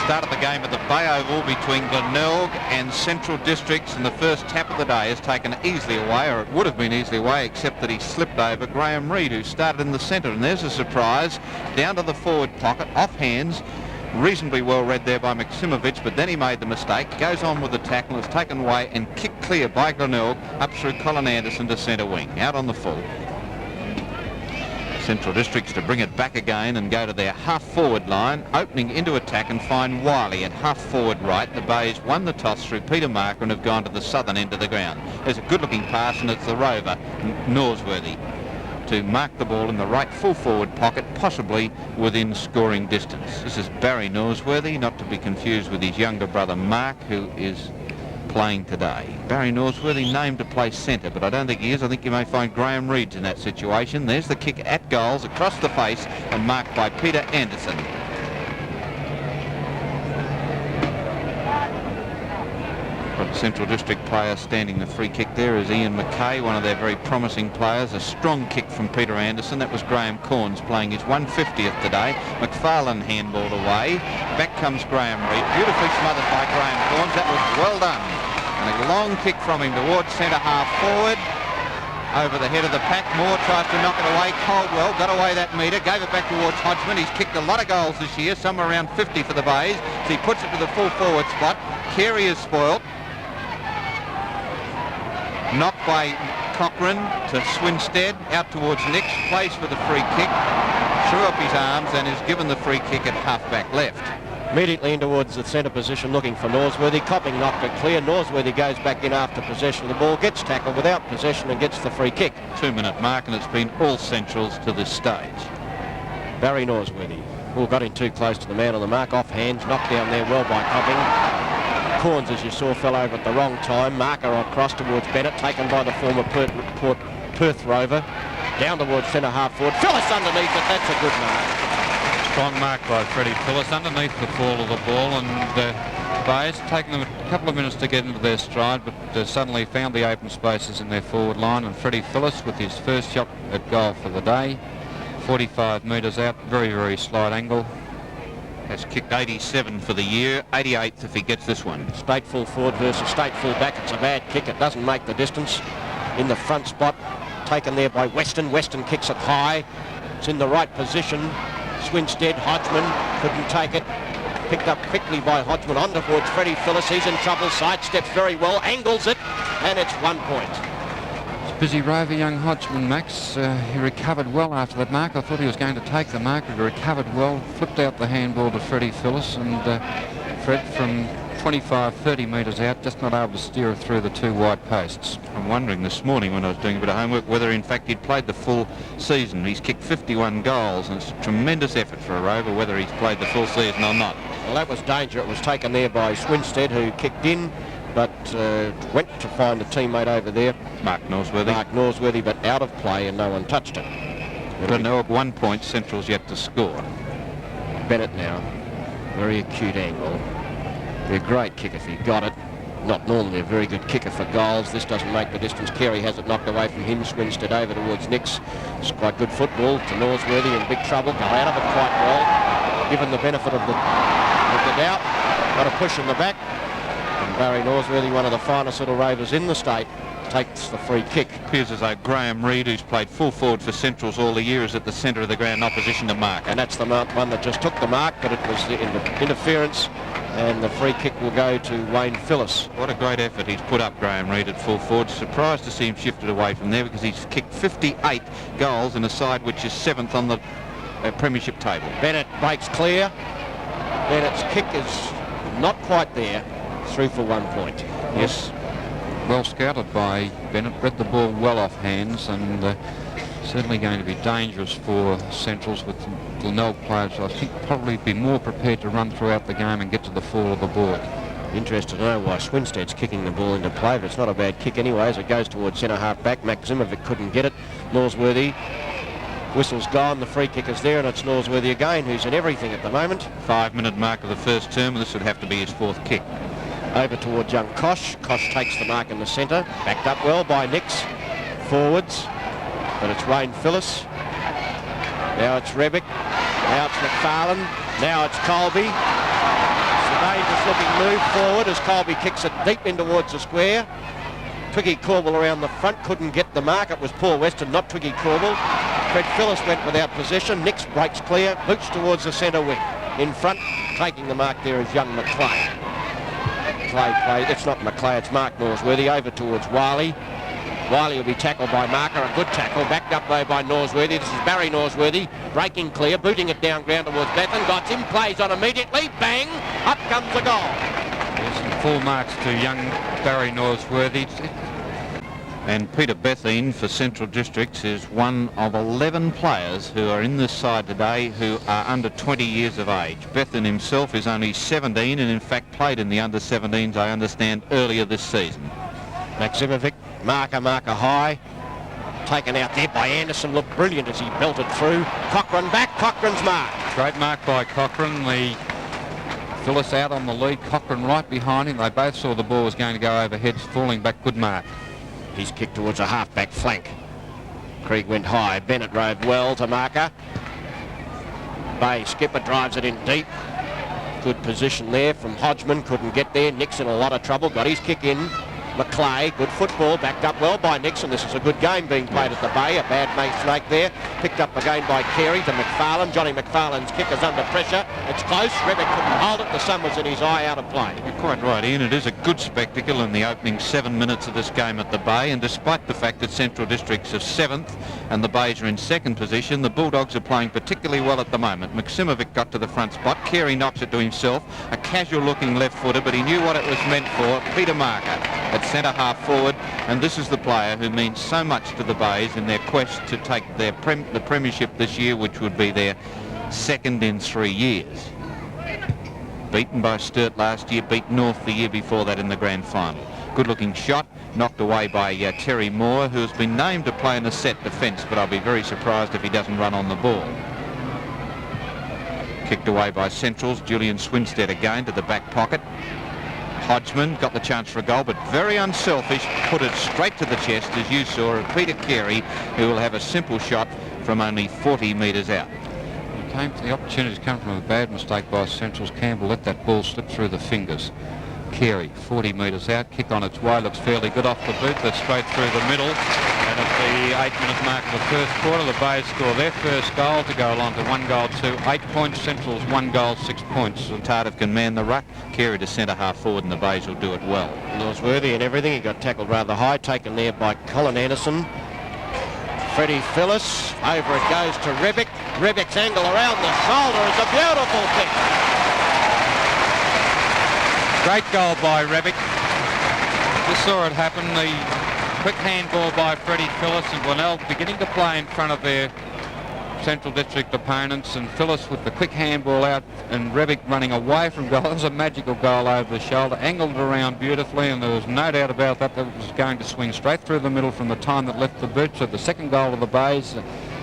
Started the game at the Bay Oval between Glenelg and Central Districts, and the first tap of the day is taken easily away, or it would have been easily away, except that he slipped over Graham Reid, who started in the centre. And there's a surprise down to the forward pocket, off hands, reasonably well read there by Maksimovic, but then he made the mistake, goes on with the tackle, is taken away and kicked clear by Glenelg up through Colin Anderson to centre wing, out on the full. Central Districts to bring it back again and go to their half-forward line, opening into attack and find Wiley at half-forward right. The Bays won the toss through Peter Marker and have gone to the southern end of the ground. There's a good-looking pass, and it's the rover, Norsworthy, to mark the ball in the right full-forward pocket, possibly within scoring distance. This is Barry Norsworthy, not to be confused with his younger brother Mark, who is playing today. Barry Norsworthy named to play centre, but I don't think he is. I think you may find Graham Reid's in that situation. There's the kick at goals, across the face, and marked by Peter Anderson. Got a Central District player standing the free kick there is Ian McKay, one of their very promising players. A strong kick from Peter Anderson. That was Graham Corns playing his 150th today. McFarlane handballed away. Back comes Graham Reid, beautifully smothered by Graham Corns. That was well done. And a long kick from him towards centre half forward. Over the head of the pack. Moore tries to knock it away. Caldwell got away that metre, gave it back towards Hodgman. He's kicked a lot of goals this year, somewhere around 50 for the Bays. So he puts it to the full forward spot. Carey is spoilt. Knocked by Cochrane to Swinstead, out towards Nix, plays for the free kick, threw up his arms and is given the free kick at half-back left. Immediately in towards the centre position looking for Norsworthy. Copping knocked it clear. Norsworthy goes back in after possession of the ball, gets tackled without possession and gets the free kick. 2-minute mark, and it's been all Centrals to this stage. Barry Norsworthy. Well, got in too close to the man on the mark, off hands, knocked down there well by Copping. Corns, as you saw, fell over at the wrong time. Marker across towards Bennett, taken by the former Perth rover. Down towards centre half forward. Phillips underneath it. That's a good mark. Strong mark by Freddie Phillips underneath the fall of the ball, and Bays taken them a couple of minutes to get into their stride, but suddenly found the open spaces in their forward line, and Freddie Phillips with his first shot at goal for the day, 45 metres out, very slight angle. Has kicked 87 for the year, 88th if he gets this one. State full forward versus state full back. It's a bad kick. It doesn't make the distance. In the front spot, taken there by Weston. Weston kicks it high. It's in the right position. Swinstead, Hodgman couldn't take it. Picked up quickly by Hodgman on towards Freddie Phillips. He's in trouble. Sidesteps very well. Angles it, and it's 1 point. Busy rover, young Hodgman, Max. He recovered well after that mark. I thought he was going to take the mark, but he recovered well, flipped out the handball to Freddie Phillips, and Fred from 25-30 metres out, just not able to steer it through the two wide posts. I'm wondering this morning when I was doing a bit of homework whether in fact he'd played the full season. He's kicked 51 goals, and it's a tremendous effort for a rover, whether he's played the full season or not. Well, that was danger. It was taken there by Swinstead, who kicked in, but went to find a teammate over there. Mark Norsworthy, but out of play and no one touched it. Glenelg 1 point, Central's yet to score. Bennett now, very acute angle. Be a great kick if he got it. Not normally a very good kicker for goals. This doesn't make the distance. Carey has it knocked away from him. Swinstead over towards Nix. It's quite good football to Norsworthy, in big trouble. Got out of it quite well. Given the benefit of the doubt. Got a push in the back. And Barry Norsworthy, one of the finest little rovers in the state, takes the free kick. Appears as though Graham Reid, who's played full forward for Centrals all the year, is at the centre of the ground in opposition to Mark. And that's the one that just took the mark, but it was the interference, and the free kick will go to Wayne Phillips. What a great effort he's put up, Graham Reid, at full forward. Surprised to see him shifted away from there, because he's kicked 58 goals in a side which is 7th on the premiership table. Bennett breaks clear. Bennett's kick is not quite there. Through for 1 point. Yes, well scouted by Bennett, read the ball well off hands, and certainly going to be dangerous for Centrals with Glenelg players. I think probably be more prepared to run throughout the game and get to the fall of the ball. Interested to know why Swinstead's kicking the ball into play, but it's not a bad kick anyway as it goes towards centre half back. Maksimovic couldn't get it. Norsworthy, whistle's gone, the free kick is there, and it's Norsworthy again, who's in everything at the moment. 5-minute mark of the first term, and this would have to be his 4th kick. Over towards young Kosh. Kosh takes the mark in the centre. Backed up well by Nix. Forwards. But it's Wayne Phillips. Now it's Rebick. Now it's McFarlane. Now it's Colby. dangerous looking move forward as Colby kicks it deep in towards the square. Twiggy Corbell around the front, couldn't get the mark. It was Paul Weston, not Twiggy Corbell. Fred Phillips went without possession. Nix breaks clear, boots towards the centre wing. In front, taking the mark there is young McClay. It's not McClay, it's Mark Norsworthy over towards Wiley. Wiley will be tackled by Marker, a good tackle, backed up though by Norsworthy. This is Barry Norsworthy, breaking clear, booting it down ground towards Bethan, got him, plays on immediately, bang, up comes the goal. Yes, full marks to young Barry Norsworthy. And Peter Bethine for Central Districts is one of 11 players who are in this side today who are under 20 years of age. Bethine himself is only 17 and in fact played in the under-17s, I understand, earlier this season. Maksimovic, marker high. Taken out there by Anderson, looked brilliant as he belted through. Cochrane back, Cochrane's mark. Great mark by Cochrane. The Phyllis out on the lead, Cochrane right behind him. They both saw the ball was going to go over heads, falling back, good mark. He's kicked towards a half-back flank. Krieg went high, Bennett rode well to marker. Bay skipper drives it in deep. Good position there from Hodgman, couldn't get there. Nixon a lot of trouble, got his kick in. McClay, good football, backed up well by Nixon. This is a good game being played at the Bay. A bad mate snake there. Picked up again by Carey to McFarlane. Johnny McFarlane's kick is under pressure. It's close. Rebick couldn't hold it. The sun was in his eye, out of play. You're quite right, Ian. It is a good spectacle in the opening 7 minutes of this game at the Bay, and despite the fact that Central Districts are 7th and the Bays are in 2nd position, the Bulldogs are playing particularly well at the moment. Maksimovic got to the front spot. Carey knocks it to himself. A casual-looking left-footer, but he knew what it was meant for. Peter Marker at centre half forward, and this is the player who means so much to the Bays in their quest to take the premiership this year, which would be their 2nd in 3 years. Beaten by Sturt last year, beat North the year before that in the grand final. Good looking shot, knocked away by Terry Moore, who has been named to play in a set defence, but I'll be very surprised if he doesn't run on the ball. Kicked away by Centrals, Julian Swinstead again to the back pocket. Hodgman got the chance for a goal, but very unselfish, put it straight to the chest, as you saw, of Peter Carey, who will have a simple shot from only 40 metres out. The opportunities come from a bad mistake by Centrals. Campbell let that ball slip through the fingers. Carey, 40 metres out, kick on its way, looks fairly good off the boot, that's straight through the middle. And at the 8-minute mark of the first quarter, the Bays score their first goal to go along to 1 goal to 8 points. Central's 1 goal, 6 points. Tardif can man the ruck, Carey to centre half forward, and the Bays will do it well. Norsworthy and everything, he got tackled rather high, taken there by Colin Anderson. Freddie Phillis, over it goes to Rebick. Rebick's angle around the shoulder is a beautiful kick. Great goal by Rebick. Just saw it happen. The quick handball by Freddie Phillis, and Glenelg beginning to play in front of their Central District opponents, and Phillis with the quick handball out and Rebick running away from goal. It was a magical goal over the shoulder, angled it around beautifully, and there was no doubt about that it was going to swing straight through the middle from the time that left the boot. So the second goal of the Bays,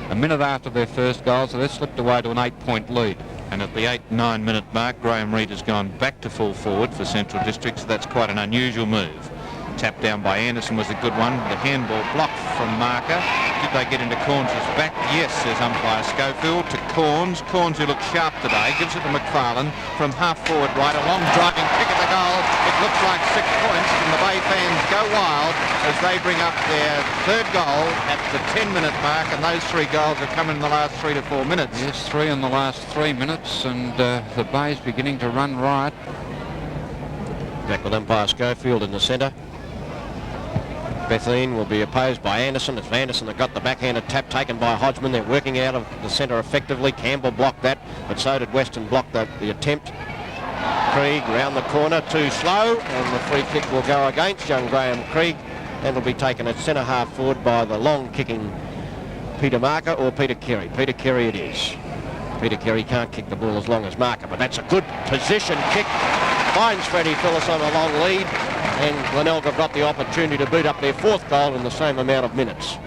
a minute after their first goal, so they slipped away to an 8-point lead. And at the 8-9 minute mark, Graham Reid has gone back to full forward for Central Districts. That's quite an unusual move. Tap down by Anderson was a good one. The handball blocked from Marker. Did they get into Corns' back? Yes, says umpire Schofield. To Corns. Corns, who looks sharp today, gives it to McFarlane from half forward right. A long driving kick at the goal. It looks like 6 points, and the Bay fans go wild as they bring up their third goal at the 10-minute mark, and those 3 goals have come in the last 3 to 4 minutes. Yes, 3 in the last 3 minutes, and the Bay's beginning to run riot. Back with umpire Schofield in the centre. Bethine will be opposed by Anderson. It's Anderson that got the backhanded tap taken by Hodgman. They're working out of the centre effectively. Campbell blocked that, but so did Weston block the attempt. Krieg round the corner, too slow, and the free kick will go against young Graham Krieg, and will be taken at centre half forward by the long kicking Peter Marker or Peter Carey. Peter Carey it is. Peter Carey can't kick the ball as long as Marker, but that's a good position kick. Finds Freddie Phillis on a long lead, and Glenelg have got the opportunity to boot up their 4th goal in the same amount of minutes.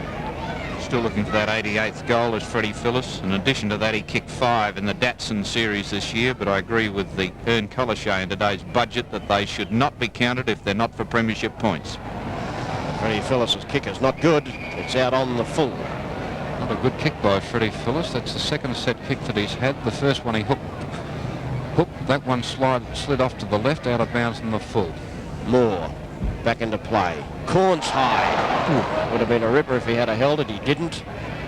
Still looking for that 88th goal as Freddie Phillis. In addition to that, he kicked 5 in the Datsun series this year, but I agree with the Ern Collishay in today's budget that they should not be counted if they're not for premiership points. Freddie Phillis's kick is not good. It's out on the full. Not a good kick by Freddie Phillis. That's the second set kick that he's had. The first one he hooked hooked. That one slid off to the left, out of bounds in the full. Moore back into play. Corns high. Ooh, would have been a ripper if he had held it. He didn't.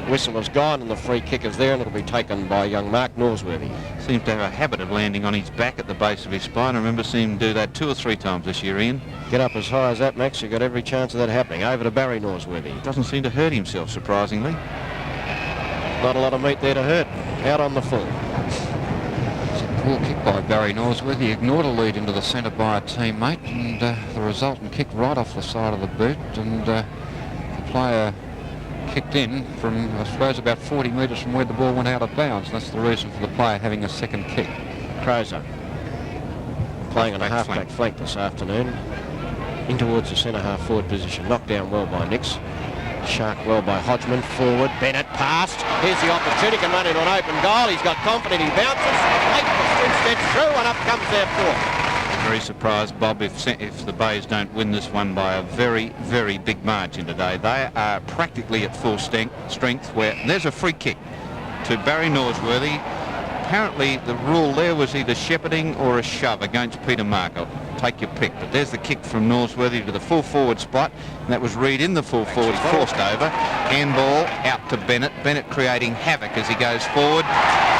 Whistle has gone and the free kick is there, and it'll be taken by young Mark Norsworthy. Seems to have a habit of landing on his back at the base of his spine. I remember seeing him do that 2 or 3 times this year, Ian. Get up as high as that, Max. You've got every chance of that happening. Over to Barry Norsworthy. Doesn't seem to hurt himself, surprisingly. Not a lot of meat there to hurt. Out on the full. It's a poor kick by Barry Norsworthy. He ignored a lead into the centre by a teammate, and the resultant kick right off the side of the boot, and the player kicked in from, I suppose, about 40 metres from where the ball went out of bounds. That's the reason for the player having a second kick. Crozer playing on a half-back flank this afternoon. In towards the centre-half forward position. Knocked down well by Nix. Shark well by Hodgman. Forward. Bennett passed. Here's the opportunity. Can run into an open goal. He's got confidence. He bounces. Late instead through, and up comes their fourth. Very surprised, Bob, if the Bays don't win this one by a very, very big margin today. They are practically at full strength, where there's a free kick to Barry Norsworthy. Apparently the rule there was either shepherding or a shove against Peter Markle. Take your pick. But there's the kick from Norsworthy to the full forward spot, and that was Reid in the full forward, forced over. Handball out to Bennett. Bennett creating havoc as he goes forward.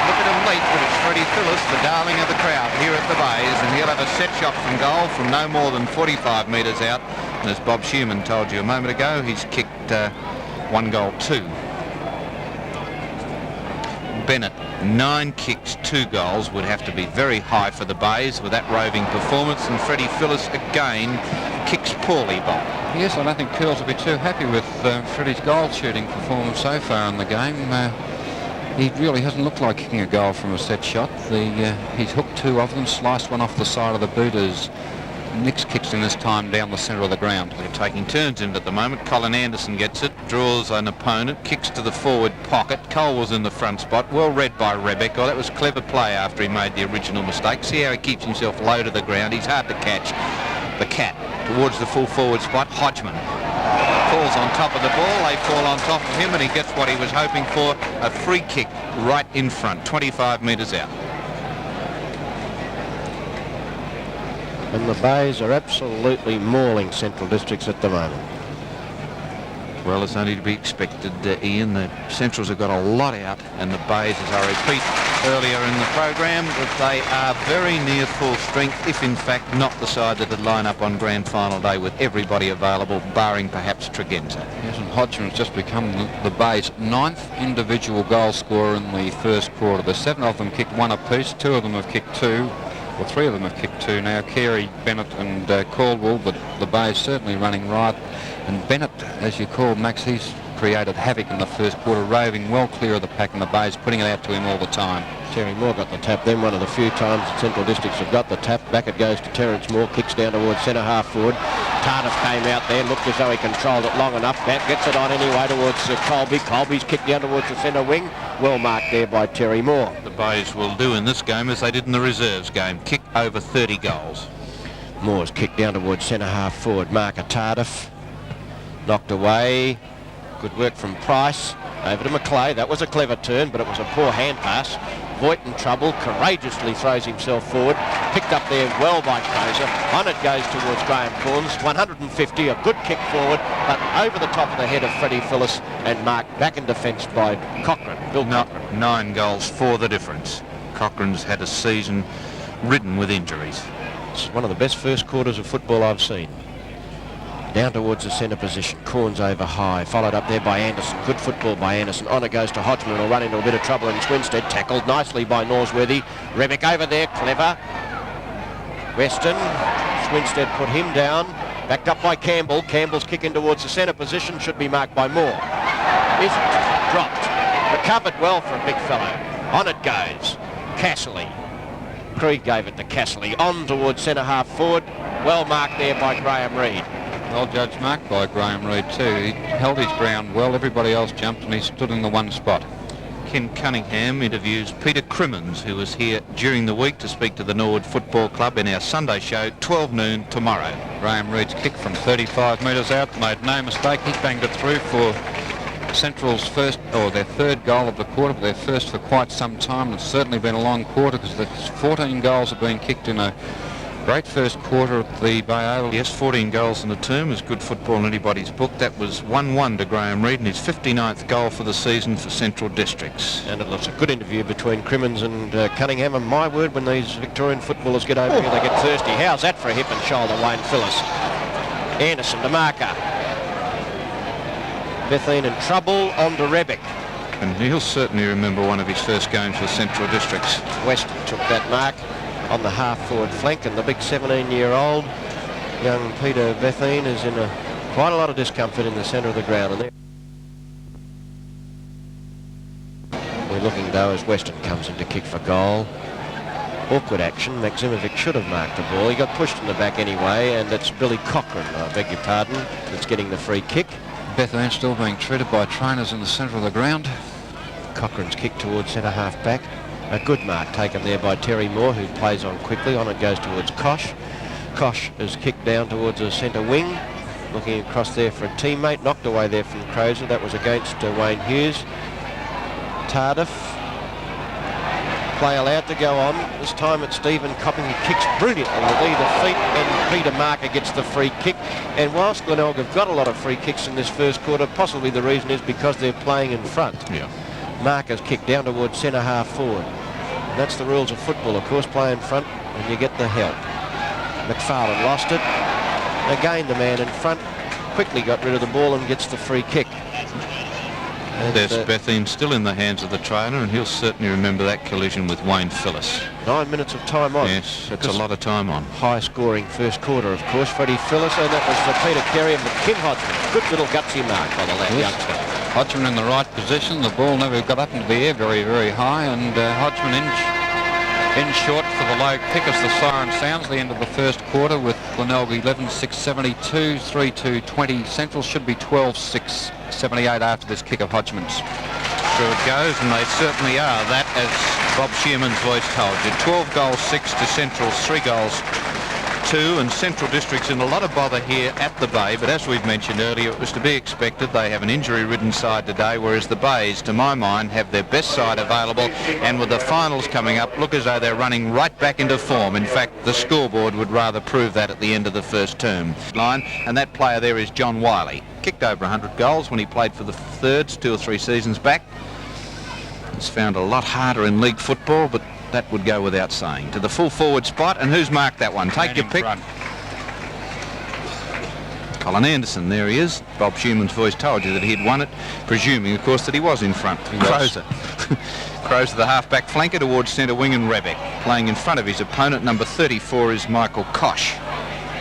Look at him leap, but it's Freddie Phillips, the darling of the crowd here at the Bays, and he'll have a set shot from goal from no more than 45 metres out. And as Bob Schumann told you a moment ago, he's kicked 1 goal 2. Bennett, 9 kicks, 2 goals, would have to be very high for the Bays with that roving performance, and Freddie Phillips again kicks poorly, Bob. Yes, I don't think Curls will be too happy with Freddie's goal shooting performance so far in the game. He really hasn't looked like kicking a goal from a set shot. He's hooked 2 of them, sliced one off the side of the boot as Nix kicks in this time down the centre of the ground. They're taking turns in it at the moment. Colin Anderson gets it, draws an opponent, kicks to the forward pocket. Cole was in the front spot, well read by Rebek. Oh, that was clever play after he made the original mistake. See how he keeps himself low to the ground. He's hard to catch. The cat towards the full forward spot. Hodgman falls on top of the ball. They fall on top of him, and he gets what he was hoping for, a free kick right in front, 25 metres out. And the Bays are absolutely mauling Central Districts at the moment. Well, it's only to be expected, Ian. The Centrals have got a lot out, and the Bays, as I repeat earlier in the program, that they are very near full strength, if in fact not the side that would line up on grand final day with everybody available, barring perhaps Tregenza. Yes, and Hodgman has just become the Bays' 9th individual goal scorer in the first quarter. The 7 of them kicked 1 apiece, 2 of them have kicked 2. Well, 3 of them have kicked 2 now, Carey, Bennett and Caldwell, but the Bays certainly running right. And Bennett, as you call Max, he's created havoc in the first quarter, roving well clear of the pack, and the Bays putting it out to him all the time. Terry Moore got the tap then, one of the few times that Central Districts have got the tap. Back it goes to Terence Moore, kicks down towards centre-half forward. Tardif came out there, looked as though he controlled it long enough. That gets it on anyway towards Colby. Colby's kicked down towards the centre wing. Well marked there by Terry Moore. The Bays will do in this game as they did in the reserves game, kick over 30 goals. Moore's kicked down towards centre-half forward. Marker Tardif knocked away. Good work from Price. Over to McClay. That was a clever turn, but it was a poor hand pass. Voigt in trouble, courageously throws himself forward. Picked up there well by Crozer. On it goes towards Graham Corns. 150, a good kick forward, but over the top of the head of Freddie Phillips and marked back in defence by Cochrane. Bill Cochrane. 9 goals for the difference. Cochrane's had a season ridden with injuries. It's one of the best first quarters of football I've seen. Down towards the centre position. Corns over high. Followed up there by Anderson. Good football by Anderson. On it goes to Hodgman. Will run into a bit of trouble in Swinstead. Tackled nicely by Norsworthy. Rebek over there. Clever. Weston. Swinstead put him down. Backed up by Campbell. Campbell's kicking towards the centre position. Should be marked by Moore. Isn't. Dropped. Recovered well from big fellow. On it goes. Casserly. Creed gave it to Casserly. On towards centre-half forward. Well marked there by Graham Reid. Well judged mark by Graham Reid too. He held his ground well. Everybody else jumped and he stood in the one spot. Ken Cunningham interviews Peter Crimmins, who was here during the week to speak to the Norwood Football Club in our Sunday show, 12 noon tomorrow. Graham Reid's kick from 35 metres out, made no mistake. He banged it through for Central's first, or their third goal of the quarter, but their first for quite some time. It's certainly been a long quarter because the 14 goals have been kicked in a great first quarter at the Bay Oval. Yes, 14 goals in the term is good football in anybody's book. That was 1-1 to Graham Reid and his 59th goal for the season for Central Districts. And it looks a good interview between Crimmins and Cunningham, and my word, when these Victorian footballers get over here, they get thirsty. How's that for a hip and shoulder, Wayne Phillis? Anderson to marker. Bethune in trouble, on to Rebick. And he'll certainly remember one of his first games for Central Districts. Weston took that mark on the half-forward flank, and the big 17-year-old young Peter Bethune is in quite a lot of discomfort in the centre of the ground. And we're looking though as Weston comes in to kick for goal. Awkward action. Maximovic should have marked the ball. He got pushed in the back anyway, and it's Billy Cochran, I beg your pardon, that's getting the free kick. Bethune still being treated by trainers in the centre of the ground. Cochran's kick towards centre half back. A good mark taken there by Terry Moore, who plays on quickly. On it goes towards Kosh. Kosh is kicked down towards a centre wing. Looking across there for a teammate. Knocked away there from Crozer. That was against Wayne Hughes. Tardif. Play allowed to go on. This time it's Stephen Copping. He kicks brilliantly with either feet, and Peter Marker gets the free kick. And whilst Glenelg have got a lot of free kicks in this first quarter, possibly the reason is because they're playing in front. Yeah. Marker's kicked down towards centre half forward. And that's the rules of football, of course. Play in front and you get the help. McFarlane lost it. Again the man in front quickly got rid of the ball and gets the free kick. And there's Bethune still in the hands of the trainer, and he'll certainly remember that collision with Wayne Phillis. 9 minutes of time on. Yes, that's a lot of time on. High scoring first quarter, of course. Freddie Phillis, and that was Peter Carey and Kim Hodgman. Good little gutsy mark by the lad youngster. Hodgman in the right position. The ball never got up into the air very, very high, and Hodgman in short for the low kick as the siren sounds the end of the first quarter with Glenelg 11-6-72, 3-2-20. Central should be 12-6-78 after this kick of Hodgman's. Through it goes, and they certainly are. That, as Bob Shearman's voice told you. 12 goals, 6 to Central's 3 goals, 2, and Central District's in a lot of bother here at the Bay, but as we've mentioned earlier, it was to be expected. They have an injury-ridden side today, whereas the Bays, to my mind, have their best side available, and with the finals coming up, look as though they're running right back into form. In fact, the scoreboard would rather prove that at the end of the first term line, and that player there is John Wiley. Kicked over 100 goals when he played for the Thirds 2 or 3 seasons back. He's found a lot harder in league football, but that would go without saying. To the full forward spot, and who's marked that one? Take your pick. Front. Colin Anderson, there he is. Bob Schuman's voice told you that he'd won it, presuming, of course, that he was in front. Crozer. Crozer, the half-back flanker towards centre wing, and Rebick. Playing in front of his opponent, number 34, is Michael Kosh.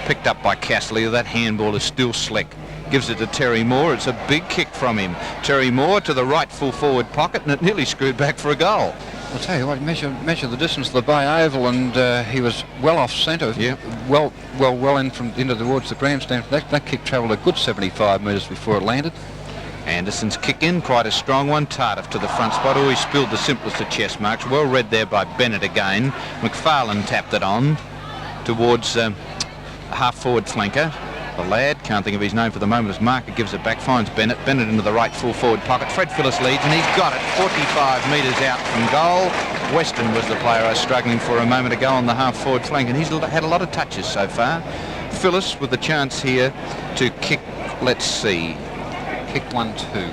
Picked up by Castley. That handball is still slick. Gives it to Terry Moore. It's a big kick from him. Terry Moore to the right full forward pocket, and it nearly screwed back for a goal. I'll tell you what, measure the distance to the Bay Oval, and he was well off centre. Yeah. Well in from into towards the grandstand. That kick travelled a good 75 metres before it landed. Anderson's kick in, quite a strong one. Tardif to the front spot. Oh, he spilled the simplest of chest marks. Well read there by Bennett again. McFarlane tapped it on towards a half-forward flanker. The lad, can't think of his name for the moment, as Marker gives it back, finds Bennett. Bennett into the right full forward pocket. Fred Phillis leads, and he's got it 45 metres out from goal. Weston was the player I was struggling for a moment ago on the half forward flank, and he's had a lot of touches so far. Phillis with the chance here to kick, let's see. Kick 1-2.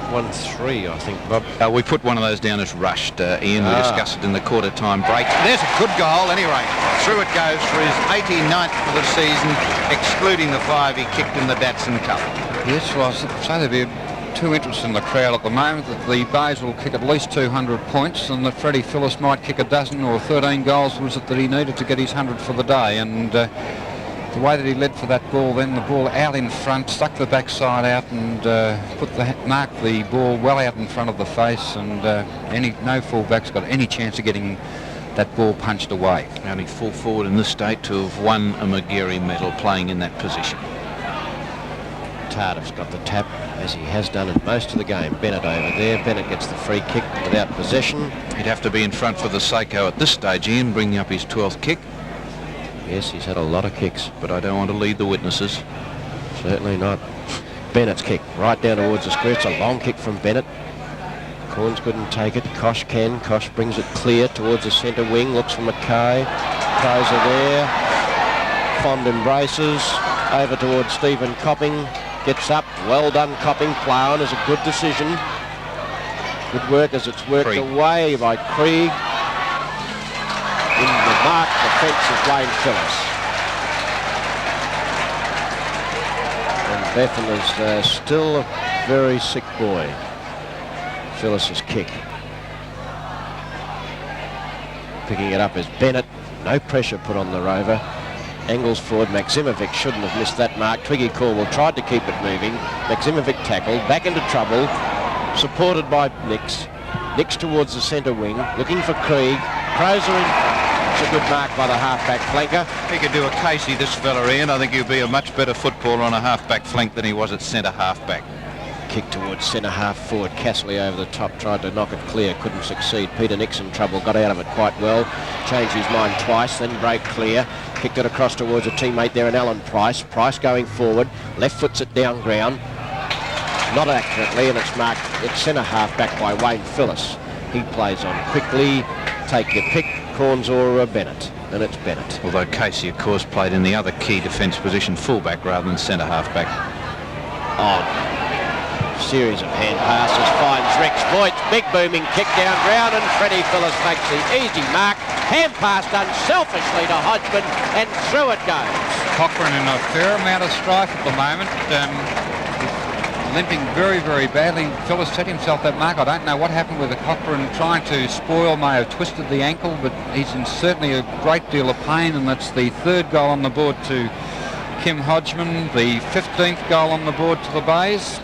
1-3, I think, Bob. We put one of those down as rushed, Ian. We discussed it in the quarter-time break. There's a good goal, anyway. Through it goes for his 89th for the season, excluding the 5 he kicked in the Datsun Cup. Yes, well, I'd say there'd be too interest in the crowd at the moment that the Bays will kick at least 200 points, and that Freddie Phillis might kick a dozen or 13 goals was it that he needed to get his 100 for the day. And the way that he led for that ball, then the ball out in front, stuck the backside out, and marked the ball well out in front of the face, and no fullback's got any chance of getting that ball punched away. Only full forward in this state to have won a Magarey medal playing in that position. Tardif's got the tap, as he has done in most of the game. Bennett over there. Bennett gets the free kick without possession. He'd have to be in front for the Seiko at this stage, Ian, bringing up his 12th kick. Yes, he's had a lot of kicks. But I don't want to lead the witnesses. Certainly not. Bennett's kick right down towards the square. It's a long kick from Bennett. Corns couldn't take it. Kosh can. Kosh brings it clear towards the centre wing. Looks for Mackay. Crozer there. Fond embraces. Over towards Stephen Copping. Gets up. Well done, Copping. Play on is a good decision. Good work as it's worked away by Krieg. In the mark defence of Wayne Phillips. And Bethan is still a very sick boy. Phyllis's kick. Picking it up is Bennett. No pressure put on the rover. Angles forward. Maximovic shouldn't have missed that mark. Twiggy Corwell tried to keep it moving. Maximovic tackled. Back into trouble. Supported by Nix. Nix towards the centre wing. Looking for Krieg. Crozer in front. It's a good mark by the half-back flanker. He could do a Casey, this fella, Ian. I think he'll be a much better footballer on a half-back flank than he was at centre half-back. Kick towards centre half forward. Castley over the top, tried to knock it clear, couldn't succeed. Peter Nixon trouble, got out of it quite well. Changed his mind twice, then broke clear. Kicked it across towards a teammate there in Alan Price. Price going forward, left foots it down ground. Not accurately, and it's marked at centre half back by Wayne Phillis. He plays on quickly. Take your pick, Corns or Bennett. And it's Bennett. Although Casey, of course, played in the other key defence position, fullback rather than centre half-back. On. Series of hand passes, finds Rex Voigt, big booming kick down ground, and Freddie Phillis makes the easy mark. Hand passed unselfishly to Hodgman, and through it goes. Cochrane in a fair amount of strife at the moment. Limping very, very badly. Phillis set himself that mark. I don't know what happened with the Cochrane trying to spoil, may have twisted the ankle, but he's in certainly a great deal of pain, and that's the third goal on the board to Kim Hodgman, the 15th goal on the board to the Bays.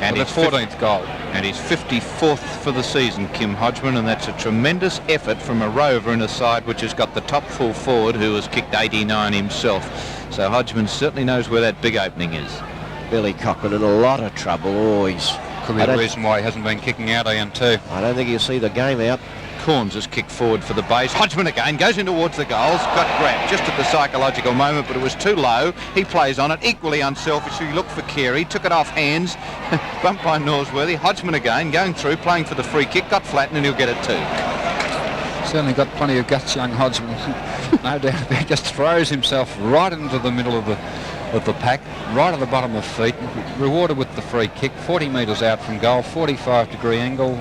And his 14th goal. And his 54th for the season, Kim Hodgman, and that's a tremendous effort from a rover in a side which has got the top full forward who has kicked 89 himself. So Hodgman certainly knows where that big opening is. Billy Cochrane in a lot of trouble. Oh, he's... Could be the reason why he hasn't been kicking out, Ian, too. I don't think he'll see the game out. Corns has kicked forward for the Bays. Hodgman again goes in towards the goals, got grabbed just at the psychological moment, but it was too low. He plays on it, equally unselfishly, looked for Carey, took it off hands, bumped by Norsworthy. Hodgman again going through, playing for the free kick, got flattened, and he'll get it too. Certainly got plenty of guts, young Hodgman. No doubt about it. Just throws himself right into the middle of the pack, right at the bottom of feet, rewarded with the free kick, 40 metres out from goal, 45-degree angle.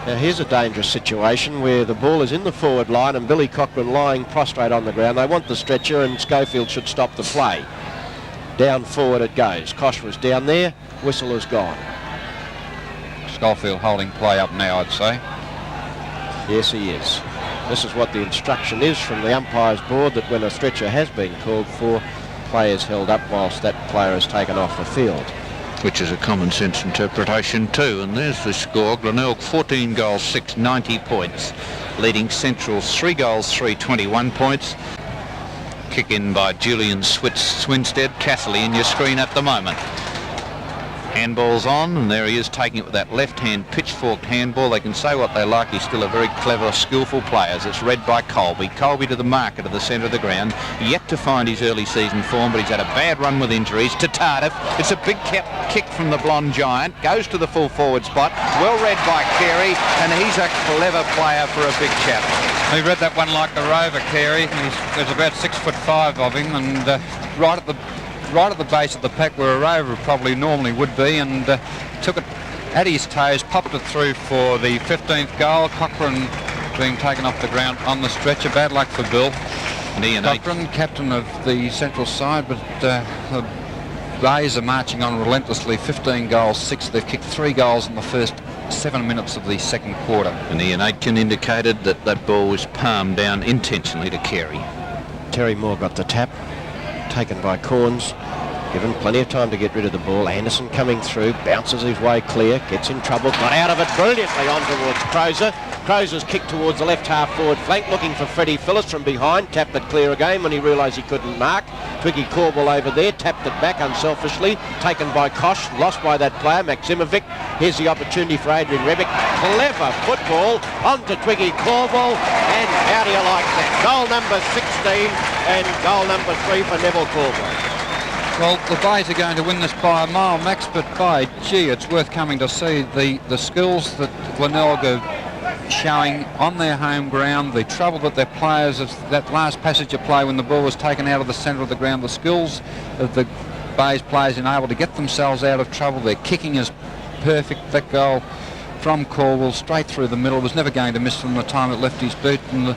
Now here's a dangerous situation where the ball is in the forward line and Billy Cochrane lying prostrate on the ground. They want the stretcher and Schofield should stop the play. Down forward it goes. Kosh was down there, whistle is gone. Schofield holding play up now, I'd say. Yes, he is. This is what the instruction is from the umpire's board, that when a stretcher has been called for, play is held up whilst that player is taken off the field. Which is a common sense interpretation too. And there's the score. Glenelg 14 goals, 6, 90 points. Leading Central 3 goals, 3, 21 points. Kick in by Julian Swinstead. Castley in your screen at the moment. Handball's on, and there he is taking it with that left-hand pitchforked handball. They can say what they like, he's still a very clever, skillful player. It's read by Colby. Colby to the marker to the centre of the ground. Yet to find his early season form, but he's had a bad run with injuries. To Tardif, it's a big kick from the blonde giant. Goes to the full forward spot. Well read by Carey, and he's a clever player for a big chap. He read that one like the rover, Carey. There's about 6'5" of him, and right at the base of the pack where a rover probably normally would be, and took it at his toes, popped it through for the 15th goal. Cochrane being taken off the ground on the stretcher. Bad luck for Bill. And Ian Cochrane, captain of the Central side, but the Bays are marching on relentlessly. 15 goals, 6. They've kicked 3 goals in the first 7 minutes of the second quarter. And Ian Aitken indicated that that ball was palmed down intentionally to Carey. Terry Moore got the tap, taken by Corns, given plenty of time to get rid of the ball. Anderson coming through, bounces his way clear, gets in trouble, got out of it brilliantly on towards Crozer. Crozer's kick towards the left half forward flank, looking for Freddie Phillis from behind, tapped it clear again when he realised he couldn't mark. Twiggy Corwell over there, tapped it back unselfishly, taken by Kosh, lost by that player, Maximovic. Here's the opportunity for Adrian Rebick. Clever football onto Twiggy Corwell, and how do you like that? Goal number 16 and goal number 3 for Neville Corwell. Well, the Bays are going to win this by a mile, Max, but by gee, it's worth coming to see the skills that Glenelg are showing on their home ground, the trouble that their players, as that last passage of play when the ball was taken out of the centre of the ground, the skills of the Bays players in able to get themselves out of trouble. Their kicking is perfect. That goal from Corwell straight through the middle was never going to miss from the time it left his boot, and the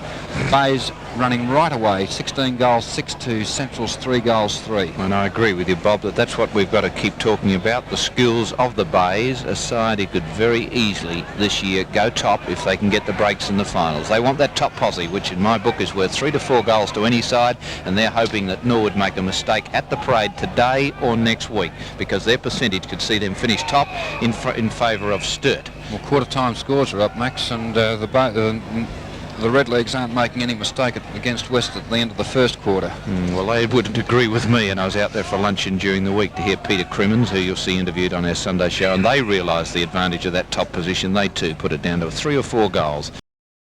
Bays running right away. 16 goals 6-2, Central's 3 goals 3. And I agree with you, Bob, that that's what we've got to keep talking about, the skills of the Bays, a side who could very easily this year go top if they can get the breaks in the finals. They want that top posse, which in my book is worth 3 to 4 goals to any side, and they're hoping that Norwood make a mistake at the parade today or next week, because their percentage could see them finish top in favour of Sturt. Well, quarter time scores are up, Max, and the Redlegs aren't making any mistake against West at the end of the first quarter. Well, they wouldn't agree with me, and I was out there for luncheon during the week to hear Peter Crimmins, who you'll see interviewed on our Sunday show, and they realised the advantage of that top position. They too put it down to 3 or 4 goals.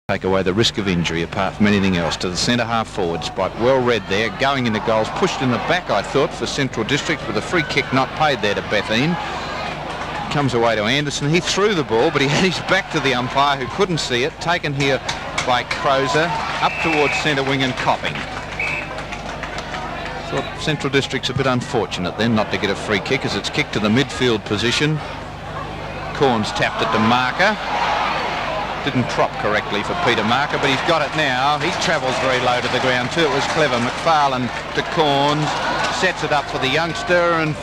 Take away the risk of injury apart from anything else to the centre half forward spot. Well read there, going into goals, pushed in the back, I thought, for Central Districts, with a free kick not paid there to Bethine. Comes away to Anderson. He threw the ball, but he had his back to the umpire, who couldn't see it. Taken here by Crozer, up towards centre wing and Copping. Thought Central District's a bit unfortunate then not to get a free kick, as it's kicked to the midfield position. Corns tapped it to Marker. Didn't prop correctly for Peter Marker, but he's got it now. He travels very low to the ground too. It was clever. McFarlane to Corns, sets it up for the youngster, and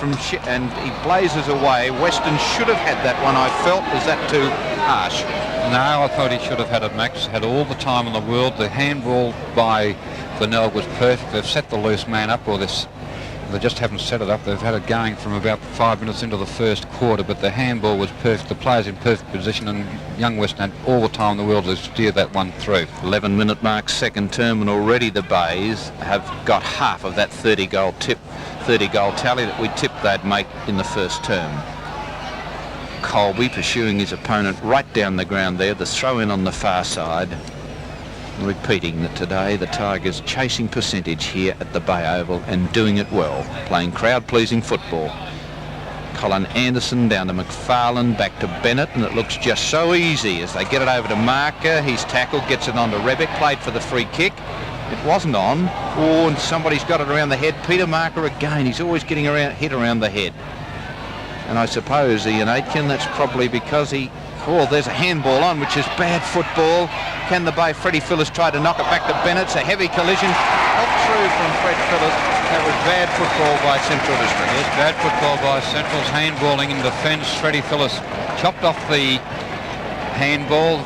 and he blazes away. Weston should have had that one, I felt. Is that too harsh? No, I thought he should have had it, Max. Had all the time in the world. The handball by Glenelg was perfect. They've set the loose man up, or they just haven't set it up. They've had it going from about 5 minutes into the first quarter, but the handball was perfect. The players in perfect position, and young Weston had all the time in the world to steer that one through. 11-minute mark, second term, and already the Bays have got half of that 30-goal tally that we tipped they'd make in the first term. Colby pursuing his opponent right down the ground there. The throw in on the far side. Repeating that today the Tigers chasing percentage here at the Bay Oval and doing it well, playing crowd-pleasing football. Colin Anderson down to McFarlane, back to Bennett, and it looks just so easy as they get it over to Marker. He's tackled, gets it on to Rebick, played for the free kick. It wasn't on. Oh, and somebody's got it around the head. Peter Marker again. He's always getting hit around the head. And I suppose Ian Aitken, that's probably because there's a handball on, which is bad football. Can the Bay? Freddie Phillips tried to knock it back to Bennett. It's a heavy collision. Helped through from Fred Phillips. That was bad football by Central District. Yes, bad football by Central's handballing in defence. Freddie Phillips chopped off the handball.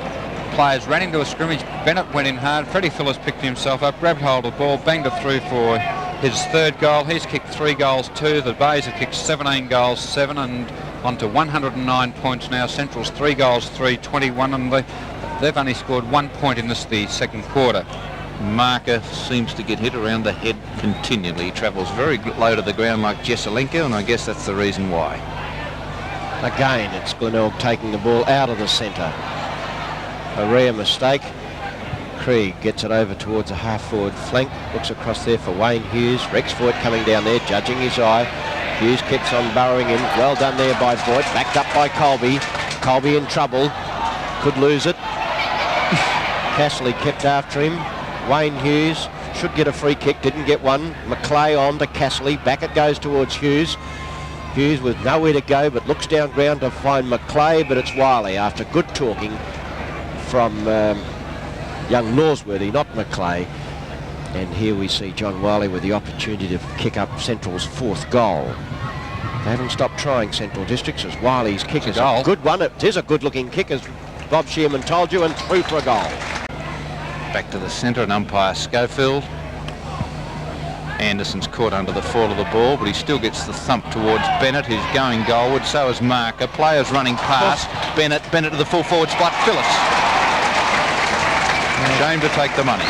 Players ran into a scrimmage. Bennett went in hard. Freddie Phillips picked himself up, grabbed hold of the ball, banged it through for his 3rd goal. He's kicked 3 goals 2. The Bays have kicked 17 goals 7, and on to 109 points now. Central's 3 goals 3, 21, and they've only scored 1 point in the second quarter. Marker seems to get hit around the head continually. He travels very low to the ground like Jesselenko, and I guess that's the reason why. Again, it's Glenelg taking the ball out of the centre. A rare mistake. Krieg gets it over towards a half-forward flank. Looks across there for Wayne Hughes. Rex Voigt coming down there, judging his eye. Hughes kicks on, burrowing in. Well done there by Voigt. Backed up by Colby. Colby in trouble. Could lose it. Castley kept after him. Wayne Hughes should get a free kick. Didn't get one. McClay on to Castley. Back it goes towards Hughes. Hughes with nowhere to go, but looks down ground to find McClay, but it's Wiley after good talking from young Norsworthy, not McClay. And here we see John Wiley with the opportunity to kick up Central's 4th goal. They haven't stopped trying, Central Districts, as Wiley's kick is a good one. It is a good-looking kick, as Bob Shearman told you, and through for a goal. Back to the centre, and umpire Schofield. Anderson's caught under the fall of the ball, but he still gets the thump towards Bennett, who's going goalward. So is Marker. Players running past. Bennett to the full forward spot. Phillips. Shame to take the money.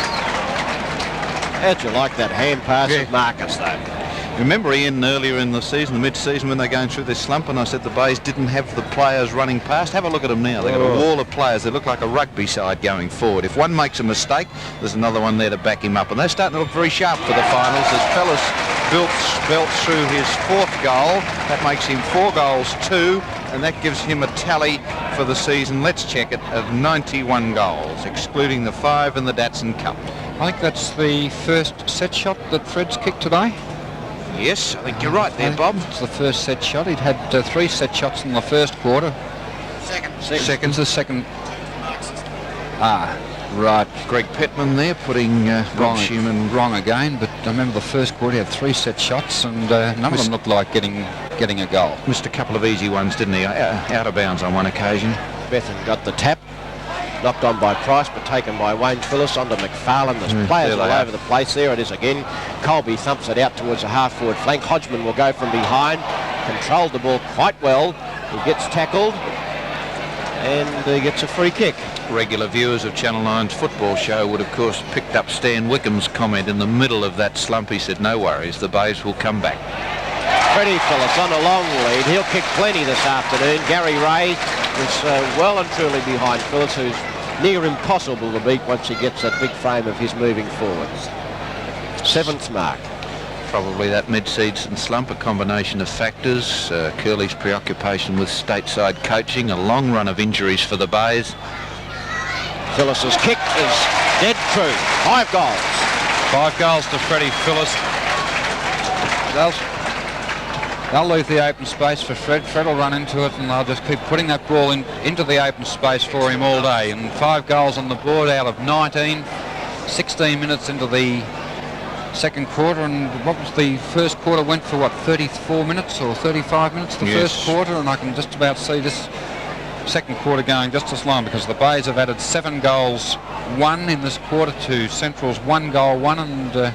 How'd you like that hand pass of Marcus, though? Remember, Ian, earlier in the season, the mid-season, when they're going through this slump, and I said the Bays didn't have the players running past. Have a look at them now. They've got a wall of players. They look like a rugby side going forward. If one makes a mistake, there's another one there to back him up. And they're starting to look very sharp for the finals as Fellis belts through his 4th goal. That makes him 4 goals, 2, and that gives him a tally for the season, let's check it, of 91 goals, excluding the 5 in the Datsun Cup. I think that's the first set shot that Fred's kicked today. Yes, I think you're right there, Bob. It's the first set shot. He'd had 3 set shots in the first quarter. Second. The second. Right. Greg Petman there putting Rob Schumann wrong again, but I remember the first quarter he had 3 set shots and none of them looked like getting a goal. Missed a couple of easy ones, didn't he? Out of bounds on one occasion. Bethan got the tap. Knocked on by Price, but taken by Wayne Phillis onto McFarlane. There's players all over the place. There it is again. Colby thumps it out towards a half-forward flank. Hodgman will go from behind. Controlled the ball quite well. He gets tackled. And he gets a free kick. Regular viewers of Channel 9's football show would, of course, picked up Stan Wickham's comment in the middle of that slump. He said, no worries, the Bays will come back. Freddie Phillis on a long lead. He'll kick plenty this afternoon. Gary Ray is well and truly behind Phillis, who's near impossible to beat once he gets that big frame of his moving forwards. 7th mark. Probably that mid-season slump, a combination of factors, Curly's preoccupation with stateside coaching, a long run of injuries for the Bays. Phillis's kick is dead true. 5 goals. 5 goals to Freddie Phillis. They'll leave the open space for Fred. Fred will run into it and they'll just keep putting that ball into the open space for him all day. And 5 goals on the board out of 19. 16 minutes into the second quarter, and what was the first quarter went for, what, 34 minutes or 35 minutes the first quarter, and I can just about see this second quarter going just as long because the Bays have added 7 goals 1 in this quarter to Central's 1 goal 1, and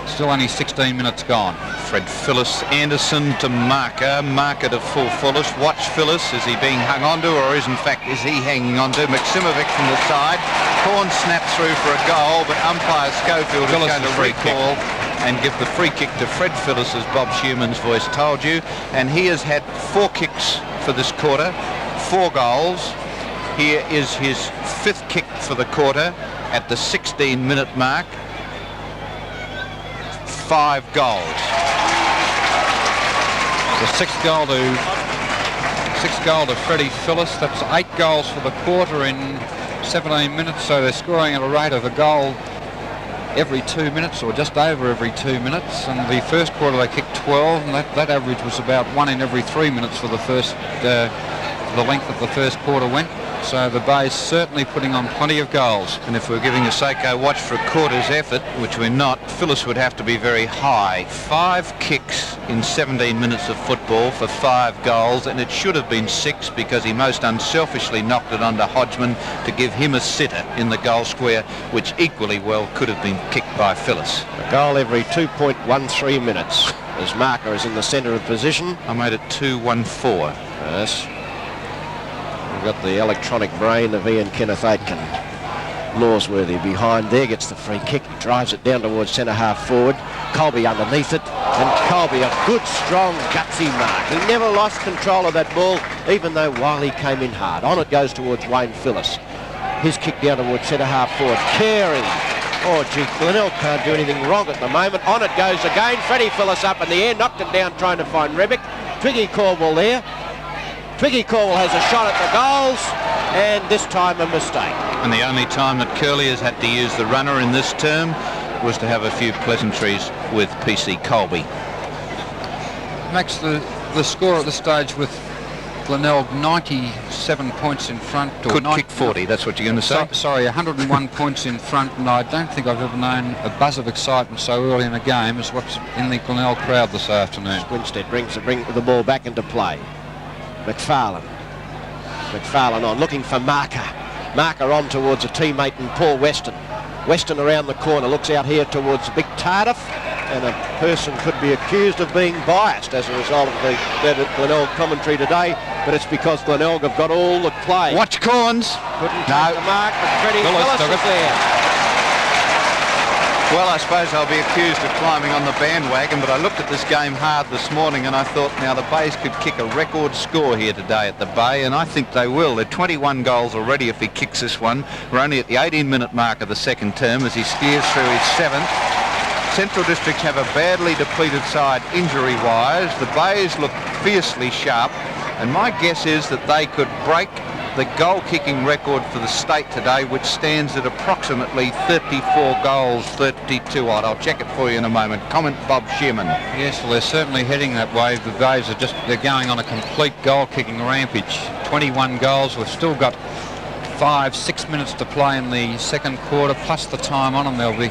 still only 16 minutes gone. Fred Phillis, Anderson to Marker to full Phillis. Watch Phillis. Is he being hung onto, or is he hanging onto? Maksimovic from the side. Corn snaps through for a goal, but umpire Schofield is going to recall and give the free kick to Fred Phillis, as Bob Schumann's voice told you. And he has had 4 kicks for this quarter, 4 goals. Here is his 5th kick for the quarter at the 16-minute mark. 5 goals. The 6th goal to Freddie Phillis. That's 8 goals for the quarter in 17 minutes, so they're scoring at a rate of a goal every 2 minutes, or just over every 2 minutes. And the first quarter they kicked 12, and that average was about 1 in every 3 minutes for the first the length that the first quarter went. So the Bays certainly putting on plenty of goals. And if we're giving a Seiko watch for a quarter's effort, which we're not, Phillis would have to be very high. 5 kicks in 17 minutes of football for 5 goals, and it should have been 6 because he most unselfishly knocked it onto Hodgman to give him a sitter in the goal square, which equally well could have been kicked by Phillis. A goal every 2.13 minutes as Marker is in the centre of position. I made it 2-1-4. Yes. We've got the electronic brain of Ian Kenneth Aitken. Lawsworthy behind there, gets the free kick, he drives it down towards centre half forward. Colby underneath it, and Colby a good, strong, gutsy mark. He never lost control of that ball, even though Wiley came in hard. On it goes towards Wayne Phillis. His kick down towards centre half forward. Carey. Oh, gee, Glenelg can't do anything wrong at the moment. On it goes again. Freddie Phillis up in the air, knocked it down trying to find Rebick. Twiggy Corwell there. Twiggy Corwell has a shot at the goals, and this time a mistake. And the only time that Curly has had to use the runner in this term was to have a few pleasantries with PC Colby. Makes the score at this stage with Glenelg 97 points in front. Or Could kick 40, that's what you're going to say? Sorry, 101 points in front, and I don't think I've ever known a buzz of excitement so early in a game as what's in the Glenelg crowd this afternoon. Winstead brings the ball back into play. McFarlane on, looking for Marker. Marker on towards a teammate and Paul Weston. Weston around the corner, looks out here towards Vic Tardif, and a person could be accused of being biased as a result of the Glenelg commentary today, but it's because Glenelg have got all the play. Watch Corns. Couldn't take the mark, but Freddie Phillis is there. Well, I suppose I'll be accused of climbing on the bandwagon, but I looked at this game hard this morning and I thought, now the Bays could kick a record score here today at the Bay, and I think they will. They're 21 goals already if he kicks this one. We're only at the 18-minute mark of the second term as he steers through his 7th. Central Districts have a badly depleted side injury-wise. The Bays look fiercely sharp, and my guess is that they could break the goal-kicking record for the state today, which stands at approximately 34 goals, 32 odd. I'll check it for you in a moment. Comment Bob Shearman. Yes, well, they're certainly heading that way. The Bays are they're going on a complete goal-kicking rampage. 21 goals. We've still got 5-6 minutes to play in the second quarter, plus the time on, and there'll be,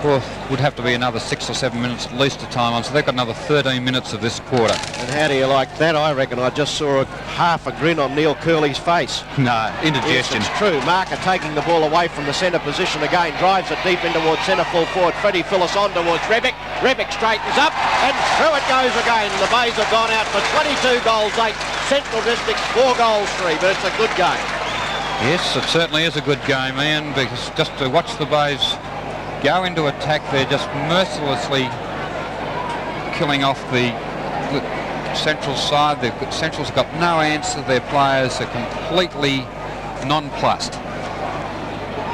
well, would have to be another 6 or 7 minutes at least of time on, so they've got another 13 minutes of this quarter. And how do you like that? I reckon I just saw half a grin on Neil Curley's face. No, indigestion. Yes, it's true. Marker taking the ball away from the centre position again, drives it deep in towards centre full forward. Freddie Phillis on towards Rebick. Rebick straightens up and through it goes again. The Bays have gone out for 22 goals, 8. Central Districts 4 goals, 3, but it's a good game. Yes, it certainly is a good game, Ian, because just to watch the Bays go into attack, they're just mercilessly killing off the Central side. Central's got no answer. Their players are completely nonplussed.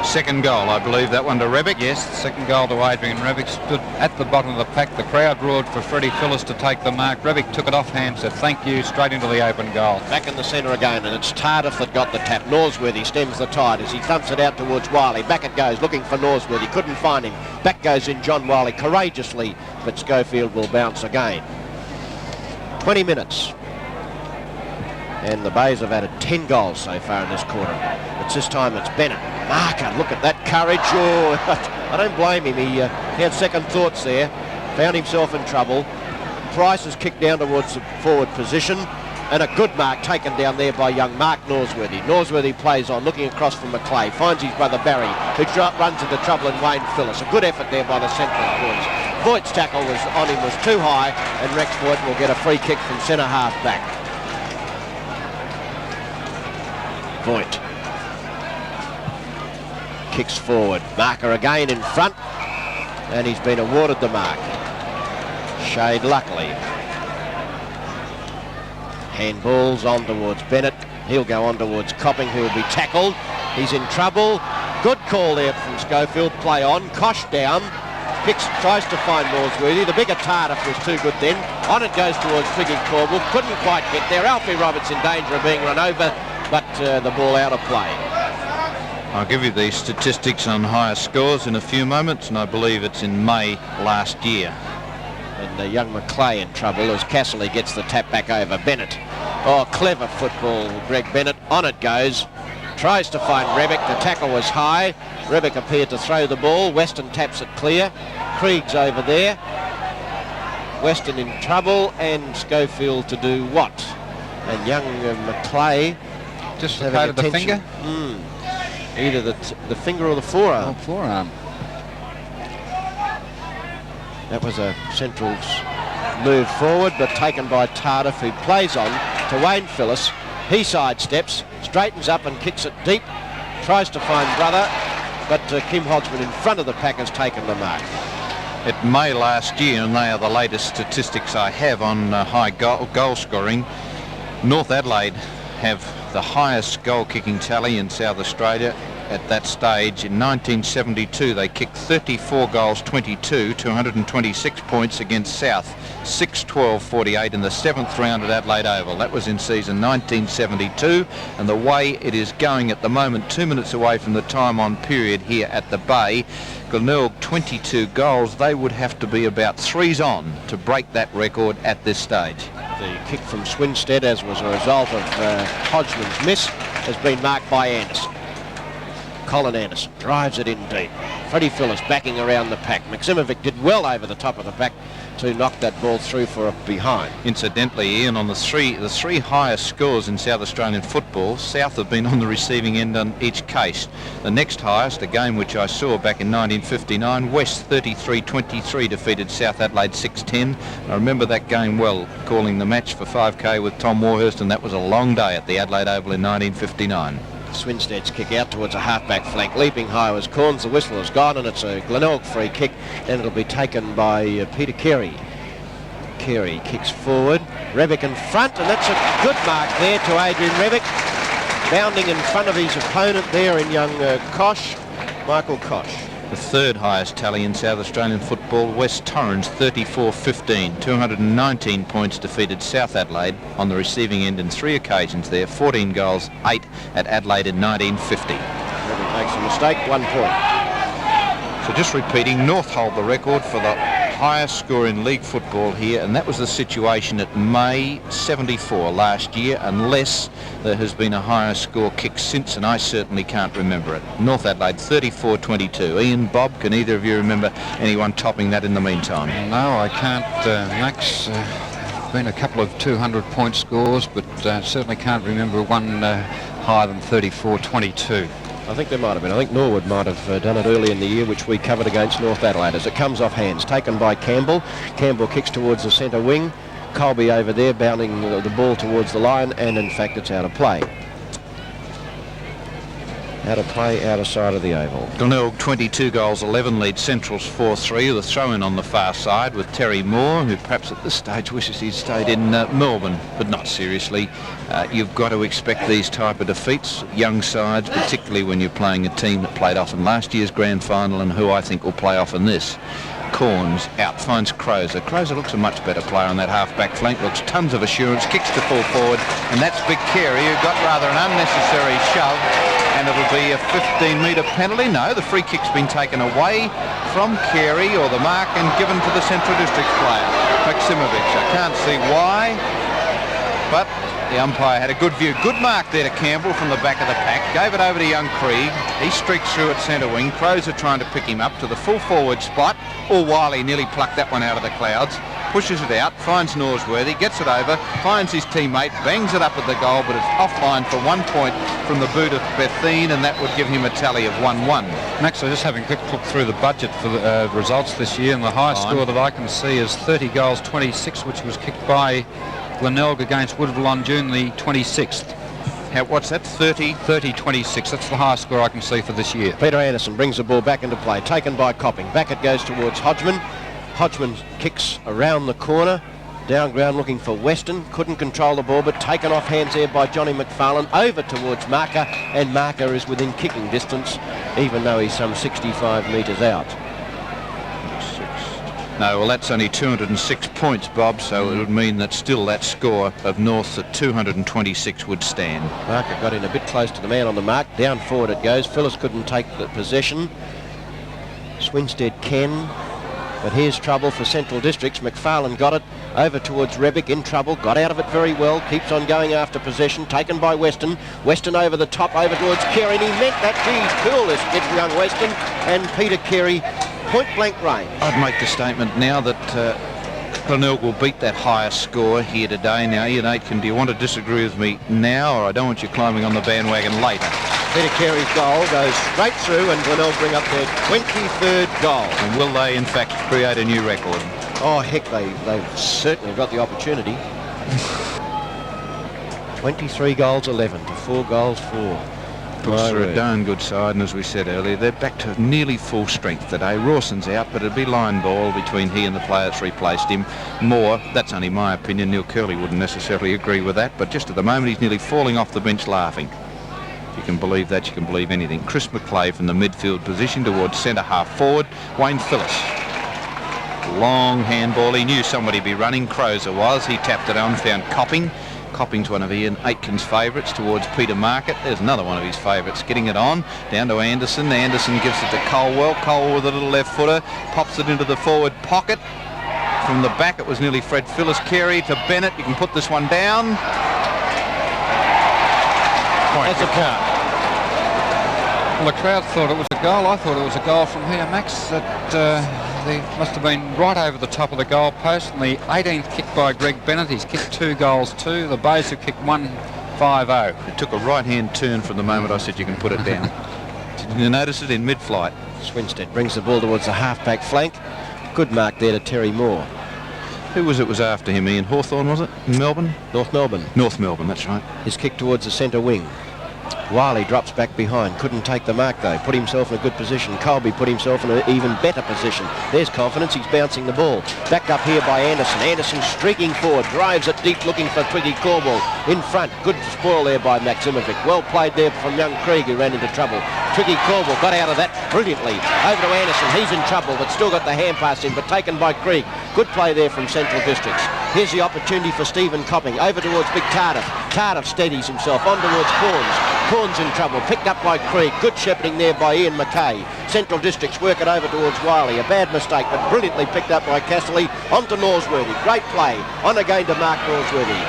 Second goal, I believe, that one to Rebick. Yes, the second goal to Adrian Rebick. Stood at the bottom of the pack. The crowd roared for Freddie Phillis to take the mark. Rebick took it offhand, said thank you, straight into the open goal. Back in the centre again, and it's Tardif that got the tap. Norsworthy stems the tide as he thumps it out towards Wiley. Back it goes, looking for Norsworthy. Couldn't find him. Back goes in John Wiley courageously, but Schofield will bounce again. 20 minutes. And the Bays have added 10 goals so far in this quarter. But this time it's Bennett. Marker, look at that courage. Oh, I don't blame him. He had second thoughts there. Found himself in trouble. Price is kicked down towards the forward position. And a good mark taken down there by young Mark Norsworthy. Norsworthy plays on, looking across from Maclay. Finds his brother Barry, who runs into trouble in Wayne Phillis. A good effort there by the Central boys. Voigt's tackle on him was too high, and Rex Voigt will get a free kick from centre half back. Voigt kicks forward. Marker again in front, and he's been awarded the mark. Shade luckily. Handballs on towards Bennett. He'll go on towards Copping, who will be tackled. He's in trouble. Good call there from Schofield. Play on. Kosh down. Kicks, tries to find Norsworthy. The bigger Tardif was too good then. On it goes towards Figgy Corbell. Couldn't quite get there. Alfie Roberts in danger of being run over, but the ball out of play. I'll give you the statistics on higher scores in a few moments, and I believe it's in May last year. And young Maclay in trouble as Casserly gets the tap back over Bennett. Oh, clever football, Greg Bennett. On it goes. Tries to find Rebick. The tackle was high. Rebick appeared to throw the ball. Weston taps it clear. Krieg's over there. Weston in trouble, and Schofield to do what? And young Maclay Dislocated the finger? Either the finger or the forearm. Oh, forearm. That was a Central's move forward, but taken by Tardif, who plays on to Wayne Phillis. He sidesteps, straightens up and kicks it deep. Tries to find brother, but Kim Hodgman in front of the pack has taken the mark. It May last year, and they are the latest statistics I have on high goal scoring. North Adelaide have the highest goal-kicking tally in South Australia at that stage. In 1972, they kicked 34 goals, 22, 226 points against South, 6-12-48 in the 7th round at Adelaide Oval. That was in season 1972, and the way it is going at the moment, 2 minutes away from the time on period here at the Bay, Glenelg 22 goals. They would have to be about 3s on to break that record at this stage. The kick from Swinstead, as was a result of Hodgman's miss, has been marked by Anderson. Colin Anderson drives it in deep. Freddie Phillis backing around the pack. Maksimovic did well over the top of the pack to knock that ball through for a behind. Incidentally, Ian, on the three highest scores in South Australian football, South have been on the receiving end on each case. The next highest, a game which I saw back in 1959, West 33-23 defeated South Adelaide 6-10. I remember that game well, calling the match for 5K with Tom Warhurst, and that was a long day at the Adelaide Oval in 1959. Swinstead's kick out towards a half-back flank. Leaping high was Corns. The whistle has gone, and it's a Glenelg free kick, and it'll be taken by Peter Carey. Carey kicks forward. Rebick in front, and that's a good mark there to Adrian Rebick. Bounding in front of his opponent there in young Kosh, Michael Kosh. The third highest tally in South Australian football, West Torrens 34-15. 219 points defeated South Adelaide on the receiving end in 3 occasions there. 14 goals, 8 at Adelaide in 1950. Rebick makes a mistake, 1 point. So just repeating, North hold the record for the highest score in league football here, and that was the situation at May 74 last year, unless there has been a higher score kick since, and I certainly can't remember it. North Adelaide 34-22. Ian, Bob, can either of you remember anyone topping that in the meantime? No, I can't, Max. Been a couple of 200-point scores, but certainly can't remember one higher than 34-22. I think there might have been. I think Norwood might have done it early in the year, which we covered against North Adelaide, as it comes off hands. Taken by Campbell. Campbell kicks towards the centre wing. Colby over there bounding the ball towards the line, and in fact it's out of play. Out of play, out of sight of the oval. Glenelg 22 goals, 11 lead Central's 4-3. The throw-in on the far side with Terry Moore, who perhaps at this stage wishes he'd stayed in Melbourne, but not seriously. You've got to expect these type of defeats, young sides, particularly when you're playing a team that played off in last year's grand final and who I think will play off in this. Corns out, finds Crozer. Crozer looks a much better player on that half-back flank, looks tons of assurance, kicks to full forward, and that's Big Carey, who got rather an unnecessary shove, and it'll be a 15-metre penalty. No, the free kick's been taken away from Carey, or the mark, and given to the Central Districts player, Maximovich. I can't see why, but the umpire had a good view. Good mark there to Campbell from the back of the pack. Gave it over to young Krieg. He streaks through at centre wing. Crozer trying to pick him up to the full forward spot. Or Wiley nearly plucked that one out of the clouds. Pushes it out, finds Norsworthy, gets it over, finds his teammate, bangs it up at the goal, but it's offline for 1 point from the boot of Bethune, and that would give him a tally of 1-1. Max, I'm just having a quick look through the budget for the results this year, and the highest score that I can see is 30 goals, 26, which was kicked by Glenelg against Woodville on June the 26th. What's that, 30? 30-26, that's the highest score I can see for this year. Peter Anderson brings the ball back into play, taken by Copping. Back it goes towards Hodgman. Hodgman kicks around the corner, down ground looking for Weston. Couldn't control the ball, but taken off hands there by Johnny McFarlane. Over towards Marker, and Marker is within kicking distance, even though he's some 65 metres out. No, well, that's only 206 points, Bob, so it would mean that still that score of North at 226 would stand. Marker got in a bit close to the man on the mark. Down forward it goes. Phyllis couldn't take the possession. Swinstead can. But here's trouble for Central Districts. McFarlane got it over towards Rebick, in trouble, got out of it very well, keeps on going after possession, taken by Weston. Weston over the top, over towards Carey, and he meant that. Geez, cool, this kid, young Weston. And Peter Carey, point-blank range. I'd make the statement now that Glenelg will beat that highest score here today. Now, Ian Aitken, do you want to disagree with me now, or I don't want you climbing on the bandwagon later? Peter Carey's goal goes straight through, and Glenelg bring up their 23rd goal. And will they, in fact, create a new record? Oh, heck, they've certainly got the opportunity. 23 goals, 11 to 4 goals, 4. They're a darn good side, and as we said earlier, they're back to nearly full strength today. Rawson's out, but it'd be line ball between he and the player that's replaced him. Moore, that's only my opinion. Neil Curley wouldn't necessarily agree with that, but just at the moment he's nearly falling off the bench laughing. If you can believe that, you can believe anything. Chris McClay from the midfield position towards centre half forward. Wayne Phillis. Long handball. He knew somebody would be running. Crozer was. He tapped it on, found Copping. Copping's one of Ian Aitken's favourites towards Peter Market. There's another one of his favourites getting it on. Down to Anderson. Anderson gives it to Colwell. Colwell with a little left footer. Pops it into the forward pocket. From the back it was nearly Fred Phillis. Carey to Bennett. You can put this one down. That's a point. Well, the crowd thought it was a goal. I thought it was a goal from here, Max. That they must have been right over the top of the goal post. And the 18th kick by Greg Bennett. He's kicked 2 goals too. The Bays have kicked 1-5-0. It took a right-hand turn from the moment I said you can put it down. Did you notice it in mid-flight? Swinstead brings the ball towards the half-back flank. Good mark there to Terry Moore. Who was it was after him, Ian? Hawthorn, was it? In Melbourne? North Melbourne. North Melbourne, that's right. His kick towards the centre wing. Wiley drops back behind, couldn't take the mark though, put himself in a good position. Colby put himself in an even better position. There's confidence, he's bouncing the ball. Backed up here by Anderson. Anderson streaking forward, drives it deep looking for Twiggy Cornwall. In front, good spoil there by Maximovic. Well played there from young Krieg who ran into trouble. Twiggy Cornwall got out of that brilliantly. Over to Anderson, he's in trouble but still got the hand pass in, but taken by Krieg. Good play there from Central Districts. Here's the opportunity for Stephen Copping. Over towards Big Tardif. Tardif steadies himself. On towards Corns. Corns in trouble. Picked up by Krieg. Good shepherding there by Ian McKay. Central Districts work it over towards Wiley. A bad mistake, but brilliantly picked up by Casserly. On to Norsworthy. Great play. On again to Mark Norsworthy.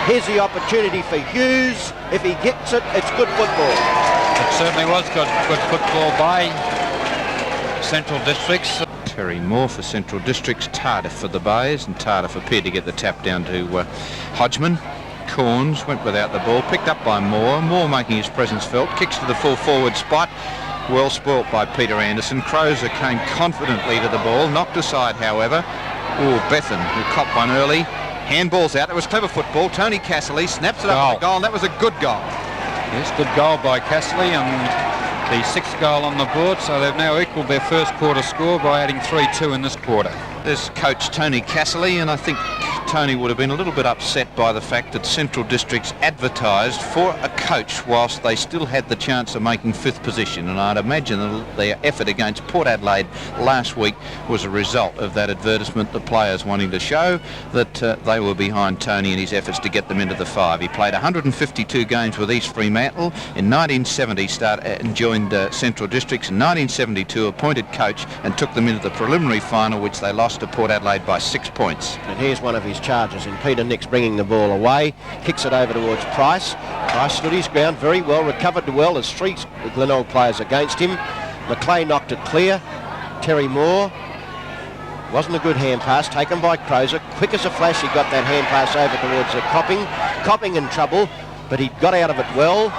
Here's the opportunity for Hughes. If he gets it, it's good football. It certainly was good football by Central Districts. Terry Moore for Central Districts, Tardif for the Bays, and Tardif appeared to get the tap down to Hodgman. Corns went without the ball, picked up by Moore. Moore making his presence felt, kicks to the full forward spot. Well spoilt by Peter Anderson. Crozer came confidently to the ball, knocked aside however. Bethan, who copped one early. Handball's out, it was clever football. Tony Casserly snaps it up for the goal, and that was a good goal. Yes, good goal by Casserly, and the 6th goal on the board, so they've now equalled their first quarter score by adding 3-2 in this quarter. There's coach Tony Casserly, and I think Tony would have been a little bit upset by the fact that Central Districts advertised for a coach whilst they still had the chance of making 5th position, and I'd imagine that their effort against Port Adelaide last week was a result of that advertisement, the players wanting to show that they were behind Tony in his efforts to get them into the 5. He played 152 games with East Fremantle. In 1970 and joined Central Districts. In 1972 appointed coach and took them into the preliminary final, which they lost to Port Adelaide by 6 points. And here's one of his charges in Peter Nix bringing the ball away, kicks it over towards Price. Price stood his ground very well, recovered well. There's 3 Glenelg players against him. McClay knocked it clear. Terry Moore, wasn't a good hand pass, taken by Crozer. Quick as a flash he got that hand pass over towards Copping. Copping in trouble, but he got out of it well.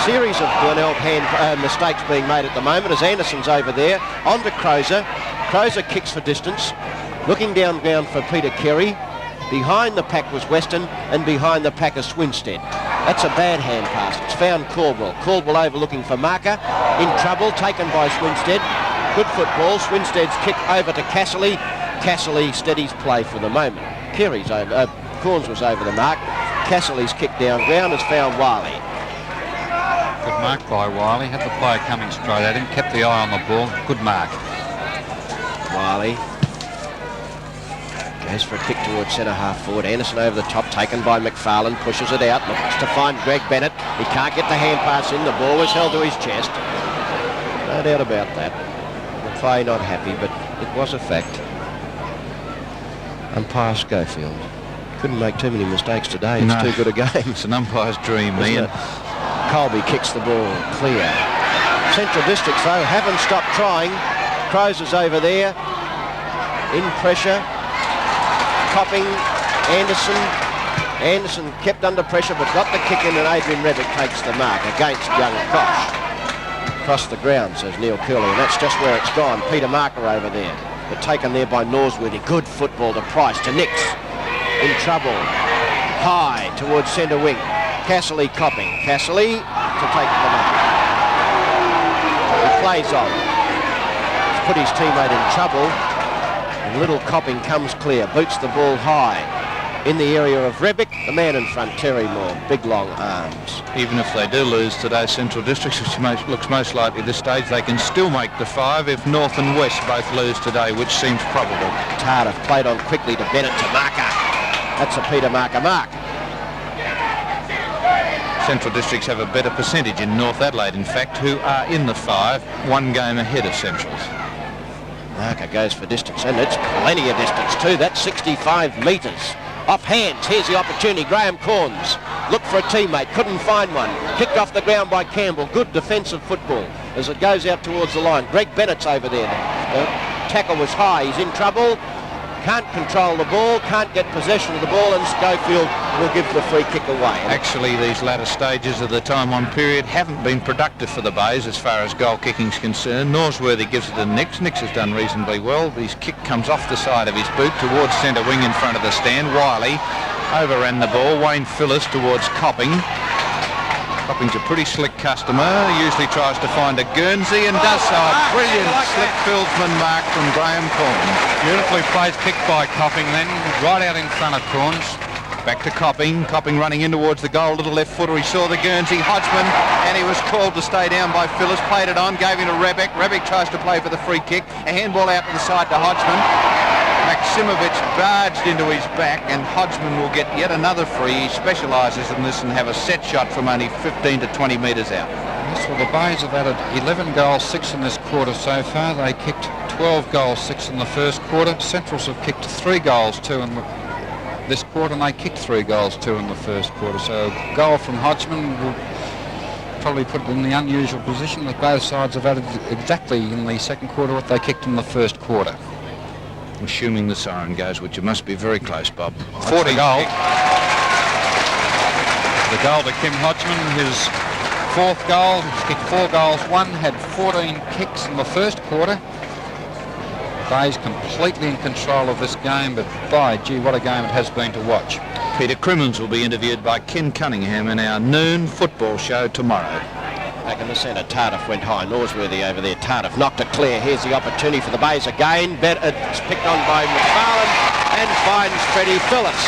Series of Glenelg mistakes being made at the moment as Anderson's over there. On to Crozer. Crozer kicks for distance. Looking down ground for Peter Kerry. Behind the pack was Weston, and behind the pack is Swinstead. That's a bad hand pass. It's found Caldwell. Caldwell over looking for Marker. In trouble, taken by Swinstead. Good football. Swinstead's kick over to Casserly. Casserly steadies play for the moment. Kerry's over. Corns was over the mark. Casserly's kick down ground has found Wiley. Good mark by Wiley. Had the player coming straight at him. Kept the eye on the ball. Good mark. Wiley goes for a kick towards centre half forward. Anderson over the top, taken by McFarlane, pushes it out, looks to find Greg Bennett. He can't get the hand pass in. The ball was held to his chest. No doubt about that. McFay not happy, but it was a fact. Umpire Schofield couldn't make too many mistakes today. It's too good a game. It's an umpire's dream, Ian. Colby kicks the ball clear. Central Districts, though, haven't stopped trying. Crozer's over there. In pressure. Copping. Anderson. Anderson kept under pressure but got the kick in, and Adrian Revick takes the mark against young Koch. Across the ground, says Neil Curley, and that's just where it's gone. Peter Marker over there. But taken there by Norsworthy. Good football to Price, to Nix. In trouble. High towards centre wing. Casserly Copping. Casserly to take the mark. He plays on. He's put his teammate in trouble. And little Copping comes clear. Boots the ball high. In the area of Rebick, the man in front, Terry Moore. Big long arms. Even if they do lose today, Central Districts, which looks most likely at this stage, they can still make the 5 if North and West both lose today, which seems probable. Tardif played on quickly to Bennett to Marker. That's a Peter Marker mark. Central Districts have a better percentage in North Adelaide, in fact, who are in the 5, 1 game ahead of Centrals. Marker goes for distance, and it's plenty of distance too. That's 65 metres. Off hands, here's the opportunity. Graham Corns looked for a teammate, couldn't find one. Kicked off the ground by Campbell. Good defensive football as it goes out towards the line. Greg Bennett's over there. The tackle was high. He's in trouble. Can't control the ball, can't get possession of the ball, and Schofield will give the free kick away. Actually, these latter stages of the time-on period haven't been productive for the Bays as far as goal kicking is concerned. Norsworthy gives it to Nix. Nix has done reasonably well. His kick comes off the side of his boot towards centre wing in front of the stand. Wiley overran the ball. Wayne Phillis towards Copping. Copping's a pretty slick customer. Usually tries to find a Guernsey and does so. A brilliant slick fieldsman mark from Graham Corns. Beautifully placed kick by Copping then, right out in front of Corns. Back to Copping. Copping running in towards the goal, little left footer. He saw the Guernsey, Hodgman, and he was called to stay down by Phillips. Played it on, gave it to Rebick. Rebick tries to play for the free kick. A handball out to the side to Hodgman. Maximovich barged into his back, and Hodgman will get yet another free. He specialises in this and have a set shot from only 15 to 20 metres out. Yes, well, the Bays have added 11 goals, 6 in this quarter so far. They kicked 12 goals, 6 in the first quarter. Centrals have kicked 3 goals, 2 in this quarter, and they kicked 3 goals, 2 in the first quarter. So a goal from Hodgman will probably put it in the unusual position that both sides have added exactly in the second quarter what they kicked in the first quarter. Assuming the siren goes, which it must be very close, Bob. 40 goal. The goal to Kim Hodgman, his 4th goal. He's kicked 4 goals, 1, had 14 kicks in the first quarter. Bayes completely in control of this game, but by gee, what a game it has been to watch. Peter Crimmins will be interviewed by Ken Cunningham in our noon football show tomorrow. Back in the centre, Tardif went high. Norsworthy over there. Tardif knocked it clear. Here's the opportunity for the Bays again. It's picked on by McFarlane and finds Freddie Phillips.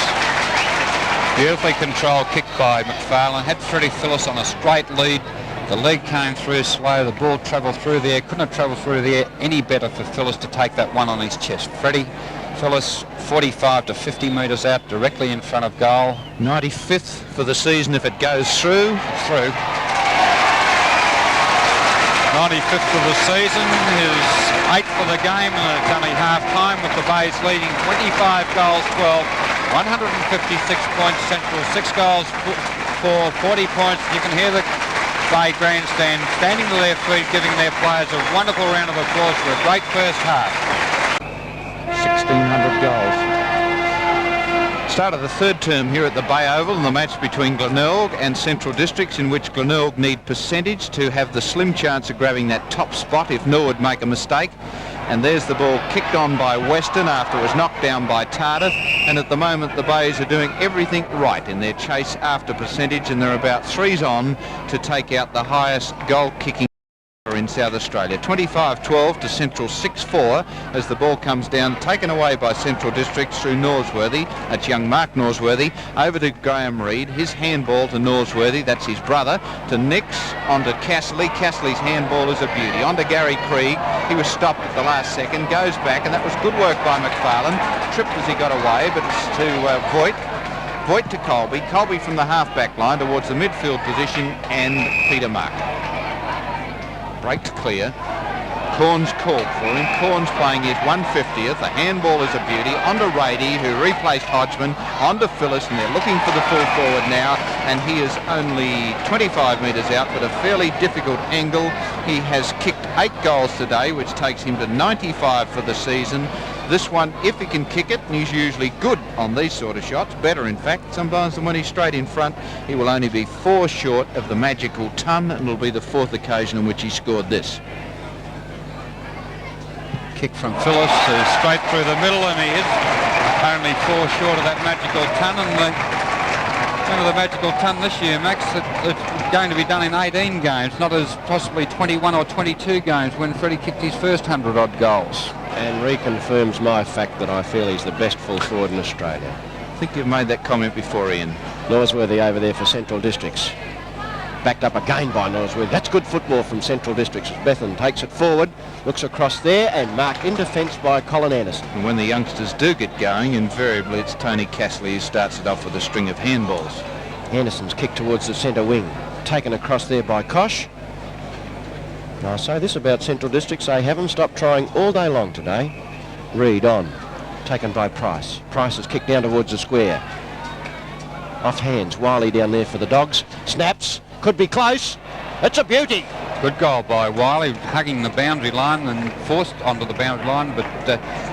Beautifully controlled kick by McFarlane. Had Freddie Phillips on a straight lead. The leg came through slow. The ball travelled through the air. Couldn't have travelled through the air any better for Phillips to take that one on his chest. Freddie Phillips, 45 to 50 metres out, directly in front of goal. 95th for the season if it goes through. It's through. 95th of the season, his 8th for the game, and it's only half-time with the Bays leading 25 goals, 12, 156 points Central, 6 goals for 40 points. You can hear the Bay grandstand standing to their feet, giving their players a wonderful round of applause for a great first half. 1,600 goals. Start of the third term here at the Bay Oval in the match between Glenelg and Central Districts, in which Glenelg need percentage to have the slim chance of grabbing that top spot if Norwood make a mistake. And there's the ball kicked on by Weston after it was knocked down by Tardif, and at the moment the Bays are doing everything right in their chase after percentage, and they're about 3s on to take out the highest goal kicking in South Australia. 25-12 to Central 6-4 as the ball comes down, taken away by Central Districts through Norsworthy. That's young Mark Norsworthy. Over to Graham Reid. His handball to Norsworthy. That's his brother. To Nix. On to Castley. Castley's handball is a beauty. On to Gary Krieg. He was stopped at the last second. Goes back, and that was good work by McFarlane. Tripped as he got away, but it's to Voigt. Voigt to Colby. Colby from the half-back line towards the midfield position, and Peter Mark. Breaks clear. Corns called for him. Corns playing his 150th. The handball is a beauty. On to Rady, who replaced Hodgman. On to Phillips, and they're looking for the full forward now. And he is only 25 metres out, but a fairly difficult angle. He has kicked 8 goals today, which takes him to 95 for the season. This one, if he can kick it, and he's usually good on these sort of shots, better in fact, sometimes than when he's straight in front, he will only be 4 short of the magical ton, and it'll be the 4th occasion in which he scored this. Kick from Phillips, straight through the middle, and he is only 4 short of that magical ton. And the magical ton this year, Max, it's going to be done in 18 games, not as possibly 21 or 22 games when Freddie kicked his first 100-odd goals. And reconfirms my fact that I feel he's the best full forward in Australia. I think you've made that comment before, Ian. Norsworthy over there for Central Districts. Backed up again by Norsworthy. That's good football from Central Districts as Bethan takes it forward, looks across there, and marked in defence by Colin Anderson. And when the youngsters do get going, invariably it's Tony Castley who starts it off with a string of handballs. Anderson's kick towards the centre wing, taken across there by Kosh. I say this about Central Districts, they haven't stopped trying all day long today. Reid on, taken by Price. Price is kicked down towards the square. Off hands, Wiley down there for the Dogs. Snaps, could be close. It's a beauty. Good goal by Wiley, hugging the boundary line and forced onto the boundary line, but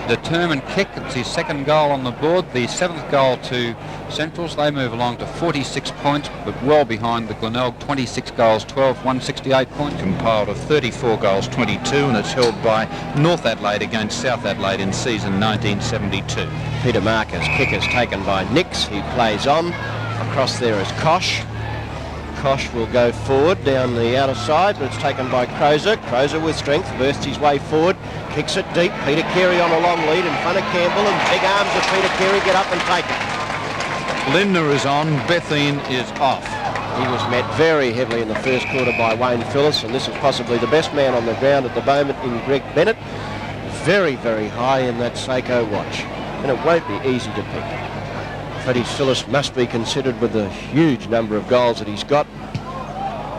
determined kick. It's his 2nd goal on the board, the 7th goal to Centrals. They move along to 46 points, but well behind the Glenelg, 26 goals, 12, 168 points. Compiled of 34 goals, 22, and it's held by North Adelaide against South Adelaide in season 1972. Peter Marker's kick is taken by Nix. He plays on. Across there is Kosh. Kosh will go forward down the outer side, but it's taken by Crozer. Crozer with strength, bursts his way forward, kicks it deep. Peter Carey on a long lead in front of Campbell, and big arms of Peter Carey get up and take it. Lindner is on, Bethune is off. He was met very heavily in the first quarter by Wayne Phillips, and this is possibly the best man on the ground at the moment in Greg Bennett. Very, very high in that Seiko watch, and it won't be easy to pick. Freddie Phillips must be considered with the huge number of goals that he's got.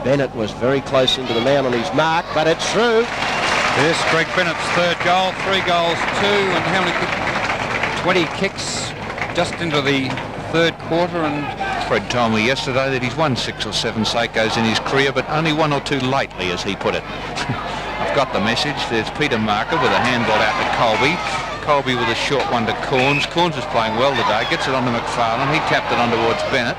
Bennett was very close into the man on his mark, but it's through. Yes, Greg Bennett's third goal, 3 goals, 2, and how many 20 kicks just into the third quarter. And Fred told me yesterday that he's won 6 or 7 Seikos in his career, but only 1 or 2 lately, as he put it. I've got the message. There's Peter Marker with a handball out to Colby. Colby with a short one to Corns. Corns is playing well today. Gets it onto McFarlane. He tapped it on towards Bennett.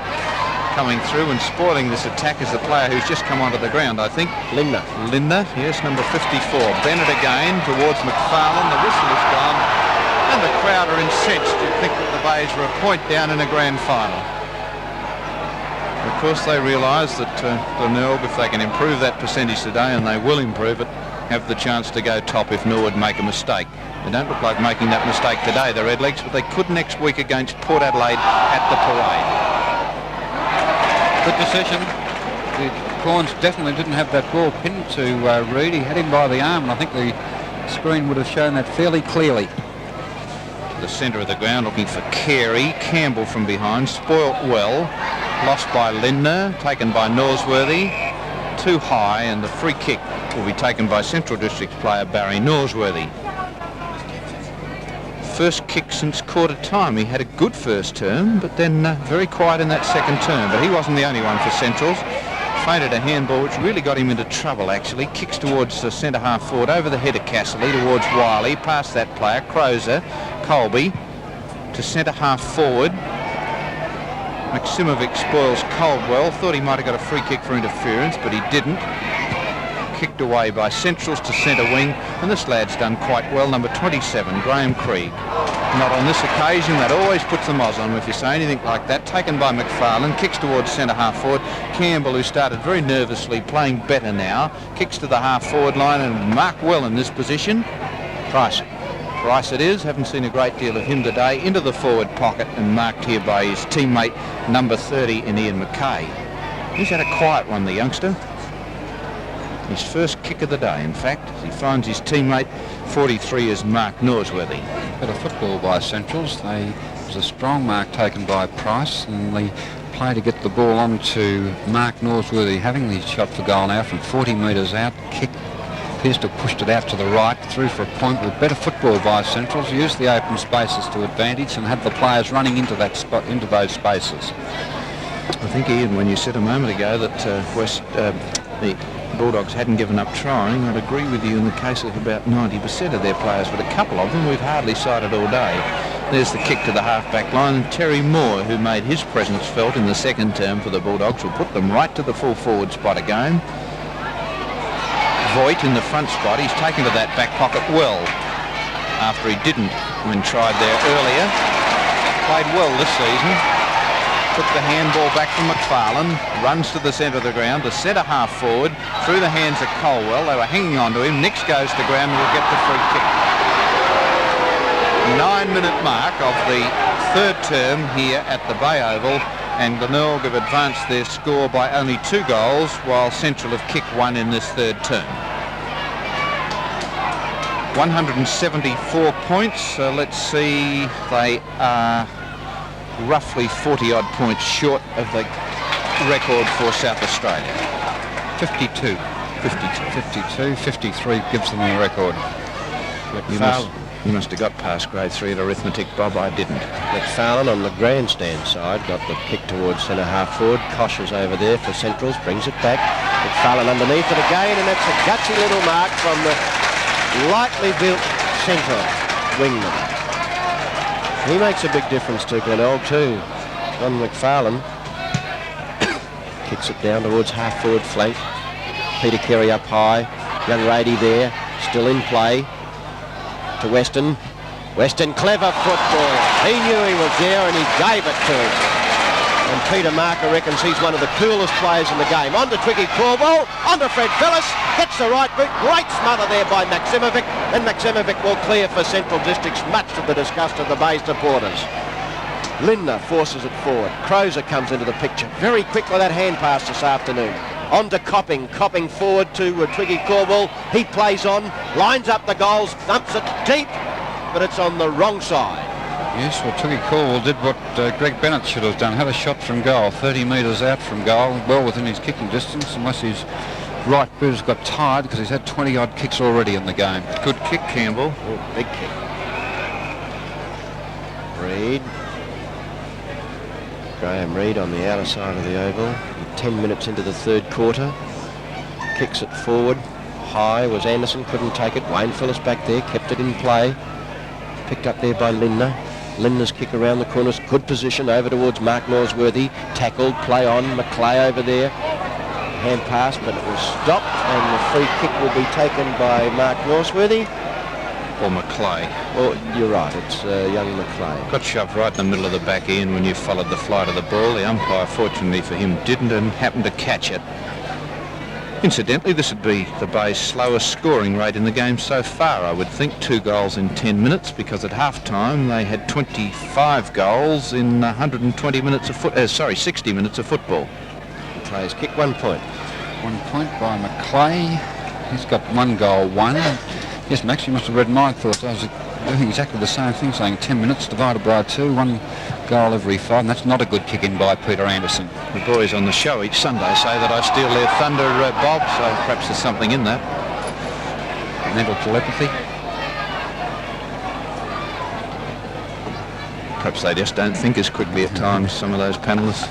Coming through and spoiling this attack is the player who's just come onto the ground, I think. Lindner, yes, number 54. Bennett again towards McFarlane. The whistle is gone. And the crowd are incensed. You'd think that the Bays were a point down in a grand final. Of course, they realise that Glenelg, if they can improve that percentage today, and they will improve it, have the chance to go top if Norwood make a mistake. They don't look like making that mistake today, the Redlegs, but they could next week against Port Adelaide at the Parade. good decision. Corns definitely didn't have that ball pinned to Reid. He had him by the arm, and I think the screen would have shown that fairly clearly. To the centre of the ground, looking for Carey. Campbell from behind, spoilt well. Lost by Lindner, taken by Norsworthy. Too high, and the free kick will be taken by Central Districts player Barry Norsworthy. First kick since quarter time. He had a good first term, but then very quiet in that second term. But he wasn't the only one for Centrals. Feinted a handball which really got him into trouble, actually. Kicks towards the centre half forward, over the head of Casserly towards Wiley, past that player, Crozer, Colby, to centre half forward. Maksimovic spoils Caldwell. Thought he might have got a free kick for interference, but he didn't. Kicked away by Centrals to centre wing, and this lad's done quite well, number 27, Graham Krieg. Not on this occasion. That always puts the moz on if you say anything like that. Taken by McFarlane, kicks towards centre half forward. Campbell, who started very nervously, playing better now, kicks to the half forward line and marked well in this position. Price it is. Haven't seen a great deal of him today. Into the forward pocket and marked here by his teammate, number 30, in Ian McKay. He's had a quiet one, the youngster. His first kick of the day, in fact, as he finds his teammate, 43, is Mark Norsworthy. Better football by Centrals. There was a strong mark taken by Price, and the play to get the ball on to Mark Norsworthy, having the shot for goal now from 40 metres out. Kick appears to have pushed it out to the right, through for a point. With better football by Centrals, used the open spaces to advantage and had the players running into that spot, into those spaces. I think, Ian, when you said a moment ago that the Bulldogs hadn't given up trying, I'd agree with you in the case of about 90% of their players, but a couple of them we've hardly cited all day. There's the kick to the half-back line, and Terry Moore, who made his presence felt in the second term for the Bulldogs, will put them right to the full forward spot again. Voigt in the front spot. He's taken to that back pocket well, after he didn't when tried there earlier. Played well this season. Took the handball back from McFarlane, runs to the centre of the ground, the centre half forward, through the hands of Colwell. They were hanging on to him. Nix goes to ground and will get the free kick. 9-minute mark of the third term here at the Bay Oval, and Glenelg have advanced their score by only 2 goals, while Central have kicked 1 in this third term. 174 points. Let's see, they are roughly 40-odd points short of the record for South Australia. 52. 53 gives them the record. You must have got past grade 3 at arithmetic, Bob. I didn't. McFarlane on the grandstand side got the kick towards centre half forward. Kosh is over there for Centrals, brings it back. McFarlane underneath it again, and that's a gutsy little mark from the lightly built centre wingman. He makes a big difference to Glenelg too. John McFarlane kicks it down towards half forward flank. Peter Carey up high. Young Rady there, still in play. To Weston. Weston, clever football. He knew he was there and he gave it to him. And Peter Marker reckons he's one of the coolest players in the game. On to Twiggy Cornwall, on to Fred Phillis, gets the right boot, great smother there by Maximovic, and Maximovic will clear for Central Districts, much to the disgust of the Bay supporters. Lindner forces it forward. Crozer comes into the picture. Very quick with that hand pass this afternoon. On to Copping. Copping forward to Twiggy Cornwall. He plays on, lines up the goals, thumps it deep, but it's on the wrong side. Yes, well, Twiggy Cornwall did what Greg Bennett should have done. Had a shot from goal, 30 metres out from goal, well within his kicking distance, unless his right boot has got tired because he's had 20-odd kicks already in the game. Good kick, Campbell. Oh, big kick. Reid. Graham Reid on the outer side of the oval. 10 minutes into the third quarter. Kicks it forward. High was Anderson, couldn't take it. Wayne Phillis back there, kept it in play. Picked up there by Lindner. Lindner's kick around the corners, good position over towards Mark Norsworthy. Tackled, play on, McClay over there. Hand pass, but it was stopped, and the free kick will be taken by Mark Norsworthy. Or McClay. Oh, you're right, it's young McClay. Got shoved right in the middle of the back end when you followed the flight of the ball. The umpire, fortunately for him, didn't and happened to catch it. Incidentally, this would be the Bay's slowest scoring rate in the game so far. I would think 2 goals in 10 minutes, because at half-time they had 25 goals in 120 minutes of 60 minutes of football. McClay's kick, 1 point. 1 point by McClay. He's got 1 goal, 1. Yes, Max, you must have read my thoughts. I was doing exactly the same thing, saying 10 minutes divided by 2, 1 goal every 5, and that's not a good kick in by Peter Anderson. The boys on the show each Sunday say that I steal their thunder, Bob, so perhaps there's something in that. Mental telepathy. Perhaps they just don't think as quickly at times, some of those panellists.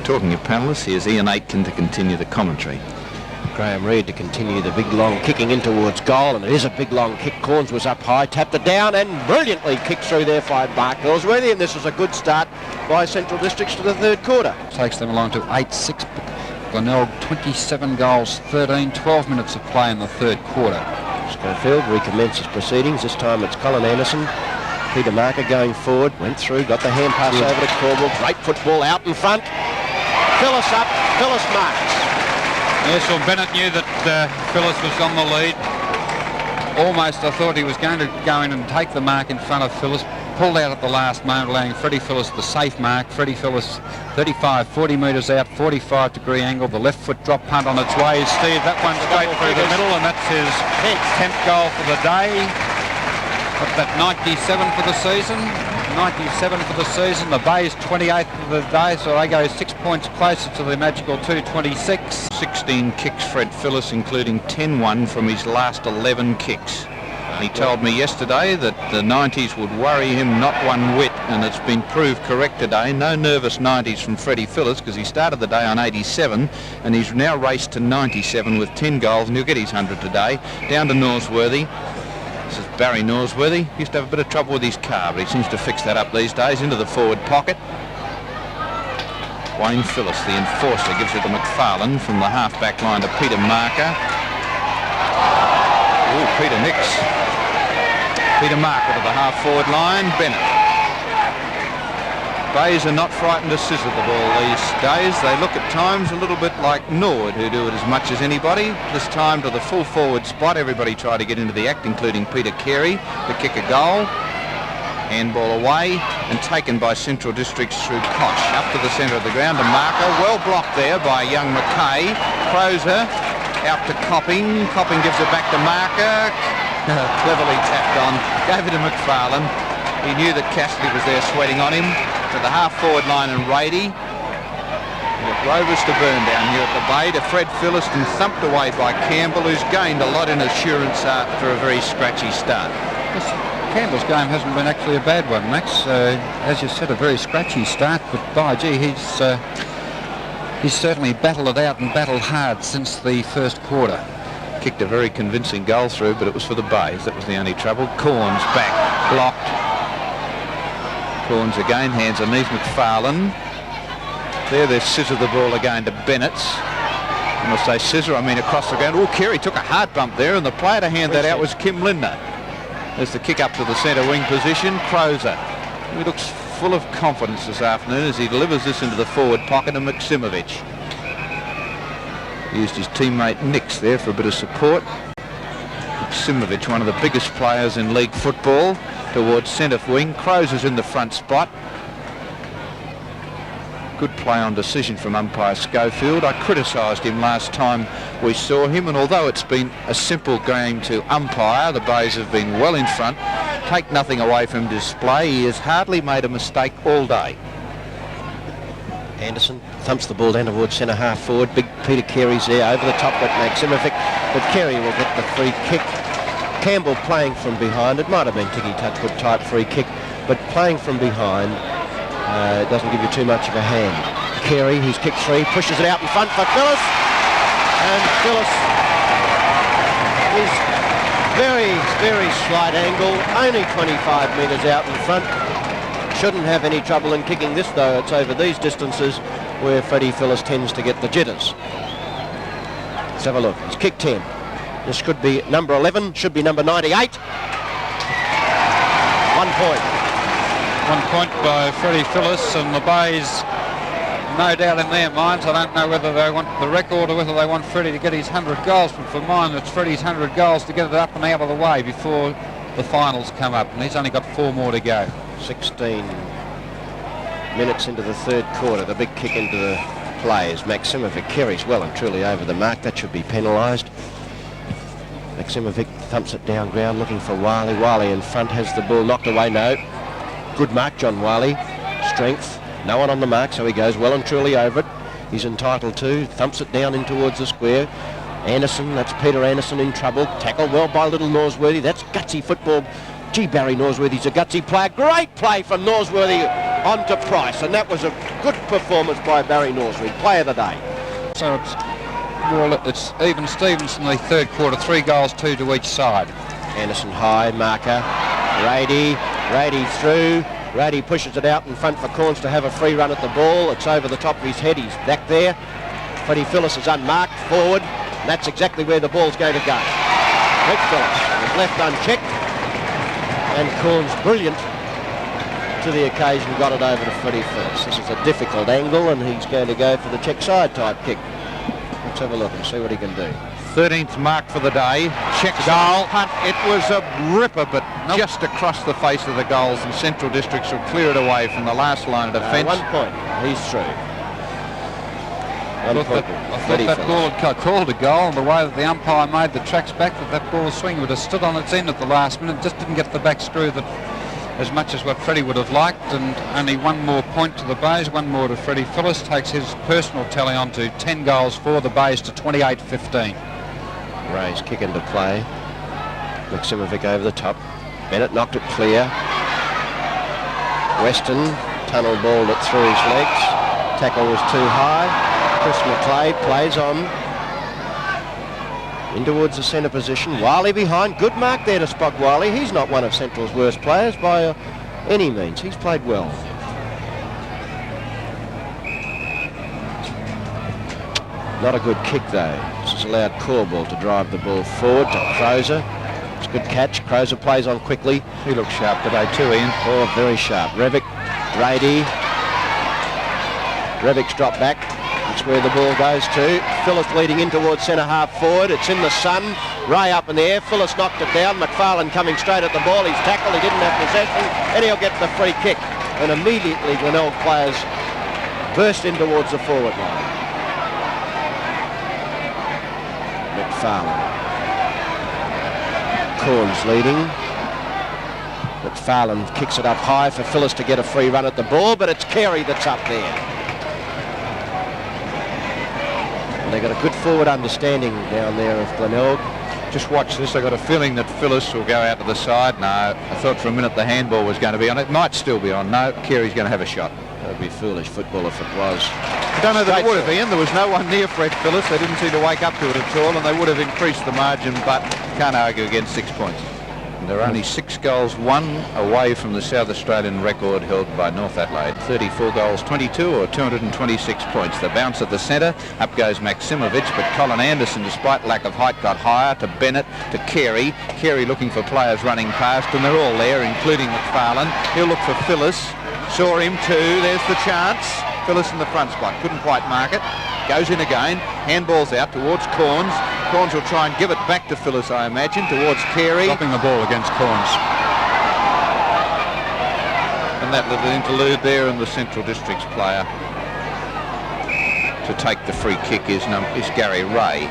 Talking of panellists, here's Ian Aitken to continue the commentary. Graham Reid to continue the big long kicking in towards goal, and it is a big long kick. Corns was up high, tapped it down, and brilliantly kicked through there by Mark Norsworthy, and this is a good start by Central Districts to the third quarter. Takes them along to 8-6. Glenelg 27 goals, 12 minutes of play in the third quarter. Schofield recommences proceedings. This time it's Colin Anderson. Peter Marker going forward, went through, got the hand pass over to Cornwall. Great football out in front. Phillis up, Phillis marks. Yes, well, Bennett knew that Phillis was on the lead. Almost, I thought he was going to go in and take the mark in front of Phillis. Pulled out at the last moment, allowing Freddie Phillis the safe mark. Freddie Phillis, 35, 40 metres out, 45-degree angle. The left foot drop punt on its way. Steve, that one straight through the middle, and that's his 10th goal for the day. What's that, 97 for the season? 97 for the season. The Bay's 28th for the day, so they go 6 points closer to the magical 226. 16 kicks, Fred Phillis, including 10-1 from his last 11 kicks. He told me yesterday that the 90s would worry him not one whit, and it's been proved correct today. No nervous 90s from Freddie Phillis, because he started the day on 87, and he's now raced to 97 with 10 goals, and he'll get his 100 today. Down to Norsworthy. This is Barry Norsworthy. He used to have a bit of trouble with his car, but he seems to fix that up these days. Into the forward pocket. Wayne Phillis, the enforcer, gives it to McFarlane from the half-back line to Peter Marker. Oh, Peter Nix. Peter Marker to the half-forward line. Bennett. Bays are not frightened to scissor the ball these days. They look at times a little bit like Nord, who do it as much as anybody. This time to the full forward spot. Everybody tried to get into the act, including Peter Carey, to kick a goal. Handball away and taken by Central Districts through Koch. Up to the centre of the ground to Marker. Well blocked there by young McKay. Crozer out to Copping. Copping gives it back to Marker. Cleverly tapped on. Gave it to McFarlane. He knew that Cassidy was there sweating on him. To the half-forward line and Rady. Rovers to burn down here at the Bay to Fred Phillis, and thumped away by Campbell, who's gained a lot in assurance after a very scratchy start. Yes, Campbell's game hasn't been actually a bad one, Max. As you said, a very scratchy start, but by gee, he's certainly battled it out and battled hard since the first quarter. Kicked a very convincing goal through, but it was for the Bays. That was the only trouble. Corns back, blocked. Corns again, hands underneath McFarlane. There they scissor the ball again to Bennett's. When I say scissor, I mean across the ground. Oh, Carey took a hard bump there, and the player to hand that out was Kim Lindner. There's the kick up to the centre wing position. Crozer, he looks full of confidence this afternoon as he delivers this into the forward pocket of Maksimovic. Used his teammate Nix there for a bit of support. Maksimovic, one of the biggest players in league football, towards centre wing. Crows is in the front spot. Good play on decision from umpire Schofield. I criticised him last time we saw him, and although it's been a simple game to umpire, the Bays have been well in front. Take nothing away from display. He has hardly made a mistake all day. Anderson thumps the ball down towards centre half forward. Big Peter Carey's there over the top with Maksimovic, but Carey will get the free kick. Campbell playing from behind. It might have been Tiki Touchwood type free kick, but playing from behind doesn't give you too much of a hand. Carey, who's kicked three, pushes it out in front for Phyllis, and Phyllis is very slight angle, only 25 metres out in front. Shouldn't have any trouble in kicking this though. It's over these distances where Freddie Phyllis tends to get the jitters. Let's have a look. He's kicked 10. This could be number 11, should be number 98. 1 point. 1 point by Freddie Phyllis, and the Bays, no doubt in their minds, I don't know whether they want the record or whether they want Freddie to get his 100 goals, but for mine it's Freddie's 100 goals to get it up and out of the way before the finals come up, and he's only got 4 more to go. 16 minutes into the third quarter, the big kick into the play is Maksimovic. Carey's well and truly over the mark. That should be penalised. Maksimovic thumps it down ground looking for Wiley. Wiley in front has the ball knocked away. No. Good mark, John Wiley. Strength. No one on the mark, so he goes well and truly over it. He's entitled to. Thumps it down in towards the square. Anderson, that's Peter Anderson in trouble. Tackled well by little Norsworthy. That's gutsy football. Gee, Barry Norsworthy's a gutsy player. Great play from Norsworthy onto Price, and that was a good performance by Barry Norsworthy, player of the day. So it's even Stevens in the third quarter, 3 goals, 2 to each side. Anderson high, marker. Rady through. Rady pushes it out in front for Corns to have a free run at the ball. It's over the top of his head. He's back there. Freddie Phyllis is unmarked forward. And that's exactly where the ball's going to go. Rick Phyllis is left unchecked. And Corns, brilliant to the occasion, got it over to Freddie Phyllis. This is a difficult angle, and he's going to go for the check side type kick. Let's have a look and see what he can do. 13th mark for the day. Check goal. Punt. It was a ripper, but just across the face of the goals, and Central Districts will clear it away from the last line of defence. 1 point. He's through. I thought that ball had called a goal, and the way that the umpire made the tracks back, that ball swing would have stood on its end at the last minute. Just didn't get the back screw that as much as what Freddie would have liked, and only 1 more point to the Bays, 1 more to Freddie Phyllis. Takes his personal tally on to 10 goals for the Bays to 28-15. Ray's kick into play. Maksimovic over the top. Bennett knocked it clear. Weston tunnel balled it through his legs. Tackle was too high. Chris McClay plays on in towards the centre position. Wiley behind. Good mark there to spot Wiley. He's not one of Central's worst players by any means. He's played well. Not a good kick though. This has allowed Corball to drive the ball forward to Crozer. It's a good catch. Crozer plays on quickly. He looks sharp today too, Ian. Oh, very sharp. Revick, Brady. Revick's dropped back. That's where the ball goes to. Phyllis leading in towards centre half forward. It's in the sun. Ray up in the air. Phyllis knocked it down. McFarlane coming straight at the ball. He's tackled. He didn't have possession. And he'll get the free kick. And immediately Glenelg players burst in towards the forward line. McFarlane. Corns leading. McFarlane kicks it up high for Phyllis to get a free run at the ball, but it's Carey that's up there. And they've got a good forward understanding down there of Glenelg. Just watch this. I got a feeling that Phyllis will go out to the side. No, I thought for a minute the handball was going to be on. It might still be on. No, Carey's going to have a shot. That would be foolish football if it was. I don't know that it would have been. There was no one near Fred Phyllis. They didn't seem to wake up to it at all, and they would have increased the margin, but can't argue against 6 points. And they're only 6 goals, 1 away from the South Australian record held by North Adelaide. 34 goals, 22 or 226 points. The bounce at the centre. Up goes Maksimovic, but Colin Anderson, despite lack of height, got higher to Bennett, to Carey. Carey looking for players running past, and they're all there, including McFarlane. He'll look for Phyllis. Saw him too. There's the chance. Phyllis in the front spot. Couldn't quite mark it. Goes in again. Handball's out towards Corns. Corns will try and give it back to Phyllis, I imagine, towards Carey. Dropping the ball against Corns. And that little interlude there, and the Central Districts player to take the free kick is Gary Ray.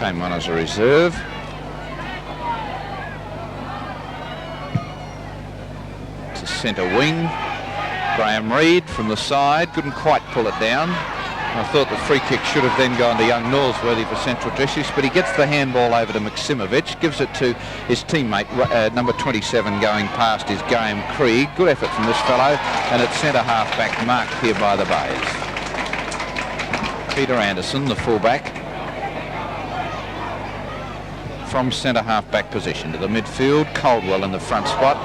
Came on as a reserve. To centre wing. Graham Reid from the side, couldn't quite pull it down. I thought the free kick should have then gone to young Norsworthy for Central Districts, but he gets the handball over to Maksimovic, gives it to his teammate, number 27, going past is Graham Krieg. Good effort from this fellow, and it's centre half back marked here by the Bays. Peter Anderson, the fullback, from centre half back position to the midfield. Caldwell in the front spot.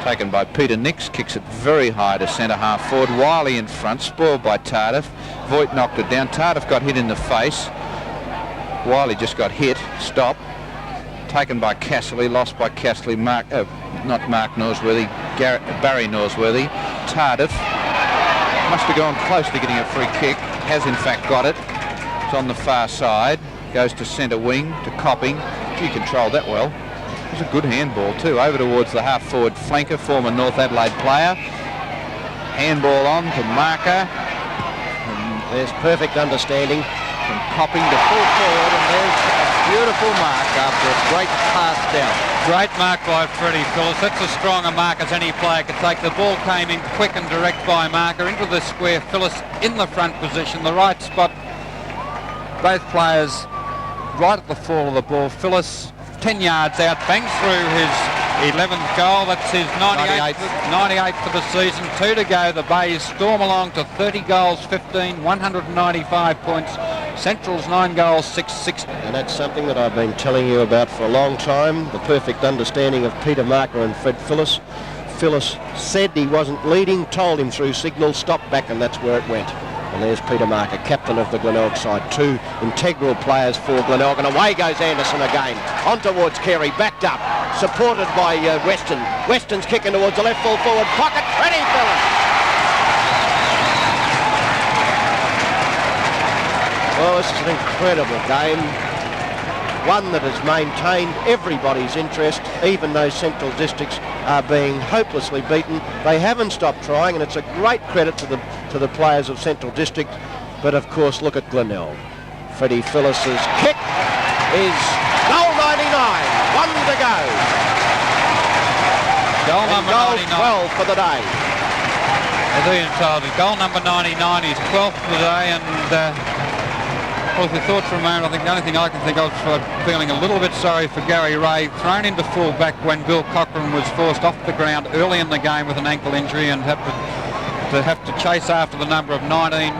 Taken by Peter Nix, kicks it very high to centre half forward. Wiley in front, spoiled by Tardif. Voigt knocked it down. Tardif got hit in the face. Wiley just got hit. Stop. Taken by Casserly, lost by Casserly. Not Mark Norsworthy, Barry Norsworthy. Tardif must have gone close to getting a free kick. Has in fact got it. It's on the far side. Goes to centre wing to Copping. Gee, controlled that well. It was a good handball too, over towards the half-forward flanker, former North Adelaide player. Handball on to Marker. And there's perfect understanding. From Copping to full forward, and there's a beautiful mark after a great pass down. Great mark by Freddie Phillis. That's as strong a mark as any player could take. The ball came in quick and direct by Marker into the square. Phillis in the front position, the right spot. Both players right at the fall of the ball. Phillis 10 yards out, bangs through his 11th goal. That's his 98th for the season. 2 to go. The Bays storm along to 30 goals, 15, 195 points. Central's 9 goals, 660. And that's something that I've been telling you about for a long time. The perfect understanding of Peter Marker and Fred Phillis. Phillis said he wasn't leading, told him through signal, stop back, and that's where it went. And there's Peter Marker, captain of the Glenelg side. 2 integral players for Glenelg. And away goes Anderson again. On towards Carey, backed up, supported by Weston. Weston's kicking towards the left full forward pocket. Freddie Phillis. Well, this is an incredible game. One that has maintained everybody's interest, even though Central Districts are being hopelessly beaten. They haven't stopped trying, and it's a great credit to the players of Central District. But of course, look at Glenelg. Freddie Phillis's kick is goal 99. 1 to go. Goal number 99. 12 for the day. As Ian told you, goal number 99 is 12th for the day, and well, if you thought for a moment, I think the only thing I can think of is feeling a little bit sorry for Gary Ray, thrown into full back when Bill Cochran was forced off the ground early in the game with an ankle injury, and have to chase after the number of 19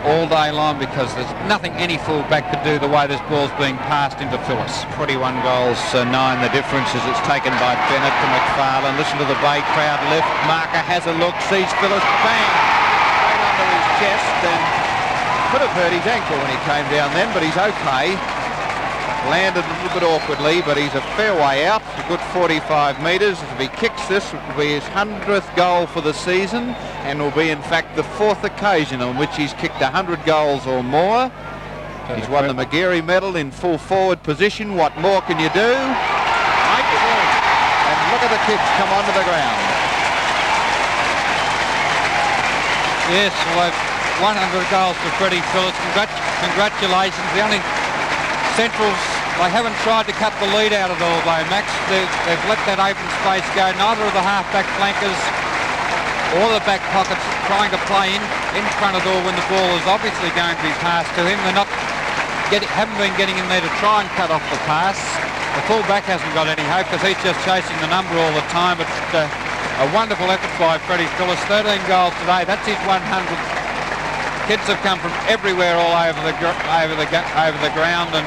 all day long, because there's nothing any full back could do the way this ball's being passed into Phillis. 21 goals, 9 the difference as it's taken by Bennett to McFarlane. Listen to the Bay crowd lift. Marker has a look, sees Phillis, bang, straight under his chest, and could have hurt his ankle when he came down then, but he's okay. Landed a little bit awkwardly, but he's a fair way out, a good 45 metres. If he kicks this, it will be his 100th goal for the season, and will be in fact the 4th occasion on which he's kicked 100 goals or more. He's won the McGarry medal in full forward position. What more can you do? Make it work. And look at the kicks come onto the ground. Yes, well, 100 goals for Freddie Phillis. Congratulations. The only Centrals, they haven't tried to cut the lead out at all, though, Max. They've let that open space go. Neither of the half-back flankers or the back pockets trying to play in front of the ball when the ball is obviously going to be passed to him. Haven't been getting in there to try and cut off the pass. The full-back hasn't got any hope because he's just chasing the number all the time. But a wonderful effort by Freddie Phillis. 13 goals today. That's his 100th. Kids have come from everywhere all over the ground, and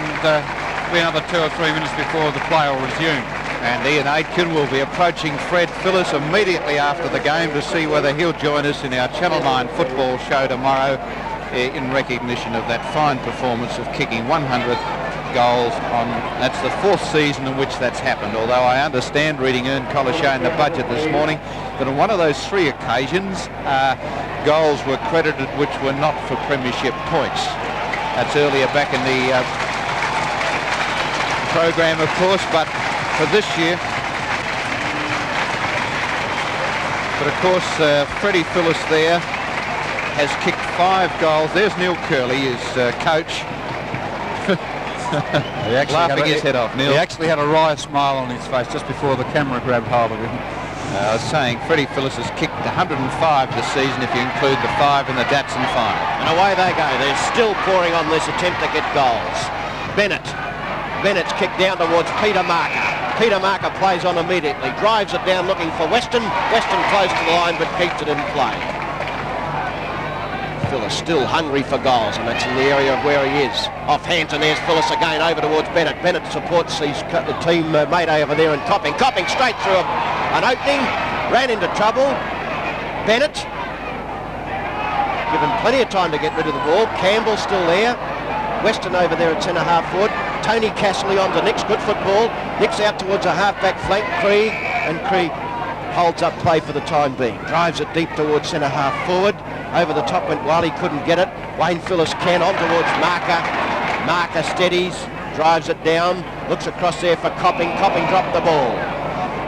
be another 2 or 3 minutes before the play will resume. And Ian Aitken will be approaching Fred Phillis immediately after the game to see whether he'll join us in our Channel 9 football show tomorrow in recognition of that fine performance of kicking 100 goals that's the 4th season in which that's happened, although I understand, reading Ern Collishaw in the budget this morning, that on one of those 3 occasions goals were credited which were not for premiership points. That's earlier back in the program, of course, but for this year. But of course, Freddie Phillis there has kicked 5 goals. There's Neil Curley, his coach, laughing his head off. Neil. He actually had a wry smile on his face just before the camera grabbed hold of him. I was saying Freddie Phillis has kicked 105 this season if you include the 5 in the Datsun final. And away they go. They're still pouring on this attempt to get goals. Bennett's kicked down towards Peter Marker. Peter Marker plays on immediately, drives it down looking for Weston. Weston close to the line but keeps it in play. Phillis still hungry for goals, and that's in the area of where he is. Off Hampton, there's Phillis again over towards Bennett. Bennett supports his team mate over there and Copping. Copping straight through an opening, ran into trouble. Bennett given plenty of time to get rid of the ball. Campbell still there. Weston over there at centre half forward. Tony Casserly on to Nick's good football. Nick's out towards a half-back flank. Krieg holds up play for the time being. Drives it deep towards centre half forward. Over the top went Wiley, couldn't get it. Wayne Phillis can on towards Marker. Marker steadies, drives it down, looks across there for Copping. Copping dropped the ball.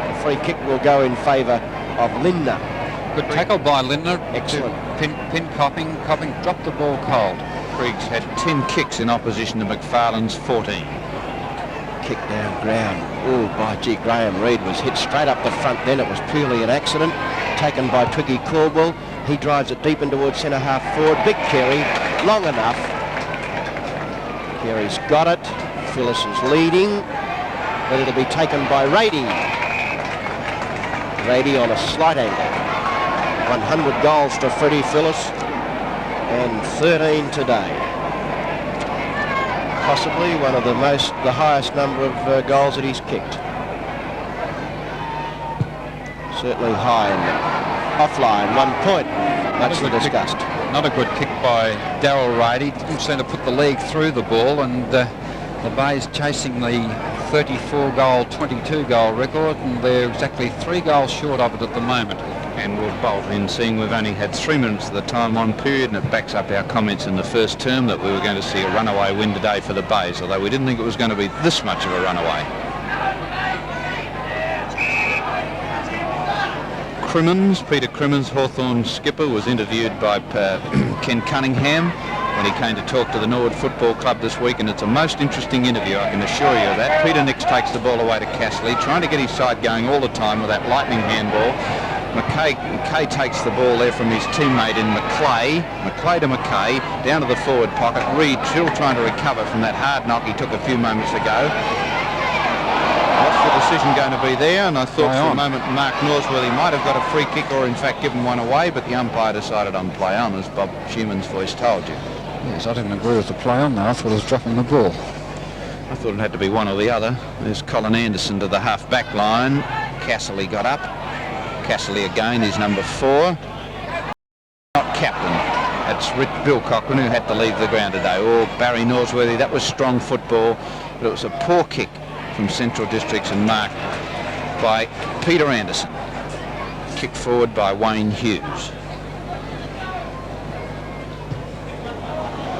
The free kick will go in favour of Lindner. Good tackle by Lindner. Excellent. Pin Copping. Copping dropped the ball cold. Krieg's had 10 kicks in opposition to McFarlane's 14. Kick down ground. Oh, by gee, Graham Reid was hit straight up the front then. It was purely an accident. Taken by Twiggy Caldwell. He drives it deep in towards centre half forward. Big Carey, long enough. Carey's got it. Phillis is leading, but it'll be taken by Rady. Rady on a slight angle. 100 goals to Freddie Phillis and 13 today. Possibly one of the highest number of goals that he's kicked. Certainly high in the offline, 1 point. Much discussed. Not a good kick by Darryl Rady. Didn't seem to put the leg through the ball, and the Bays chasing the 34-goal, 22-goal record, and they're exactly 3 goals short of it at the moment. And we'll bolt in, seeing we've only had 3 minutes of the time on period, and it backs up our comments in the first term that we were going to see a runaway win today for the Bays, although we didn't think it was going to be this much of a runaway. Peter Crimmins, Hawthorn skipper, was interviewed by Ken Cunningham when he came to talk to the Norwood Football Club this week, and it's a most interesting interview, I can assure you of that. Peter Nix takes the ball away to Casserly, trying to get his side going all the time with that lightning handball. McKay takes the ball there from his teammate in McClay to McKay, down to the forward pocket. Reid still trying to recover from that hard knock he took a few moments ago. What's the decision going to be there? And I thought for a moment Mark Norsworthy might have got a free kick or in fact given one away, but the umpire decided on play on, as Bob Schumann's voice told you. Yes, I didn't agree with the play on there. I thought it was dropping the ball. I thought it had to be one or the other. There's Colin Anderson to the half-back line. Casserly got up. Casserly again is number 4. Not captain. That's Bill Cochran, who had to leave the ground today. Oh, Barry Norsworthy, that was strong football, but it was a poor kick from Central Districts and marked by Peter Anderson. Kicked forward by Wayne Hughes.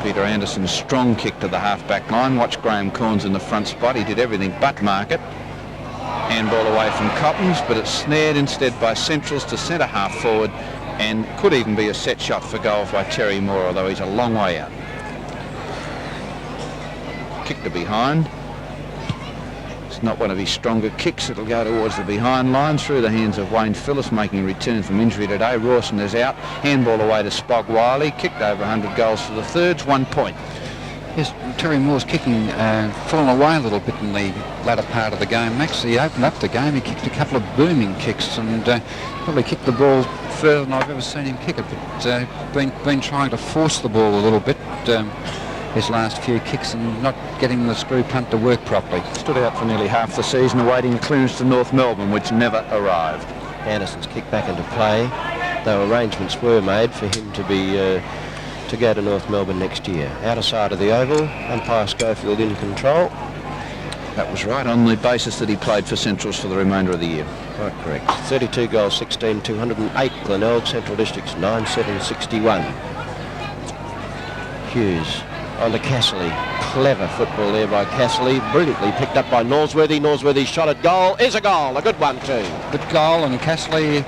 Peter Anderson's strong kick to the half-back line. Watch Graham Corns in the front spot. He did everything but mark it. Handball away from Coppins, but it's snared instead by Centrals to centre half forward, and could even be a set shot for goal by Terry Moore, although he's a long way out. Kick to behind. It's not one of his stronger kicks. It'll go towards the behind line through the hands of Wayne Phillis, making a return from injury today. Rawson is out. Handball away to Spog Wiley. Kicked over 100 goals for the Thirds, 1 point. Yes, Terry Moore's kicking fallen away a little bit in the latter part of the game. Max, he opened up the game. He kicked a couple of booming kicks and probably kicked the ball further than I've ever seen him kick it. But been trying to force the ball a little bit his last few kicks and not getting the screw punt to work properly. Stood out for nearly half the season, awaiting a clearance to North Melbourne, which never arrived. Anderson's kicked back into play, though arrangements were made for him to be to go to North Melbourne next year. Outer side of the oval, umpire Schofield in control. That was right on the basis that he played for Centrals for the remainder of the year. Quite correct. 32 goals, 16, 208. Glenelg, Central Districts 9-7-61. Hughes on to Casserly. Clever football there by Casserly. Brilliantly picked up by Norsworthy. Norsworthy's shot at goal is a goal. A good one too. Good goal, and Casserly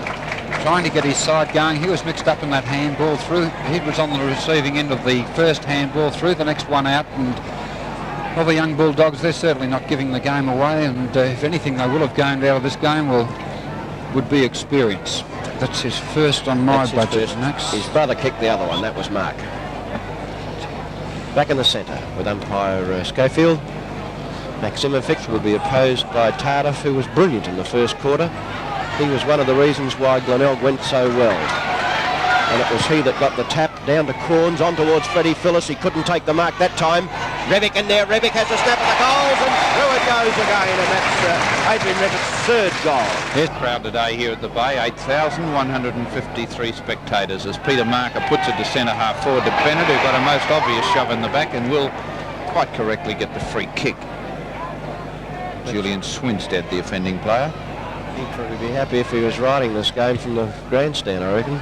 trying to get his side going. He was mixed up in that handball through. He was on the receiving end of the first handball through, the next one out, and well, the young Bulldogs, they're certainly not giving the game away, and if anything they will have gained out of this game would be experience. That's his first on my budget, Max. His brother kicked the other one. That was Mark. Back in the centre with umpire Schofield. Maximovic will be opposed by Tardif, who was brilliant in the first quarter. He was one of the reasons why Glenelg went so well. And it was he that got the tap down to Corns, on towards Freddie Phillis. He couldn't take the mark that time. Revick in there. Revick has a snap at the goals, and through it goes again. And that's Adrian Revick's third goal. Yes. Crowd today here at the Bay, 8,153 spectators as Peter Marker puts it to centre half forward to Bennett, who got a most obvious shove in the back and will quite correctly get the free kick. Julian Swinstead, the offending player. He'd probably be happy if he was riding this game from the grandstand, I reckon.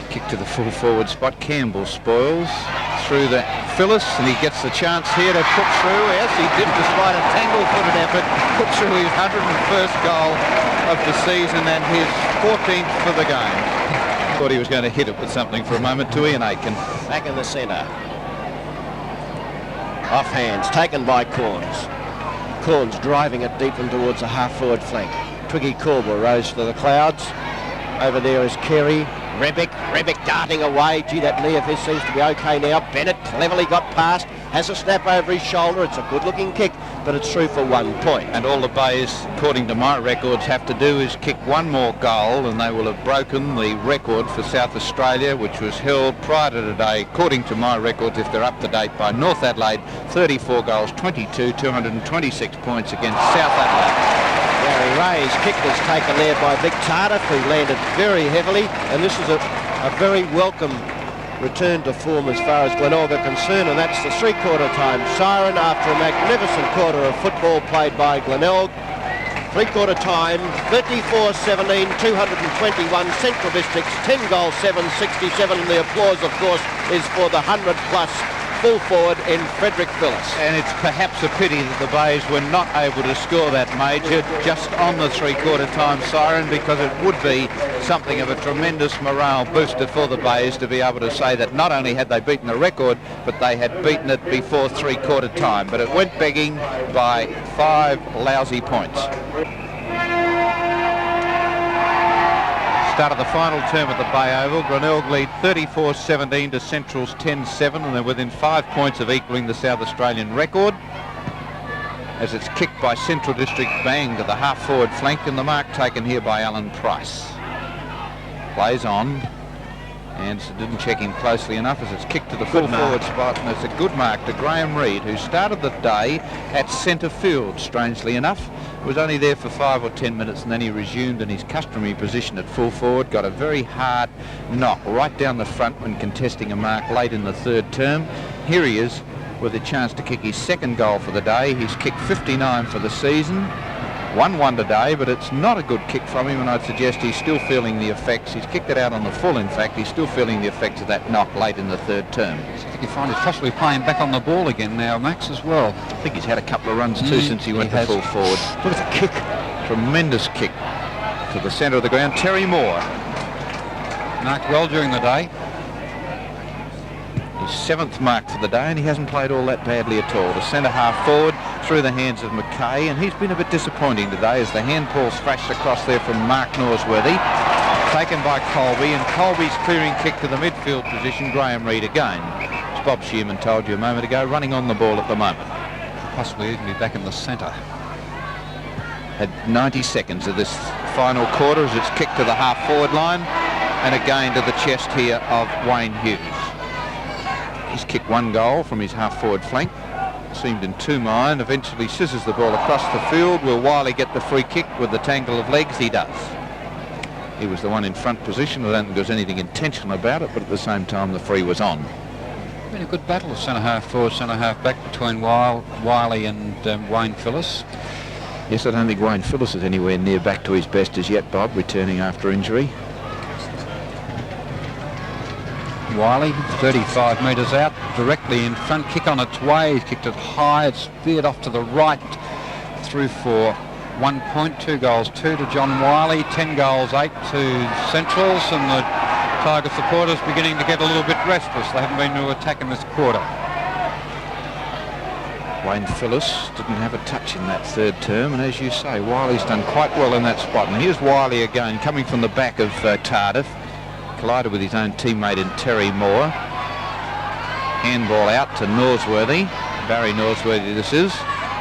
Kick to the full forward spot. Campbell spoils through the Phillis, and he gets the chance here to put through. Yes, he did, despite a tangle-footed effort, put through his 101st goal of the season and his 14th for the game. Thought he was going to hit it with something for a moment to Ian Aitken. Back in the centre. Off hands, taken by Corns. Corns driving it deep in towards the half-forward flank. Twiggy Corber rose to the clouds. Over there is Carey. Rebick darting away. Gee, that knee of his seems to be okay now. Bennett cleverly got past, has a snap over his shoulder. It's a good-looking kick, but it's through for 1 point. And all the Bays, according to my records, have to do is kick one more goal, and they will have broken the record for South Australia, which was held prior to today, according to my records, if they're up to date, by North Adelaide. 34 goals, 22, 226 points against South Adelaide. Gary Ray's kick was taken there by Vic Tardif, who landed very heavily, and this is a very welcome return to form as far as Glenelg are concerned, and that's the three-quarter time siren after a magnificent quarter of football played by Glenelg. Three-quarter time, 34-17, 221 Central Districts, 10 goals, 7-67, and the applause, of course, is for the 100-plus full forward in Frederick Phillis. And it's perhaps a pity that the Bays were not able to score that major just on the three-quarter time siren, because it would be something of a tremendous morale booster for the Bays to be able to say that not only had they beaten the record, but they had beaten it before three-quarter time. But it went begging by 5 lousy points. Start of the final term at the Bay Oval. Glenelg lead 34-17 to Central's 10-7, and they're within 5 points of equalling the South Australian record. As it's kicked by Central District, bang to the half-forward flank, and the mark taken here by Alan Price. Plays on. Anderson didn't check him closely enough as it's kicked to the full forward spot, and it's a good mark to Graham Reid, who started the day at centre field, strangely enough. Was only there for 5 or 10 minutes, and then he resumed in his customary position at full forward. Got a very hard knock right down the front when contesting a mark late in the third term. Here he is with a chance to kick his second goal for the day. He's kicked 59 for the season. 1-1 today, but it's not a good kick from him, and I'd suggest he's still feeling the effects. He's kicked it out on the full, in fact. He's still feeling the effects of that knock late in the third term. I think you find he's possibly playing back on the ball again now, Max, as well. I think he's had a couple of runs too since he went to full forward. Look at the kick. Tremendous kick to the centre of the ground. Terry Moore. Marked well during the day. His 7th mark for the day, and he hasn't played all that badly at all. The centre half forward through the hands of McKay, and he's been a bit disappointing today as the handball's flashed across there from Mark Norsworthy. Taken by Colby, and Colby's clearing kick to the midfield position. Graham Reid again, as Bob Shearman told you a moment ago, running on the ball at the moment. Possibly even be back in the centre. Had 90 seconds of this final quarter as it's kicked to the half forward line, and again to the chest here of Wayne Hughes. He's kicked 1 goal from his half-forward flank. Seemed in 2 mind. Eventually scissors the ball across the field. Will Wiley get the free kick with the tangle of legs? He does. He was the one in front position. I don't think there was anything intentional about it, but at the same time the free was on. Been a good battle of centre-half forward, centre-half back between Wiley and Wayne Phillips. Yes, I don't think Wayne Phillips is anywhere near back to his best as yet, Bob, returning after injury. Wiley, 35 metres out, directly in front, kick on its way. He's kicked it high, it's veered off to the right, through for 1 point, 2 goals, 2 to John Wiley, 10 goals, 8 to Centrals, and the Tiger supporters beginning to get a little bit restless. They haven't been to attack in this quarter. Wayne Phillips didn't have a touch in that third term, and as you say, Wiley's done quite well in that spot. And here's Wiley again, coming from the back of Tardif, collided with his own teammate in Terry Moore. Handball out to Norsworthy. Barry Norsworthy this is.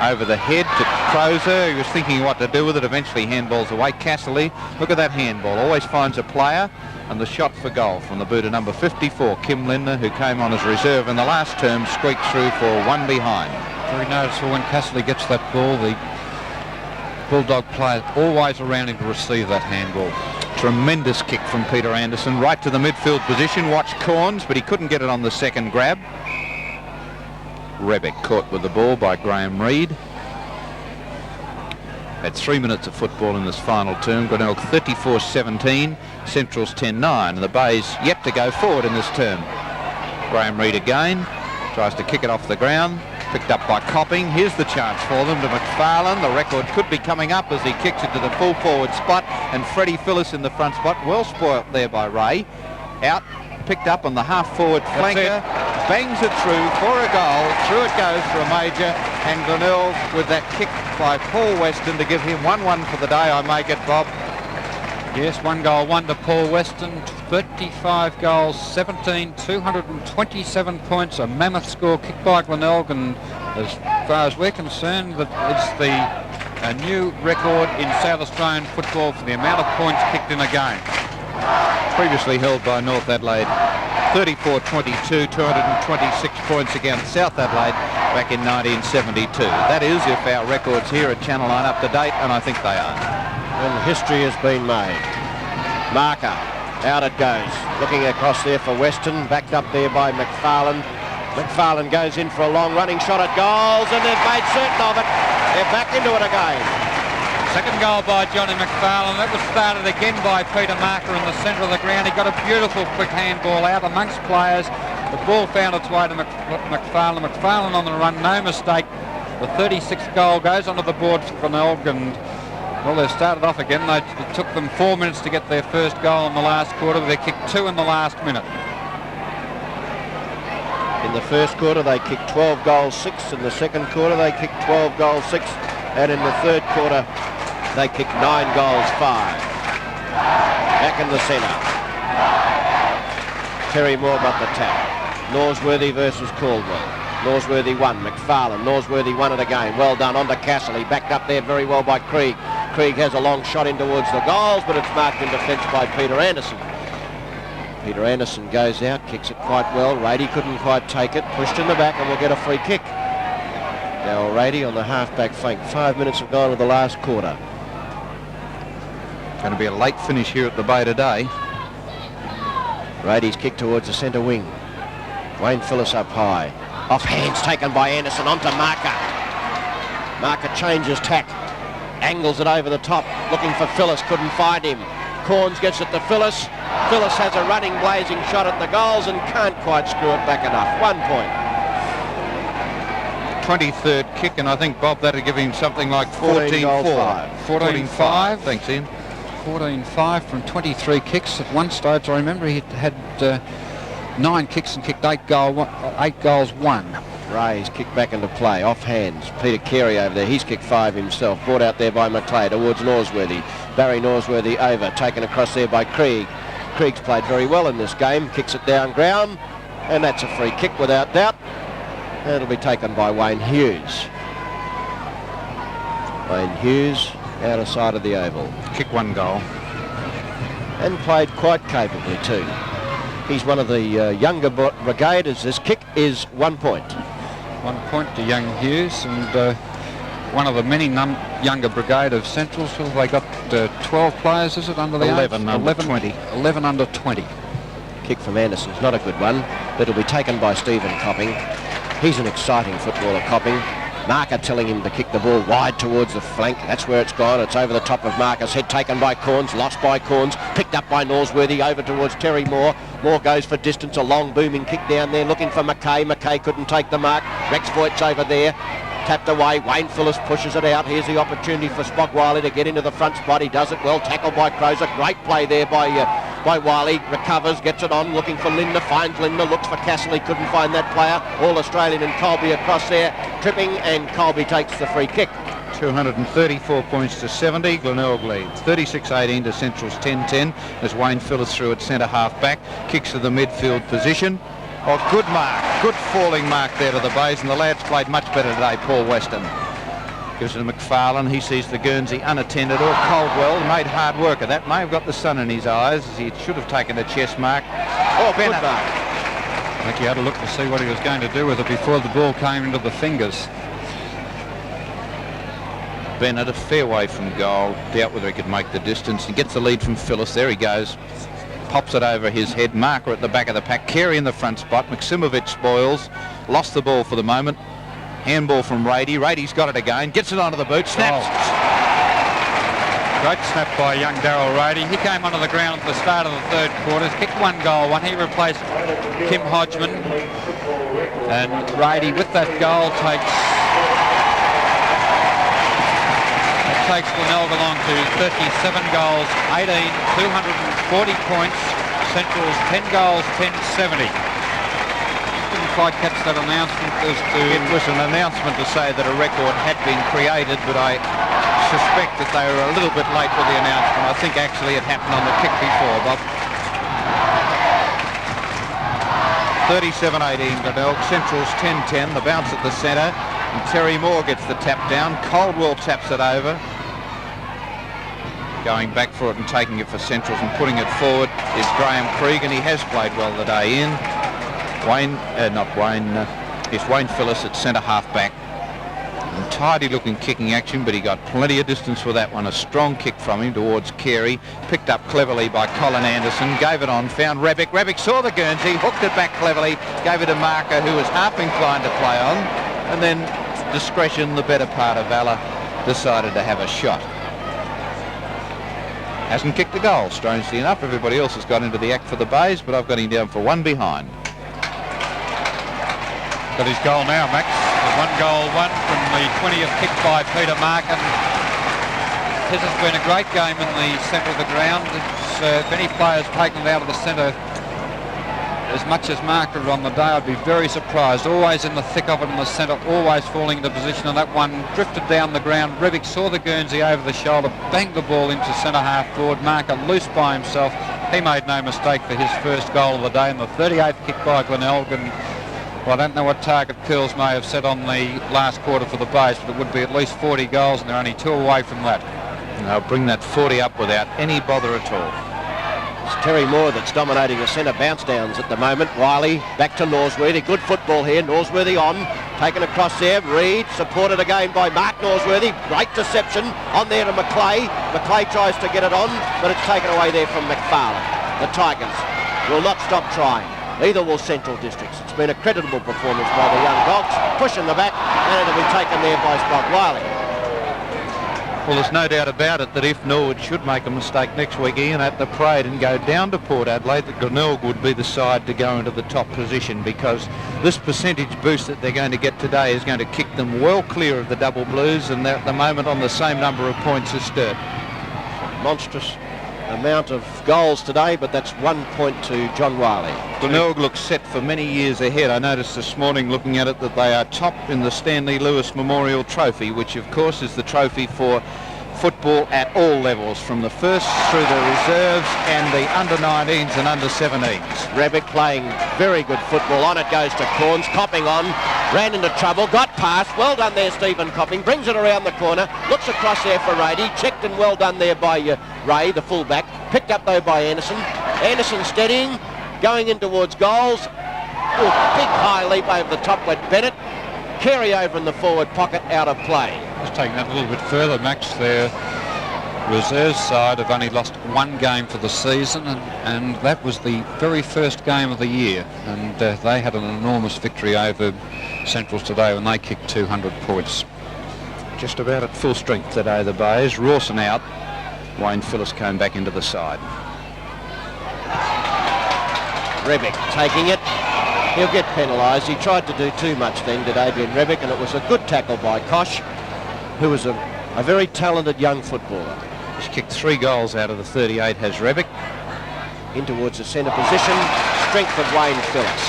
Over the head to Crozer. He was thinking what to do with it. Eventually handballs away. Casserly, look at that handball. Always finds a player. And the shot for goal from the boot of number 54, Kim Lindner, who came on as reserve in the last term, squeaked through for 1 behind. Very noticeable when Casserly gets that ball, the Bulldog player always around him to receive that handball. Tremendous kick from Peter Anderson, right to the midfield position. Watch Corns, but he couldn't get it on the second grab. Rebick caught with the ball by Graham Reid. Had 3 minutes of football in this final term. Glenelg 34-17, Central's 10-9, and the Bays yet to go forward in this term. Graham Reid again, tries to kick it off the ground, picked up by Copping. Here's the chance for them to McFarlane. The record could be coming up as he kicks it to the full forward spot, and Freddie Phillips in the front spot. Well spoilt there by Ray. Out, picked up on the half forward flanker, bangs it through for a goal. Through it goes for a major, and Glenelg with that kick by Paul Weston to give him 1-1 for the day. I make it, Bob. Yes, 1 goal, 1 to Paul Weston, 35 goals, 17, 227 points, a mammoth score kicked by Glenelg, and as far as we're concerned, that it's a new record in South Australian football for the amount of points kicked in a game. Previously held by North Adelaide, 34-22, 226 points against South Adelaide back in 1972. That is, if our records here at Channel 9 up to date, and I think they are. And history has been made. Marker, out it goes. Looking across there for Weston, backed up there by McFarlane. McFarlane goes in for a long running shot at goals, and they've made certain of it. They're back into it again. Second goal by Johnny McFarlane. That was started again by Peter Marker in the centre of the ground. He got a beautiful quick handball out amongst players. The ball found its way to McFarlane. McFarlane on the run, no mistake. The 36th goal goes onto the board for Glenelg, and well, they started off again. It took them 4 minutes to get their first goal in the last quarter. They kicked 2 in the last minute. In the first quarter, they kicked 12 goals, 6. In the second quarter, they kicked 12 goals, 6. And in the third quarter, they kicked 9 goals, 5. Back in the centre. Terry Moore got the tap. Norsworthy versus Caldwell. Norsworthy won. McFarlane. Norsworthy won it again. Well done. On to Casserly. Backed up there very well by Krieg. Krieg has a long shot in towards the goals, but it's marked in defence by Peter Anderson. Peter Anderson goes out, kicks it quite well. Rady couldn't quite take it. Pushed in the back and will get a free kick. Now Rady on the half-back flank. 5 minutes have gone to the last quarter. Going to be a late finish here at the Bay today. Rady's kick towards the centre wing. Wayne Phillips up high. Off hands taken by Anderson onto Marker. Marker changes tack. Angles it over the top. Looking for Phillips. Couldn't find him. Corns gets it to Phillips. Phillips has a running, blazing shot at the goals and can't quite screw it back enough. 1 point. 23rd kick, and I think, Bob, that'd give him something like 14-4. 14-5. Thanks, Ian. 14-5 from 23 kicks. At one stage, I remember he had 9 kicks and kicked 8 goals, 1. Ray's kicked back into play, off hands. Peter Carey over there, he's kicked 5 himself. Brought out there by McLeod towards Norsworthy. Barry Norsworthy over, taken across there by Krieg. Krieg's played very well in this game, kicks it down ground, and that's a free kick without doubt. And it'll be taken by Wayne Hughes. Wayne Hughes, out of sight of the oval. Kick 1 goal. And played quite capably too. He's one of the younger brigaders. This kick is 1 point. 1 point to young Hughes, and one of the many younger brigade of Centrals. Well, they got 12 players, is it, under the 11 age? under 20. 11 under 20. Kick from Anderson's not a good one, but it'll be taken by Stephen Copping. He's an exciting footballer, Copping. Marker telling him to kick the ball wide towards the flank. That's where it's gone. It's over the top of Marker's head, taken by Corns, lost by Corns, picked up by Norsworthy, over towards Terry Moore. Moore goes for distance, a long booming kick down there, looking for McKay. McKay couldn't take the mark. Rex Voigt's over there. Tapped away, Wayne Phillips pushes it out. Here's the opportunity for Spock Wiley to get into the front spot. He does it well, tackled by Crozer. Great play there by Wiley. Recovers, gets it on, looking for Linda, finds Linda, looks for Castle. He couldn't find that player. All Australian and Colby across there, tripping, and Colby takes the free kick. 234 points to 70. Glenelg leads 36-18 to Central's 10-10 as Wayne Phillips through at centre half back, kicks to the midfield position. Oh, good mark, good falling mark there to the bays, and the lads played much better today. Paul Weston gives it to McFarlane. He sees the Guernsey unattended, or Caldwell made hard work of that. May have got the sun in his eyes as he should have taken a chest mark. Oh, good mark. I think he had a look to see what he was going to do with it before the ball came into the fingers. Bennett a fair way from goal, doubt whether he could make the distance, and gets the lead from Phyllis. There he goes, pops it over his head. Marker at the back of the pack, Carey in the front spot. Maksimovic spoils, lost the ball for the moment. Handball from Rady. Rady's got it again, gets it onto the boot, snaps. Oh. Great snap by young Darryl Rady. He came onto the ground at the start of the third quarter, kicked 1 goal, he replaced Kim Hodgman, and Rady with that goal takes Glenelg along to 37 goals, 18, 240 points. Central's 10 goals, 1070. Didn't quite catch that announcement as to... It was an announcement to say that a record had been created, but I suspect that they were a little bit late with the announcement. I think actually it happened on the kick before, Bob. 37-18 Glenelg. Central's 10-10. The bounce at the centre, and Terry Moore gets the tap down. Caldwell taps it over. Going back for it and taking it for Centrals and putting it forward is Graham Krieg, and he has played well today in. It's Wayne Phillips at centre half back. Tidy looking kicking action, but he got plenty of distance for that one. A strong kick from him towards Carey, picked up cleverly by Colin Anderson, gave it on, found Rebick. Rebick saw the Guernsey, hooked it back cleverly, gave it to Marker, who was half inclined to play on, and then discretion, the better part of valour, decided to have a shot. Hasn't kicked a goal, strangely enough. Everybody else has got into the act for the Bays, but I've got him down for 1 behind. Got his goal now, Max. The 1 goal, 1 from the 20th kick by Peter Markin. This has been a great game in the centre of the ground. If any players taken it out of the centre as much as Marker on the day, I'd be very surprised. Always in the thick of it in the centre, always falling into position, and that one drifted down the ground. Rebick saw the Guernsey over the shoulder, banged the ball into centre half forward. Marker loose by himself. He made no mistake for his first goal of the day, and the 38th kick by Glenelg. And well, I don't know what target Curls may have set on the last quarter for the Bays, but it would be at least 40 goals, and they're only 2 away from that. And they'll bring that 40 up without any bother at all. It's Terry Moore that's dominating the centre bounce downs at the moment. Wiley back to Norsworthy. Good football here. Norsworthy on. Taken across there. Reed supported again by Mark Norsworthy. Great deception on there to McClay. McClay tries to get it on, but it's taken away there from McFarlane. The Tigers will not stop trying. Either will Central Districts. It's been a creditable performance by the young dogs. Pushing the back, and it'll be taken there by Spock Wiley. Well, there's no doubt about it that if Norwood should make a mistake next week, Ian, at the parade and go down to Port Adelaide, that Glenelg would be the side to go into the top position, because this percentage boost that they're going to get today is going to kick them well clear of the double blues, and they're at the moment on the same number of points as Sturt. Monstrous amount of goals today, but that's 1 point to John Wiley. Glenelg looks set for many years ahead. I noticed this morning looking at it that they are top in the Stanley Lewis Memorial Trophy, which of course is the trophy for football at all levels, from the first through the reserves and the under-19s and under-17s. Rebick playing very good football. On it goes to Corns, Copping on, ran into trouble, got past. Well done there, Stephen Copping, brings it around the corner, looks across there for Rady, checked and well done there by Ray, the fullback, picked up though by Anderson. Anderson steadying, going in towards goals. Big high leap over the top went Bennett. Carey over in the forward pocket, out of play. Just taking that a little bit further, Max, their reserve side have only lost one game for the season, and that was the very first game of the year, and they had an enormous victory over Central today when they kicked 200 points. Just about at full strength today, the Bays. Rawson out. Wayne Phillis came back into the side. Rebick taking it. He'll get penalised. He tried to do too much then, did Adrian Rebick, and it was a good tackle by Kosh, who was a very talented young footballer. He's kicked 3 goals out of the 38, has Rebick. In towards the centre position. Strength of Wayne Phillis.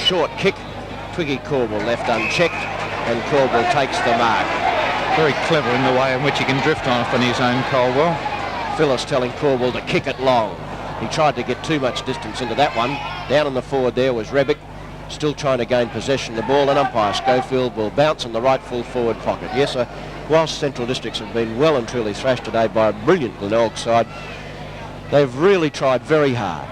Short kick. Twiggy Corbell left unchecked, and Corbell takes the mark. Very clever in the way in which he can drift off on his own, Colwell. Phillis telling Corbell to kick it long. He tried to get too much distance into that one. Down in the forward there was Rebick, still trying to gain possession of the ball, and umpire Schofield will bounce in the right full forward pocket. Yes, whilst Central Districts have been well and truly thrashed today by a brilliant Glenelg side, they've really tried very hard.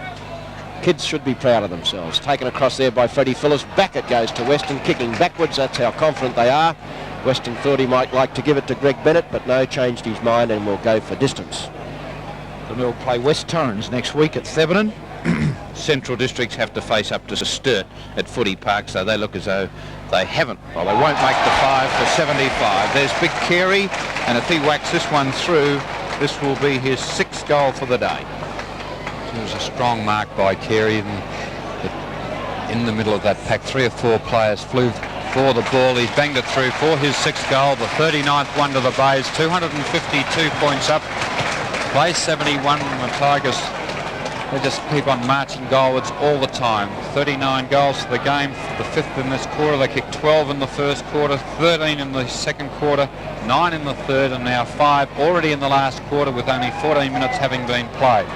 Kids should be proud of themselves. Taken across there by Freddie Phillis. Back it goes to Weston, kicking backwards. That's how confident they are. Weston thought he might like to give it to Greg Bennett, but no, changed his mind and will go for distance. They'll play West Torrens next week at Thevenin. Central Districts have to face up to Sturt at Footy Park, so they look as though they haven't. Well, they won't make the 5 for 75. There's Big Carey, and if he whacks this one through, this will be his 6th goal for the day. It was a strong mark by Carey in the middle of that pack. 3 or 4 players flew for the ball. He's banged it through for his 6th goal, the 39th one to the Bays. 252 points up. Play 71, and the Tigers, they just keep on marching goalwards all the time. 39 goals for the game, the 5th in this quarter. They kicked 12 in the first quarter, 13 in the second quarter, 9 in the third, and now 5 already in the last quarter with only 14 minutes having been played.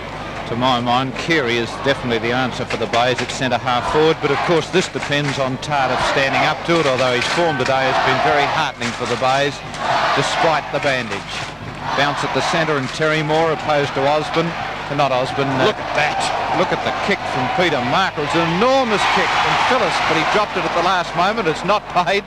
To my mind, Carey is definitely the answer for the Bays at centre half forward, but of course this depends on Tardif standing up to it, although his form today has been very heartening for the Bays, despite the bandage. Bounce at the centre, and Terry Moore opposed to Osborne. Not Osborne. Look at that. Look at the kick from Peter Marker. It's an enormous kick from Phillis, but he dropped it at the last moment. It's not paid.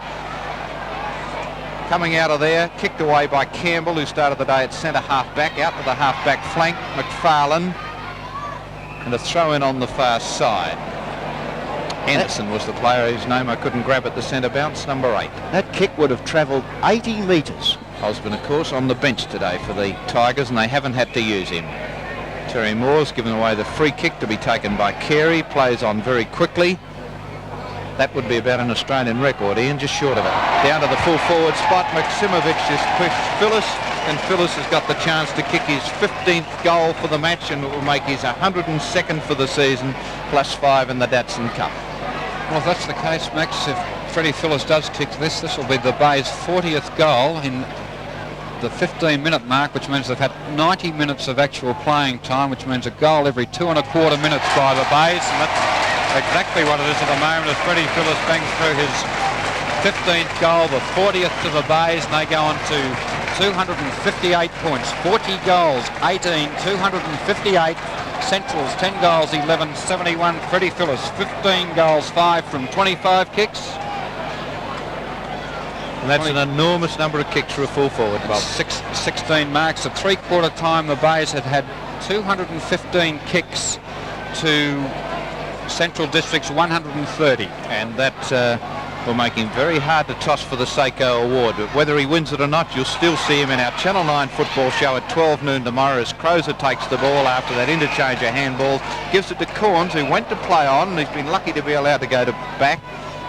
Coming out of there, kicked away by Campbell, who started the day at centre half back, out to the half back flank, McFarlane. And a throw in on the far side. Anderson was the player whose name I couldn't grab at the centre bounce, number 8. That kick would have travelled 80 metres. Osborne, of course, on the bench today for the Tigers, and they haven't had to use him. Terry Moore's given away the free kick to be taken by Carey. Plays on very quickly. That would be about an Australian record, Ian, just short of it. Down to the full forward spot. Maksimovic just pushed Phillis, and Phillis has got the chance to kick his 15th goal for the match, and it will make his 102nd for the season, plus 5 in the Datsun Cup. Well, if that's the case, Max, if Freddie Phillis does kick this will be the Bays' 40th goal in the 15-minute mark, which means they've had 90 minutes of actual playing time, which means a goal every 2.25 minutes by the Bays, and that's exactly what it is at the moment as Freddie Phillis bangs through his 15th goal, the 40th to the Bays, and they go on to 258 points. 40 goals, 18, 258. Central's 10 goals, 11, 71. Freddie Phillis, 15 goals, 5 from 25 kicks. And that's an enormous number of kicks for a full forward, Bob. 16 marks. At three-quarter time, the Bays had 215 kicks to Central District's 130. And that will make him very hard to toss for the Seiko Award. But whether he wins it or not, you'll still see him in our Channel 9 football show at 12 noon tomorrow as Crozer takes the ball after that interchange of handballs, gives it to Corns, who went to play on, and he's been lucky to be allowed to go to back.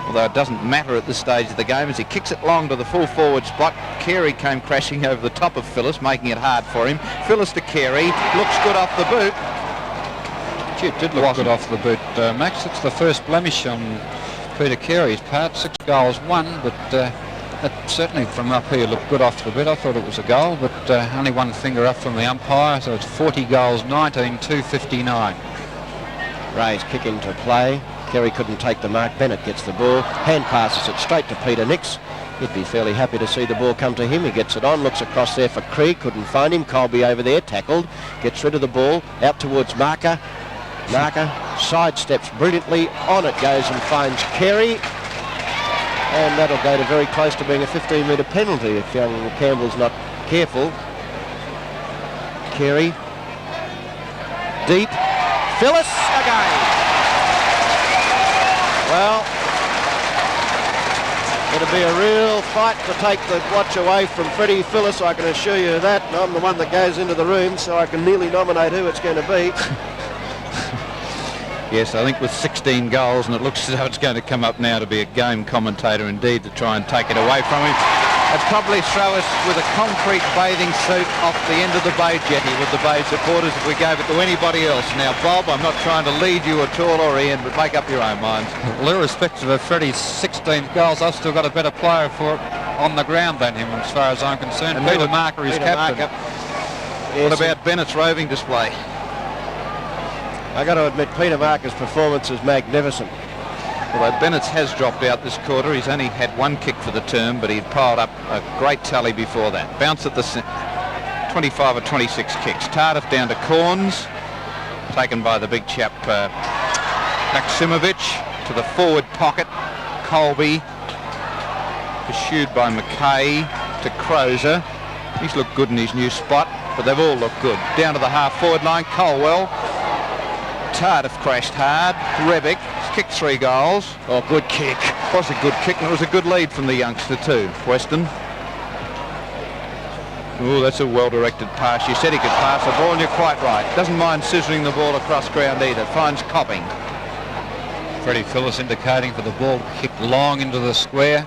Although it doesn't matter at this stage of the game as he kicks it long to the full forward spot. Carey came crashing over the top of Phillis, making it hard for him. Phillis to Carey, looks good off the boot. Gee, it did look good off the boot, Max. It's the first blemish on Peter Carey's part. 6 goals, 1, but that certainly from up here looked good off the boot. I thought it was a goal, but only one finger up from the umpire, so it's 40 goals, 19, 259. Ray's kick into play. Carey couldn't take the mark. Bennett gets the ball. Hand passes it straight to Peter Nix. He'd be fairly happy to see the ball come to him. He gets it on, looks across there for Krieg. Couldn't find him. Colby over there, tackled. Gets rid of the ball. Out towards Marker. Marker sidesteps brilliantly. On it goes and finds Carey. And that'll go to very close to being a 15-metre penalty if young Campbell's not careful. Carey. Deep. Phyllis again. Well, it'll be a real fight to take the watch away from Freddie Phyllis, I can assure you that. And I'm the one that goes into the room, so I can nearly nominate who it's going to be. Yes, I think with 16 goals, and it looks as though it's going to come up now to be a game commentator indeed to try and take it away from him. It'd probably throw us with a concrete bathing suit off the end of the Bay jetty with the Bay supporters if we gave it to anybody else. Now, Bob, I'm not trying to lead you at all or Ian, but make up your own minds. Well, irrespective of Freddie's 16 goals, I've still got a better player for it on the ground than him, as far as I'm concerned. And Peter Marker is captain. Yes, what about Bennett's roving display? I got to admit, Peter Marker's performance is magnificent. Although Bennett's has dropped out this quarter, he's only had one kick for the term, but he'd piled up a great tally before that. Bounce at the 25 or 26 kicks. Tardif down to Corns, taken by the big chap Maximovich to the forward pocket. Colby pursued by McKay to Crozer. He's looked good in his new spot, but they've all looked good. Down to the half-forward line, Colwell. Tardif crashed hard. Rebick kicked 3 goals. Oh, good kick. It was a good kick, and it was a good lead from the youngster too, Weston. Oh, that's a well-directed pass. You said he could pass the ball, and you're quite right. Doesn't mind scissoring the ball across ground either. Finds Copping. Freddie Phyllis indicating for the ball kicked long into the square.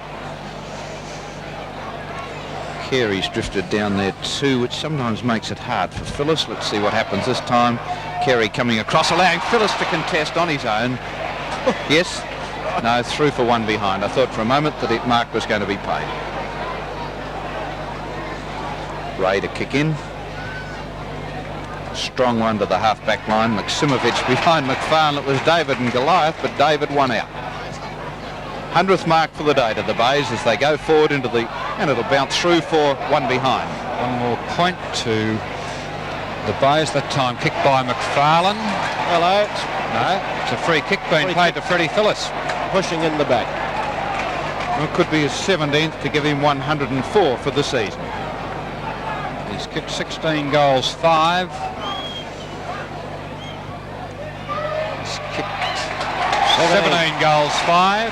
Carey's drifted down there too, which sometimes makes it hard for Phyllis. Let's see what happens this time. Carey coming across, allowing Phyllis to contest on his own. Yes. No, through for one behind. I thought for a moment that Mark was going to be paid. Ray to kick in. Strong one to the half-back line. Maximovich behind McFarlane. It was David and Goliath, but David won out. 100th mark for the day to the Bays as they go forward into the... and it'll bounce through for one behind. One more point to the Bays, that time kicked by McFarlane. Hello. No, it's a free kick being played to Freddie Phyllis. Pushing in the back. Well, it could be his 17th to give him 104 for the season. He's kicked 16 goals, 5. He's kicked 17 goals, 5.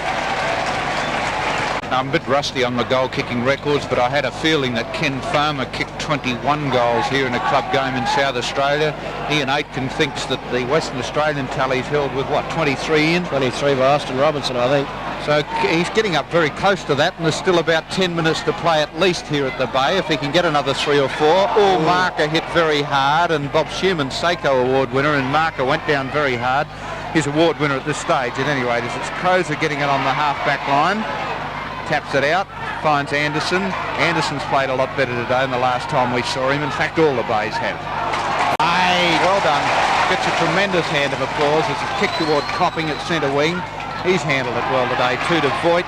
I'm a bit rusty on my goal-kicking records, but I had a feeling that Ken Farmer kicked 21 goals here in a club game in South Australia. Ian Aitken thinks that the Western Australian tally's held with, what, 23 in? 23 by Austin Robinson, I think. So he's getting up very close to that, and there's still about 10 minutes to play at least here at the Bay. If he can get another 3 or 4. All Marker hit very hard, and Bob Shearman, Seiko Award winner, and Marker went down very hard. His award winner at this stage, at any rate, is it's Crozer getting it on the half-back line. Taps it out, finds Anderson. Anderson's played a lot better today than the last time we saw him. In fact, all the Bays have. Hey, well done. Gets a tremendous hand of applause as a kick toward Copping at centre wing. He's handled it well today, 2 to Voigt.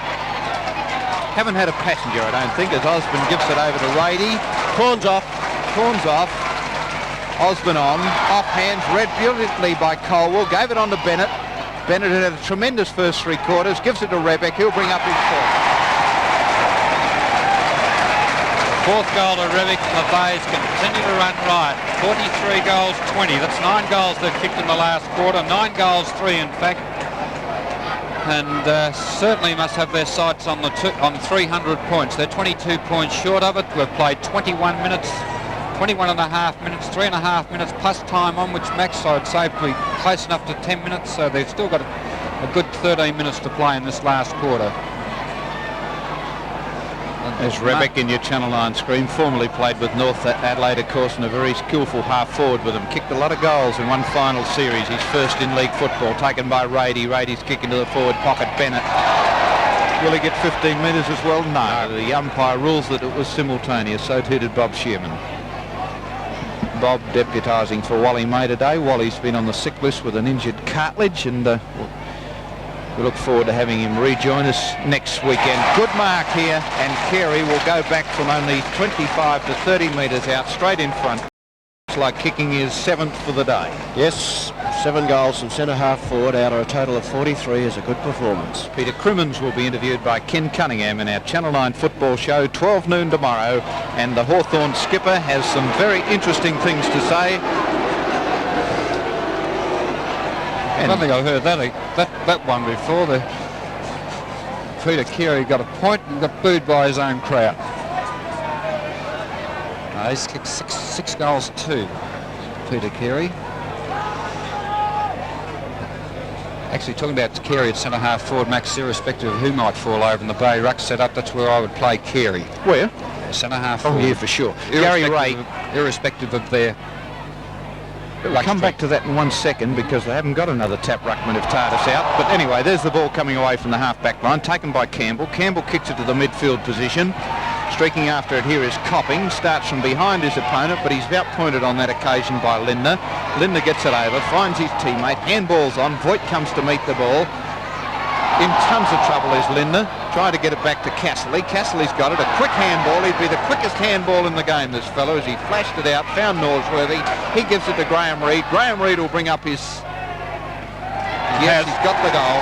Haven't had a passenger, I don't think, as Osborne gives it over to Rady. Corns off. Corns off. Osborne on. Off hands, read brilliantly by Colwell. Gave it on to Bennett. Bennett had a tremendous first 3 quarters. Gives it to Rebeck. He'll bring up his 4th. 4th goal to Rebick, and the Bays continue to run right. 43 goals, 20. That's 9 goals they've kicked in the last quarter. 9 goals, 3 in fact. And certainly must have their sights on 300 points. They're 22 points short of it. We've played 21 minutes, 21 and a half minutes, 3.5 minutes plus time on, which Max, I'd say, would be close enough to 10 minutes. So they've still got a good 13 minutes to play in this last quarter. As Rebeck in your Channel 9 screen, formerly played with North Adelaide, of course, and a very skillful half-forward with them. Kicked a lot of goals in one final series. His first in league football, taken by Rady. Rady's kick into the forward pocket. Bennett. Will he get 15 metres as well? No. The umpire rules that it was simultaneous. So too did Bob Shearman. Bob deputising for Wally May today. Wally's been on the sick list with an injured cartilage, and we look forward to having him rejoin us next weekend. Good mark here, and Carey will go back from only 25 to 30 metres out, straight in front. It's like kicking his 7th for the day. Yes, 7 goals from centre-half forward out of a total of 43 is a good performance. Peter Crimmins will be interviewed by Ken Cunningham in our Channel 9 football show, 12 noon tomorrow, and the Hawthorn skipper has some very interesting things to say. I don't think I've heard that one before. Peter Carey got a point and got booed by his own crowd. He's kicked six goals too, Peter Carey. Actually, talking about Carey at centre-half forward, Max, irrespective of who might fall over in the Bay Ruck setup, that's where I would play Carey. Where? Centre-half forward. Oh, yeah, for sure. Gary Ray, irrespective of their... We'll come back to that in 1 second because they haven't got another tap ruckman if Tardis out. But anyway, there's the ball coming away from the half-back line, taken by Campbell. Campbell kicks it to the midfield position. Streaking after it here is Copping, starts from behind his opponent, but he's outpointed on that occasion by Lindner. Lindner gets it over, finds his teammate, handballs on, Voigt comes to meet the ball. In tons of trouble is Lindner, trying to get it back to Casserly. Casserly's got it, a quick handball. He'd be the quickest handball in the game, this fellow, as he flashed it out, found Norsworthy. He gives it to Graham Reid. Graham Reid will bring up his... Yes, he's got the goal.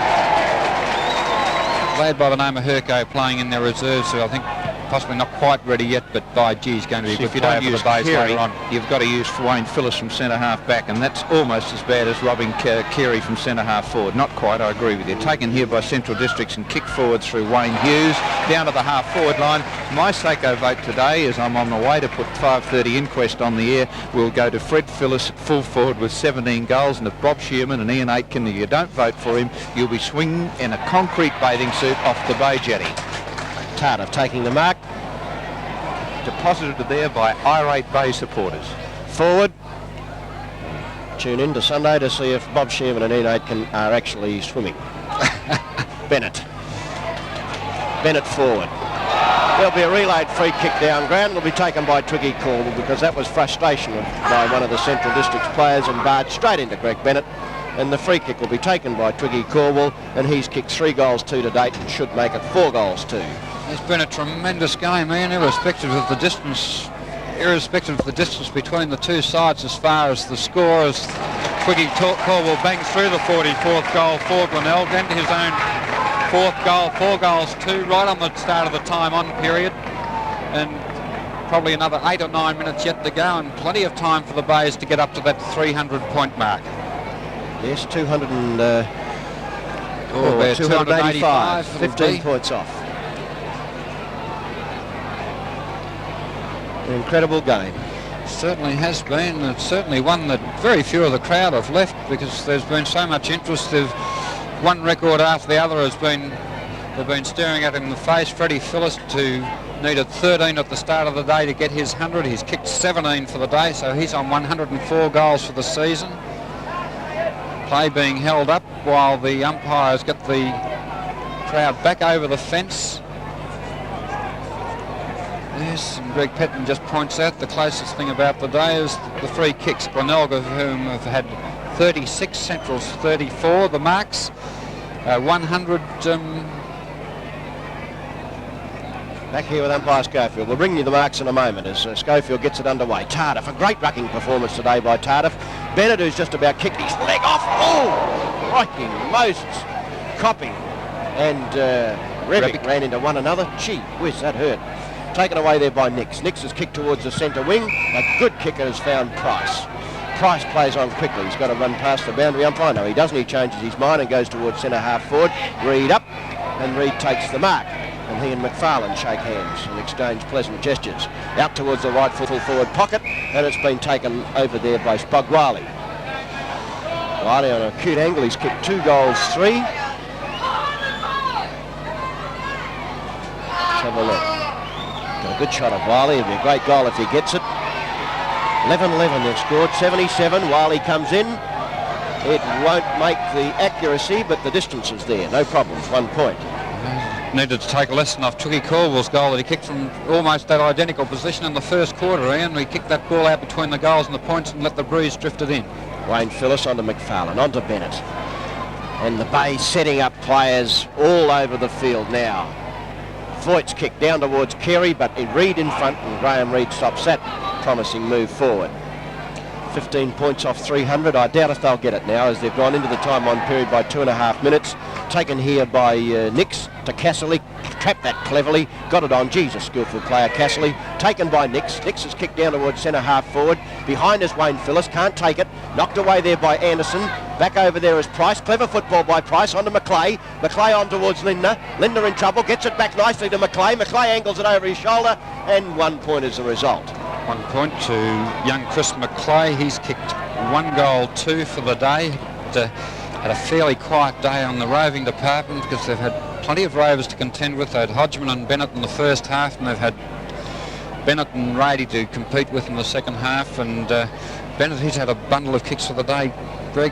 Lad by the name of Herco playing in their reserves, who I think possibly not quite ready yet, but by G is going to be a good player for the Bays later on. You've got to use Wayne Phillips from centre-half back, and that's almost as bad as robbing Carey from centre-half forward. Not quite, I agree with you. Taken here by Central Districts and kicked forward through Wayne Hughes, down to the half-forward line. My Seiko vote today, as I'm on the way to put 5:30 inquest on the air, will go to Fred Phillips at full forward with 17 goals, and if Bob Shearman and Ian Aitken, you don't vote for him, you'll be swinging in a concrete bathing suit off the Bay Jetty. Tardif taking the mark. Deposited there by irate Bay supporters. Forward. Tune in to Sunday to see if Bob Shearman and Ian Aitken are actually swimming. Bennett forward. There'll be a relayed free kick down ground. It'll be taken by Twiggy Corwell because that was frustration by one of the Central Districts players and barged straight into Greg Bennett. And the free kick will be taken by Twiggy Corwell, and he's kicked 3 goals 2 to date and should make it 4 goals 2. It's been a tremendous game, Ian, irrespective of the distance between the two sides as far as the score, as Twiggy Corwell bangs through the 44th goal for Glenelg and his own 4th goal, 4 goals 2, right on the start of the time on period. And probably another 8 or 9 minutes yet to go, and plenty of time for the Bays to get up to that 300-point mark. Yes, 285, 15 points off. An incredible game. Certainly has been. It's certainly one that very few of the crowd have left because there's been so much interest. One record after the other they've been staring at him in the face. Freddie Phillips, who needed 13 at the start of the day to get his 100. He's kicked 17 for the day, so he's on 104 goals for the season. Play being held up while the umpires get the crowd back over the fence. Yes, and Greg Petton just points out the closest thing about the day is the free kicks. Glenelg, of whom have had 36, Central's 34, the marks. 100... Back here with umpire Schofield. We'll bring you the marks in a moment as Schofield gets it underway. Tardif, a great rucking performance today by Tardif. Bennett, who's just about kicked his leg off. Oh, crikey, Moses. Copping and Rebic ran into one another. Gee whiz, that hurt. Taken away there by Nix. Nix has kicked towards the centre wing. A good kicker has found Price. Price plays on quickly. He's got to run past the boundary umpire. No, he doesn't. He changes his mind and goes towards centre half forward. Reid up, and Reid takes the mark. And he and McFarlane shake hands and exchange pleasant gestures. Out towards the right full forward pocket, and it's been taken over there by Spugwali. Wiley on an acute angle. He's kicked 2 goals 3. Let's have a look. Got a good shot of Wiley. It'll be a great goal if he gets it. 11-11 they've scored. 77. Wiley comes in. It won't make the accuracy, but the distance is there. No problems. 1 point. Needed to take a lesson off Twiggy Corwell's goal that he kicked from almost that identical position in the first quarter, Ian. He kicked that ball out between the goals and the points and let the breeze drift it in. Wayne Phillips onto McFarlane, onto Bennett. And the Bay setting up players all over the field now. Voigt's kick down towards Carey, but Reid in front, and Graham Reid stops that promising move forward. 15 points off 300. I doubt if they'll get it now, as they've gone into the time on period by 2.5 minutes. Taken here by Nix to Casserly. Trapped that cleverly. Got it on. Jesus, skillful player Casserly. Taken by Nix. Nix is kicked down towards centre half forward. Behind is Wayne Phillips. Can't take it. Knocked away there by Anderson. Back over there is Price. Clever football by Price. On to McClay. McClay on towards Lindner. Lindner in trouble. Gets it back nicely to McClay. McClay angles it over his shoulder. And 1 point is the result. 1 point to young Chris McClay. He's kicked 1 goal, 2 for the day. Had a fairly quiet day on the roving department because they've had plenty of rovers to contend with. They had Hodgman and Bennett in the first half, and they've had Bennett and Rady to compete with in the second half. And Bennett, he's had a bundle of kicks for the day. Greg,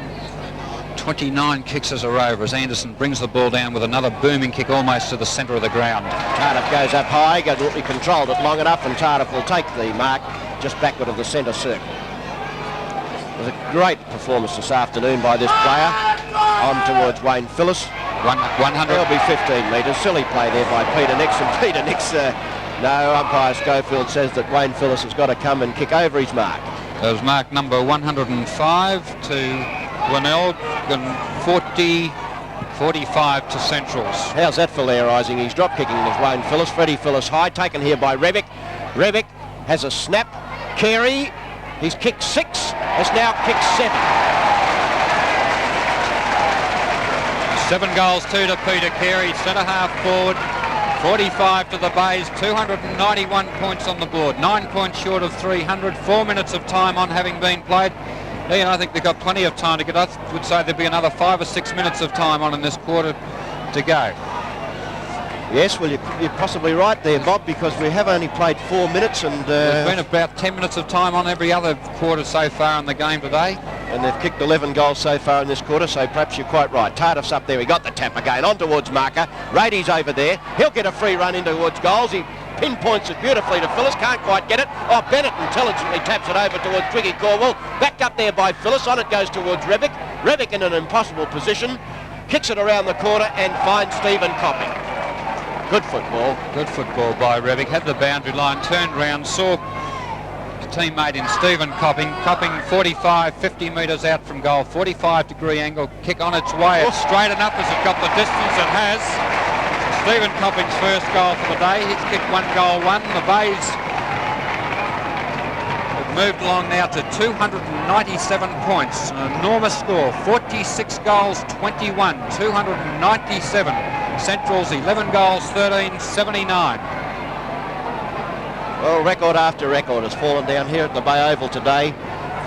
29 kicks as a rover as Anderson brings the ball down with another booming kick almost to the centre of the ground. Tardif goes up high, he controlled it long enough, and Tardif will take the mark just backward of the centre circle. It was a great performance this afternoon by this player. On towards Wayne Phillips. 100. There'll be 15 metres. Silly play there by Peter Nix, and Peter Nix, no, umpire Schofield says that Wayne Phillips has got to come and kick over his mark. That was mark number 105 to Glenelg and 45 to Centrals. How's that for Lairising? He's drop kicking as Wayne Phillips. Freddie Phillips high, taken here by Rebick. Rebick has a snap. Carey, he's kicked 6, has now kicked 7. 7 goals, 2 to Peter Carey, centre half forward, 45 to the Bays, 291 points on the board, 9 points short of 300, 4 minutes of time on having been played. Ian, I think they've got plenty of time to get. I would say there'll be another 5 or 6 minutes of time on in this quarter to go. Yes, well, you're possibly right there, Bob, because we have only played 4 minutes, and there's been about 10 minutes of time on every other quarter so far in the game today. And they've kicked 11 goals so far in this quarter, so perhaps you're quite right. Tardif's up there. He got the tap again. On towards marker. Rady's over there. He'll get a free run in towards goals. He pinpoints it beautifully to Phillips. Can't quite get it. Oh, Bennett intelligently taps it over towards Twiggy Corwell. Backed up there by Phillips. On it goes towards Rebick. Rebick in an impossible position. Kicks it around the corner and finds Stephen Copping. Good football. Good football by Rebick. Had the boundary line, turned round, saw a teammate in Stephen Copping. Copping 45, 50 metres out from goal. 45-degree angle kick on its way. It's straight enough as it got the distance it has. Stephen Copping's first goal for the day. He's kicked 1 goal, 1. The Bays have moved along now to 297 points. An enormous score. 46 goals, 21. 297. Central's 11 goals, 13, 79. Well, record after record has fallen down here at the Bay Oval today.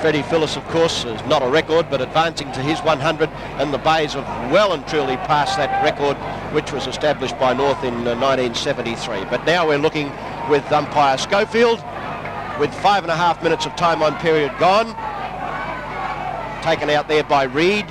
Freddie Phillips, of course, is not a record, but advancing to his 100, and the Bays have well and truly passed that record, which was established by North in 1973. But now we're looking with umpire Schofield, with 5.5 minutes of time on period gone. Taken out there by Reid.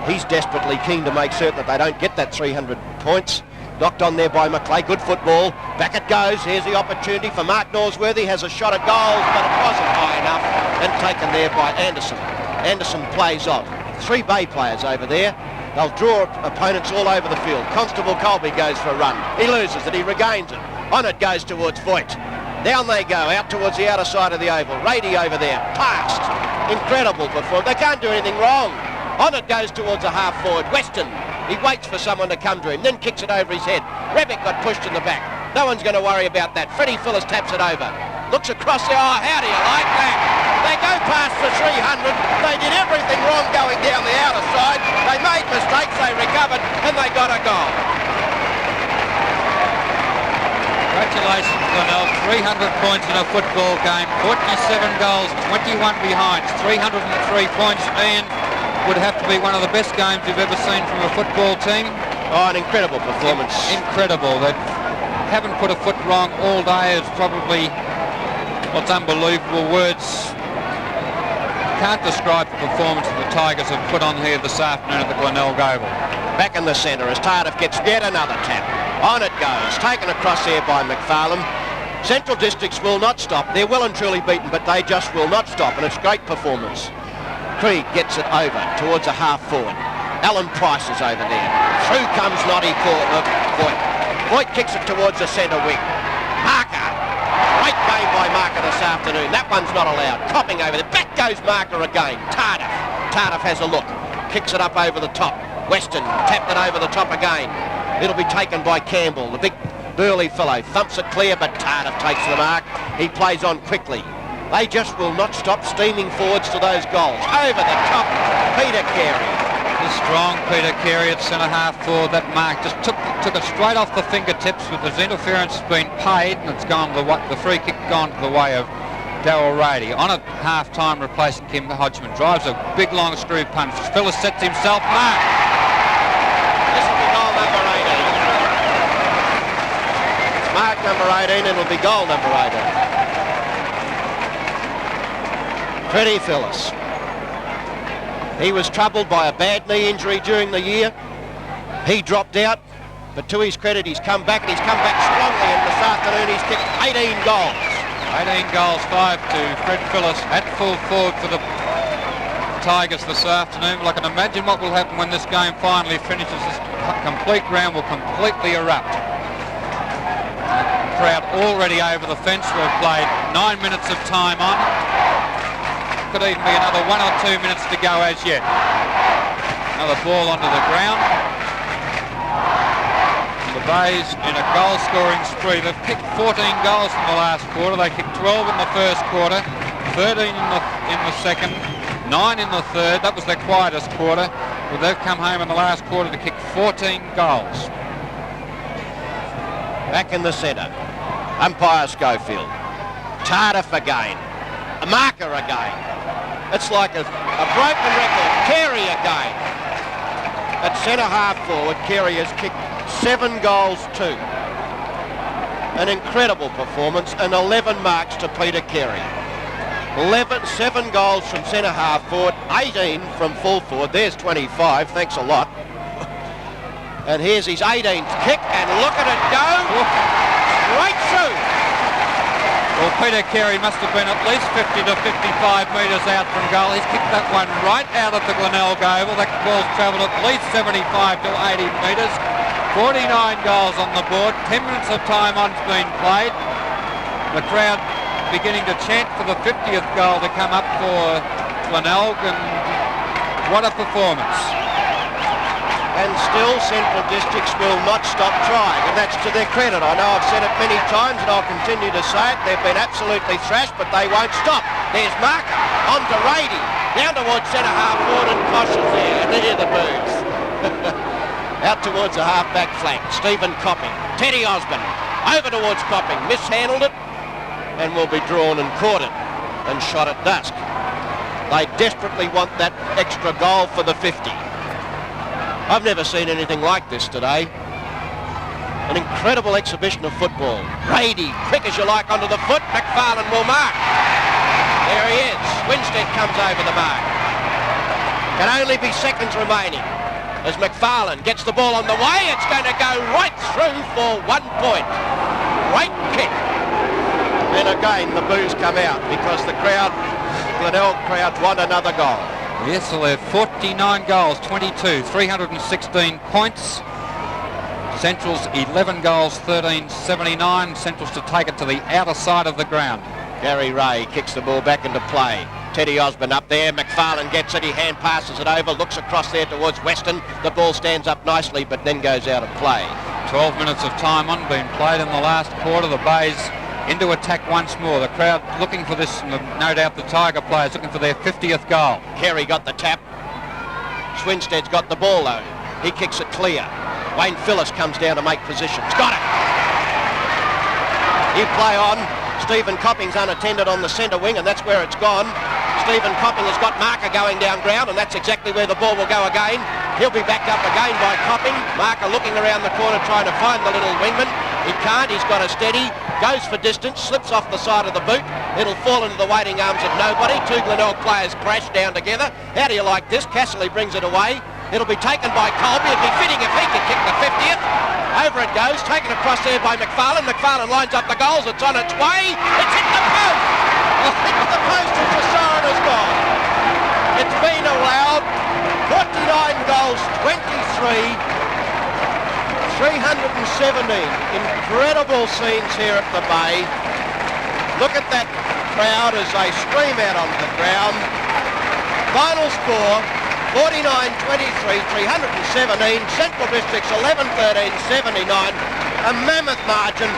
He's desperately keen to make certain that they don't get that 300 points. Knocked on there by McClay. Good football. Back it goes. Here's the opportunity for Mark Norsworthy. Has a shot at goals, but it wasn't high enough. And taken there by Anderson. Anderson plays on. 3 Bay players over there. They'll draw opponents all over the field. Constable Colby goes for a run. He loses it. He regains it. On it goes towards Voigt. Down they go, out towards the outer side of the oval. Rady over there. Passed. Incredible performance. They can't do anything wrong. On it goes towards a half forward. Weston, he waits for someone to come to him, then kicks it over his head. Rebick got pushed in the back. No one's going to worry about that. Freddie Phillips taps it over. Looks across there. Oh, how do you like that? They go past the 300. They did everything wrong going down the outer side. They made mistakes, they recovered, and they got a goal. Congratulations, Glenelg. 300 points in a football game. 47 goals, 21 behind. 303 points. Ian, would have to be one of the best games you've ever seen from a football team. Oh, an incredible performance. Incredible. They haven't put a foot wrong all day. It's probably what's unbelievable. Words can't describe the performance that the Tigers have put on here this afternoon at the Glenelg Oval. Back in the centre as Tardif gets yet another tap. On it goes. Taken across there by McFarlane. Central Districts will not stop. They're well and truly beaten, but they just will not stop, and it's great performance. Creed gets it over towards a half forward. Alan Price is over there. Through comes Noddy Voigt. Voigt kicks it towards the centre wing. Marker. Great game by Marker this afternoon. That one's not allowed. Copping over there. Back goes Marker again. Tardif has a look. Kicks it up over the top. Weston tapped it over the top again. It'll be taken by Campbell, the big burly fellow. Thumps it clear, but Tardif takes the mark. He plays on quickly. They just will not stop steaming forwards to those goals. Over the top, Peter Carey. The strong Peter Carey at centre-half forward. That mark just took it straight off the fingertips with his interference been paid, and it's gone to the free kick gone to the way of Darryl Rady. On at half-time, replacing Kim Hodgman. Drives a big long screw punch. Phillips sets himself. Mark. This will be goal number 18. Mark number 18, and it'll be goal number 18. Freddie Phillips. He was troubled by a bad knee injury during the year. He dropped out, but to his credit, he's come back, and he's come back strongly, and this afternoon he's kicked 18 goals. 18 goals, 5 to Fred Phillips at full forward for the Tigers this afternoon. Well, I can imagine what will happen when this game finally finishes. This complete ground will completely erupt. The crowd already over the fence. We've played 9 minutes of time on. Could even be another 1 or 2 minutes to go as yet. Another ball onto the ground. The Bays in a goal-scoring spree. They've kicked 14 goals in the last quarter. They kicked 12 in the first quarter, 13 in the second, 9 in the third. That was their quietest quarter. But they've come home in the last quarter to kick 14 goals. Back in the centre. Umpire Schofield. Tardif again. A Marker again. It's like a broken record. Carey again. At centre-half forward, Carey has kicked 7 goals too. An incredible performance, and 11 marks to Peter Carey. 7 goals from centre-half forward, 18 from full forward. There's 25, thanks a lot. And here's his 18th kick, and look at it go. Right through. Well, Peter Carey must have been at least 50 to 55 metres out from goal. He's kicked that one right out of the Glenelg Oval. That ball's travelled at least 75 to 80 metres. 49 goals on the board. 10 minutes of time on's been played. The crowd beginning to chant for the 50th goal to come up for Glenelg, and what a performance. And still Central Districts will not stop trying, and that's to their credit. I know I've said it many times, and I'll continue to say it. They've been absolutely thrashed, but they won't stop. There's Marker on to Rady, down towards centre-half forward, and Kosh is there, and they hear the boos. Out towards the half-back flank, Stephen Copping. Teddy Osborne, over towards Copping, mishandled it, and will be drawn and caught it, and shot at dusk. They desperately want that extra goal for the 50. I've never seen anything like this today. An incredible exhibition of football. Rady, quick as you like, onto the foot. McFarlane will mark. There he is. Winstead comes over the mark. Can only be seconds remaining as McFarlane gets the ball on the way. It's going to go right through for 1 point. Great kick. And again, the boos come out because the crowd, Glenelg crowd, want another goal. Yes, well, they're 49 goals, 22, 316 points. Central's 11 goals, 1379. Central's to take it to the outer side of the ground. Gary Ray kicks the ball back into play. Teddy Osborne up there. McFarlane gets it. He hand passes it over. Looks across there towards Weston. The ball stands up nicely, but then goes out of play. 12 minutes of time on being played in the last quarter. The Bays into attack once more. The crowd looking for this, no doubt the Tiger players looking for their 50th goal. Carey got the tap. Swinstead's got the ball though. He kicks it clear. Wayne Phillips comes down to make positions. Got it! He play on. Stephen Copping's unattended on the centre wing, and that's where it's gone. Stephen Copping has got Marker going down ground, and that's exactly where the ball will go again. He'll be backed up again by Copping. Marker looking around the corner trying to find the little wingman. He can't, he's got a steady, goes for distance, slips off the side of the boot. It'll fall into the waiting arms of nobody. 2 Glenelg players crash down together. How do you like this? Casserly brings it away. It'll be taken by Colby. It'd be fitting if he could kick the 50th. Over it goes, taken across there by McFarlane. McFarlane lines up the goals. It's on its way. It's hit the post. Hit the post as the siren has gone. It's been allowed. 49 goals, 23. 317. Incredible scenes here at the Bay. Look at that crowd as they stream out onto the ground. Final score, 49-23, 317. Central Districts 11-13, 79. A mammoth margin.